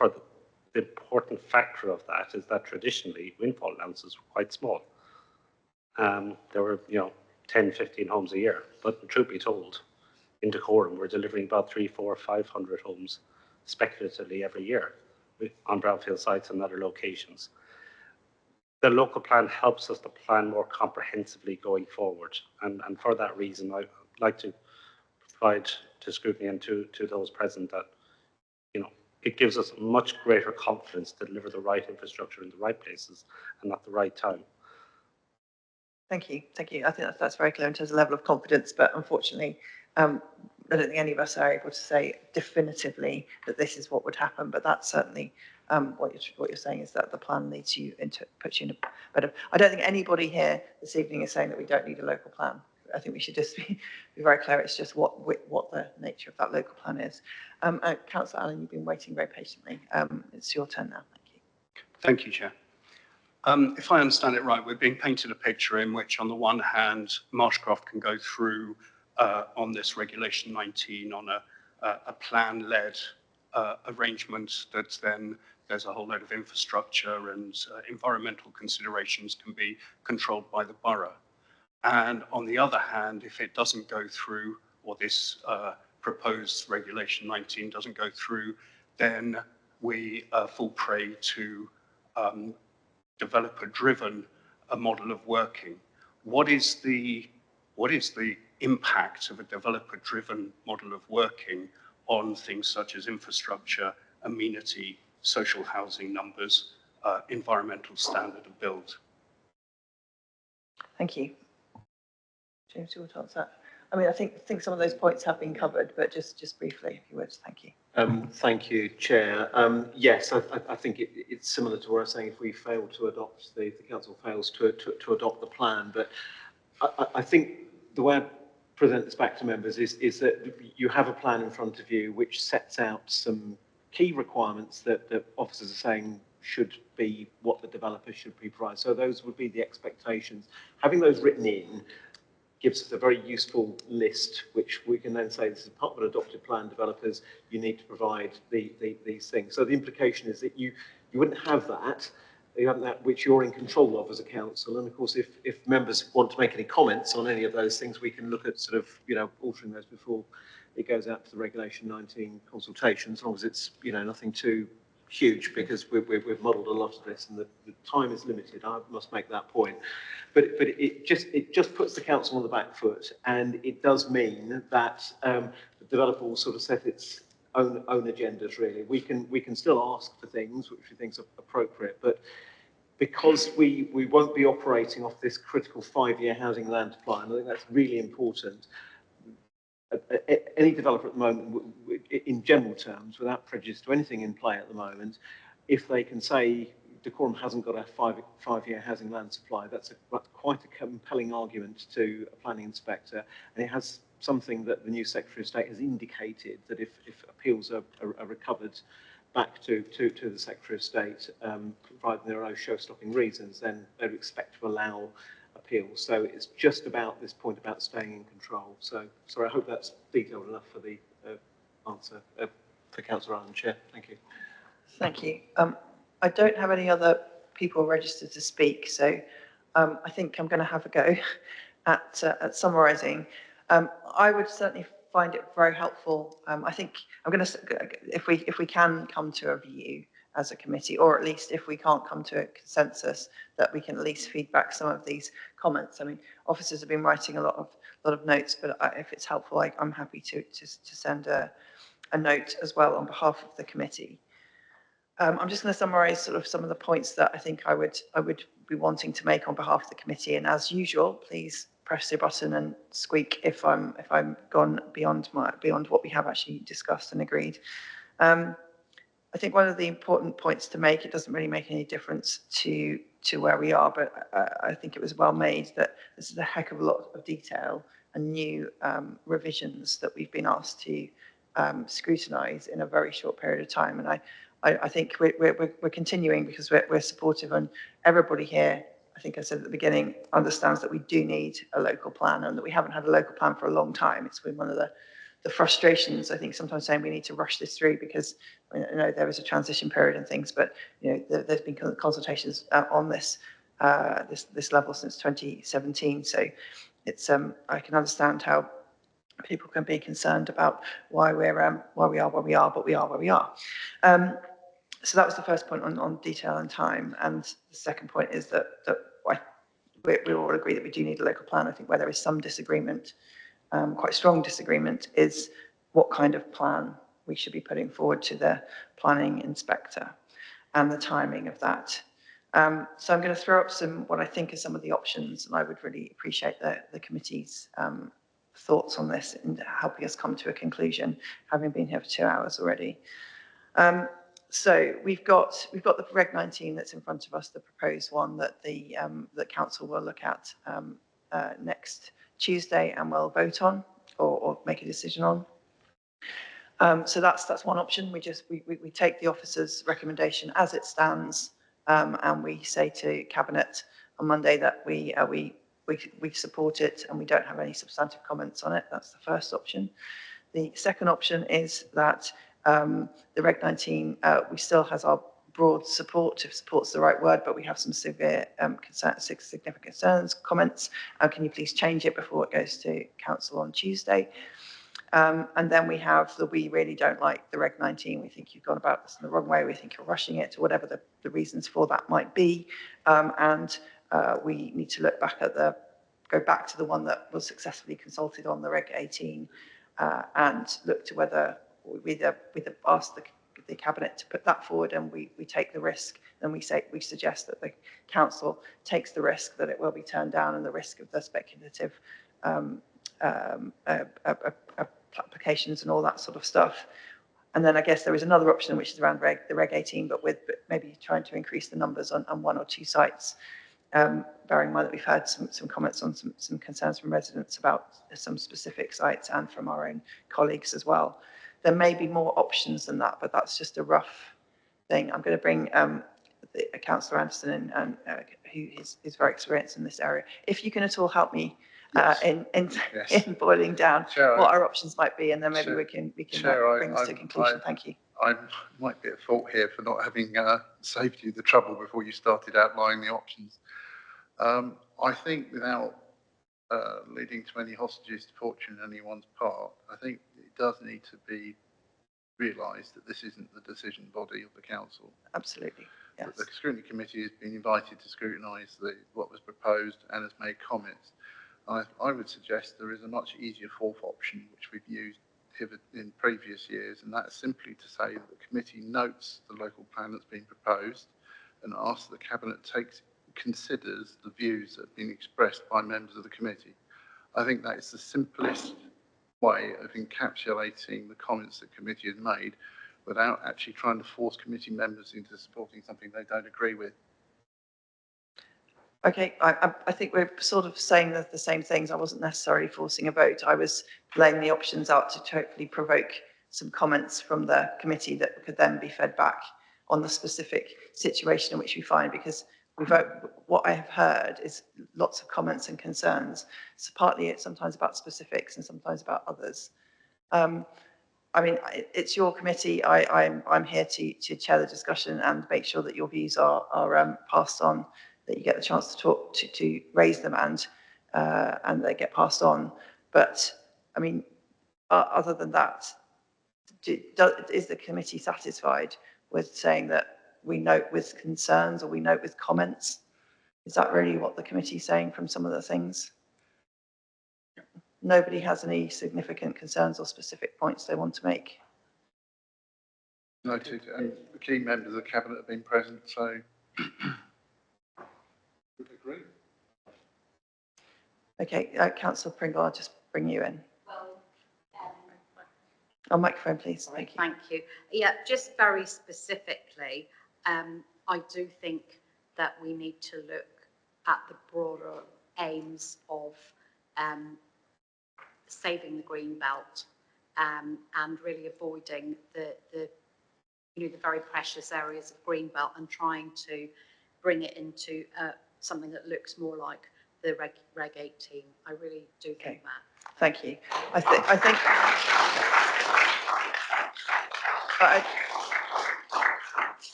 [SPEAKER 14] factor of that is that traditionally windfall allowances were quite small. There were 10, 15 homes a year, but truth be told, in Dacorum we're delivering about 300, 400, 500 homes speculatively every year on brownfield sites and other locations. The local plan helps us to plan more comprehensively going forward, and for that reason I'd like to provide to Scrutiny and to those present that it gives us much greater confidence to deliver the right infrastructure in the right places and at the right time.
[SPEAKER 1] Thank you. Thank you. I think that's very clear in terms of level of confidence, but unfortunately, I don't think any of us are able to say definitively that this is what would happen, but that's certainly what you're saying is that the plan needs you puts you in a better. I don't think anybody here this evening is saying that we don't need a local plan. I think we should just be very clear. It's just what the nature of that local plan is. Councillor Allen, you've been waiting very patiently. It's your turn now. Thank you.
[SPEAKER 21] Thank you, Chair. If I understand it right, we're being painted a picture in which, on the one hand, Marshcroft can go through on this Regulation 19 on a plan-led arrangement that then there's a whole load of infrastructure and environmental considerations can be controlled by the borough. And on the other hand, if it doesn't go through, or this proposed Regulation 19 doesn't go through, then we fall prey to developer-driven model of working. What is the impact of a developer-driven model of working on things such as infrastructure, amenity, social housing numbers, environmental standard of build?
[SPEAKER 1] Thank you. James, do you want to answer that? I mean, I think some of those points have been covered, but just briefly, if you would, thank you.
[SPEAKER 8] Thank you, Chair. Yes, I think it's similar to what I was saying. If we fail to adopt, the council fails to adopt the plan, but I think the way I present this back to members is that you have a plan in front of you which sets out some key requirements that officers are saying should be what the developer should be provided. So those would be the expectations. Having those written in gives us a very useful list, which we can then say, this is part of an adopted plan, developers, you need to provide these things. So the implication is that you wouldn't have that, you have that which you're in control of as a council. And of course, if members want to make any comments on any of those things, we can look at sort of, altering those before it goes out to the Regulation 19 consultation, as long as it's, nothing too huge, because we've modelled a lot of this and the time is limited. I must make that point. But it just puts the council on the back foot, and it does mean that the developer will sort of set its own agendas, really. We can still ask for things which we think is appropriate, but because we won't be operating off this critical 5-year housing land plan, I think that's really important. Any developer at the moment, in general terms, without prejudice to anything in play at the moment, if they can say Dacorum hasn't got a five-year housing land supply, that's quite a compelling argument to a planning inspector, and it has something that the new Secretary of State has indicated, that if appeals are recovered back to the Secretary of State, provided there are no show-stopping reasons, then they'd expect to allow appeals. So it's just about this point about staying in control. So, sorry, I hope that's detailed enough for the answer for Councillor Allen, Chair. Thank you.
[SPEAKER 1] Thank you. I don't have any other people registered to speak, so I think I'm going to have a go at summarising. I would certainly find it very helpful. I think I'm going to, if we can come to a view as a committee, or at least if we can't come to a consensus, that we can at least feedback some of these comments. I mean, officers have been writing a lot of notes, but if it's helpful, I'm happy to send a note as well on behalf of the committee. I'm just going to summarise sort of some of the points that I think I would be wanting to make on behalf of the committee. And as usual, please press your button and squeak if I'm gone beyond what we have actually discussed and agreed. I think one of the important points to make, it doesn't really make any difference to where we are, but I think it was well made that this is a heck of a lot of detail and new revisions that we've been asked to scrutinise in a very short period of time. And I think we're continuing because we're supportive, and everybody here, I think I said at the beginning, understands that we do need a local plan and that we haven't had a local plan for a long time. It's been one of the frustrations, I think, sometimes saying we need to rush this through because I know there is a transition period and things, but there's been consultations on this level since 2017. So it's I can understand how people can be concerned about why we are where we are, but we are where we are. So that was the first point on detail and time, and the second point is that we all agree that we do need a local plan. I think where there is some disagreement, quite strong disagreement, is what kind of plan we should be putting forward to the planning inspector and the timing of that. So I'm going to throw up what I think are some of the options, and I would really appreciate the committee's thoughts on this in helping us come to a conclusion, having been here for 2 hours already. So we've got the Reg 19 that's in front of us, the proposed one that the that council will look at next Tuesday and will vote on or make a decision on. So that's one option. We take the officer's recommendation as it stands, and we say to Cabinet on Monday that we support it and we don't have any substantive comments on it. That's the first option. The second option is that the Reg 19, we still has our broad support, if support's the right word, but we have some severe significant concerns, comments. Can you please change it before it goes to council on Tuesday? And then we have the we really don't like the Reg 19. We think you've gone about this in the wrong way. We think you're rushing it, or whatever the reasons for that might be. We need to look back at go back to the one that was successfully consulted on, the Reg 18, and look to whether we'd ask the Cabinet to put that forward, and we take the risk. Then we suggest that the council takes the risk that it will be turned down, and the risk of the speculative applications and all that sort of stuff. And then I guess there is another option which is around the Reg 18, but with maybe trying to increase the numbers on one or two sites. Bearing in mind that we've had some comments on some concerns from residents about some specific sites and from our own colleagues as well. There may be more options than that, but that's just a rough thing. I'm going to bring Councillor Anderson in, and who is very experienced in this area. If you can at all help me in boiling down what our options might be, and then maybe we can bring this to a conclusion. Thank you.
[SPEAKER 17] I might be at fault here for not having saved you the trouble before you started outlining the options. I think without leading to any hostages to fortune on anyone's part, I think it does need to be realised that this isn't the decision body of the council.
[SPEAKER 1] Absolutely, yes.
[SPEAKER 17] The Scrutiny Committee has been invited to scrutinise what was proposed and has made comments. I would suggest there is a much easier fourth option, which we've used in previous years, and that's simply to say that the committee notes the local plan that's been proposed and asks the Cabinet considers the views that have been expressed by members of the committee. I think that is the simplest way of encapsulating the comments the committee has made without actually trying to force committee members into supporting something they don't agree with.
[SPEAKER 1] Okay, I think we're sort of saying the same things. I wasn't necessarily forcing a vote. I was laying the options out to hopefully provoke some comments from the committee that could then be fed back on the specific situation in which we find, because what I have heard is lots of comments and concerns. So partly it's sometimes about specifics and sometimes about others. I mean, it's your committee. I'm here to chair the discussion and make sure that your views are passed on, that you get the chance to talk, to raise them, and they get passed on. But I mean, other than that, is the committee satisfied with saying that we note with concerns or we note with comments? Is that really what the committee is saying from some of the things? Nobody has any significant concerns or specific points they want to make?
[SPEAKER 17] Noted, and the key members of the Cabinet have been present, so would agree.
[SPEAKER 1] Okay, Councillor Pringle, I'll just bring you in. On microphone, please. Thank you.
[SPEAKER 16] Thank you. Yeah, just very specifically, I do think that we need to look at the broader aims of saving the green belt and really avoiding the very precious areas of green belt and trying to bring it into something that looks more like the Reg 18. I really do think that.
[SPEAKER 1] Thank you. I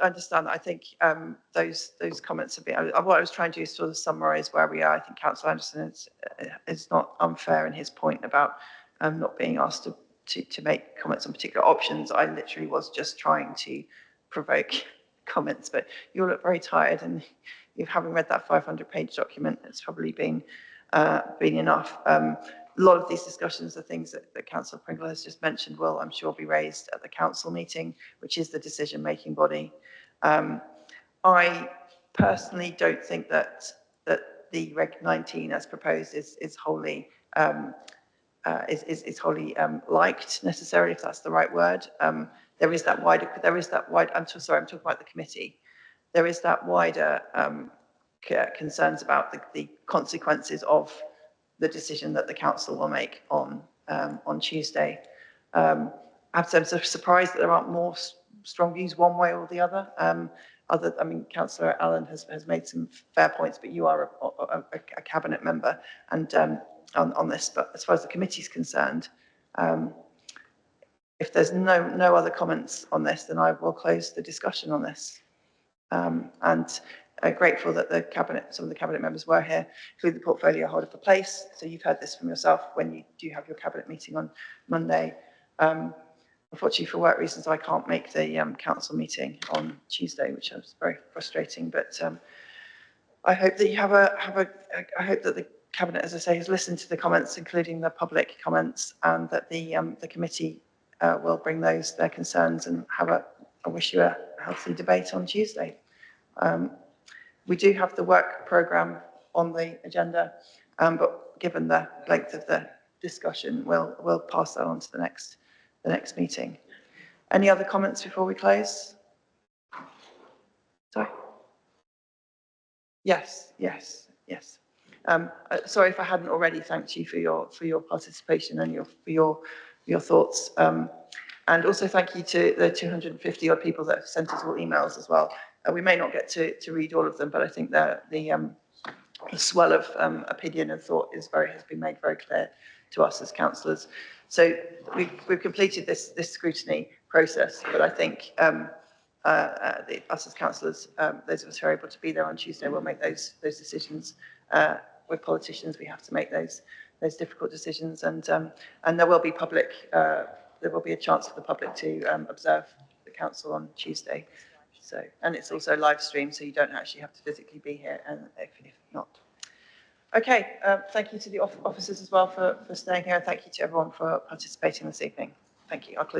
[SPEAKER 1] understand that. I think those comments have been. What I was trying to do is sort of summarise where we are. I think Councillor Anderson is not unfair in his point about not being asked to make comments on particular options. I literally was just trying to provoke comments, but you all look very tired, and you having read that 500-page document, it's probably been enough. A lot of these discussions are things that Councillor Pringle has just mentioned will, I'm sure, be raised at the council meeting, which is the decision-making body. I personally don't think that the Reg 19 as proposed is wholly is wholly liked necessarily, if that's the right word. There is that wide, I'm talking about the committee. There is that wider concerns about the consequences of the decision that the council will make on Tuesday. I have to say, I'm sort of surprised that there aren't more strong views one way or the other. I mean, Councillor Allen has made some fair points, but you are a cabinet member and on this. But as far as the committee is concerned, if there's no other comments on this, then I will close the discussion on this. And grateful that some of the cabinet members were here, including the portfolio holder for place. So you've heard this from yourself when you do have your cabinet meeting on Monday. Unfortunately, for work reasons, I can't make the council meeting on Tuesday, which is very frustrating. But I hope that you I hope that the cabinet, as I say, has listened to the comments, including the public comments, and that the committee will bring their concerns and I wish you a healthy debate on Tuesday. We do have the work programme on the agenda, but given the length of the discussion, we'll pass that on to the next meeting. Any other comments before we close? Sorry. Yes. Sorry if I hadn't already thanked you for your participation and for your thoughts. And also thank you to the 250 odd people that have sent us all emails as well. We may not get to read all of them, but I think that the swell of opinion and thought has been made very clear to us as councillors. So we've completed this scrutiny process, but I think us as councillors, those of us who are able to be there on Tuesday, will make those decisions. With politicians, we have to make those difficult decisions, and there will be a chance for the public to observe the council on Tuesday. So, and it's also live streamed, so you don't actually have to physically be here, and if not. Okay, thank you to the officers as well for staying here, and thank you to everyone for participating this evening. Thank you. I'll close.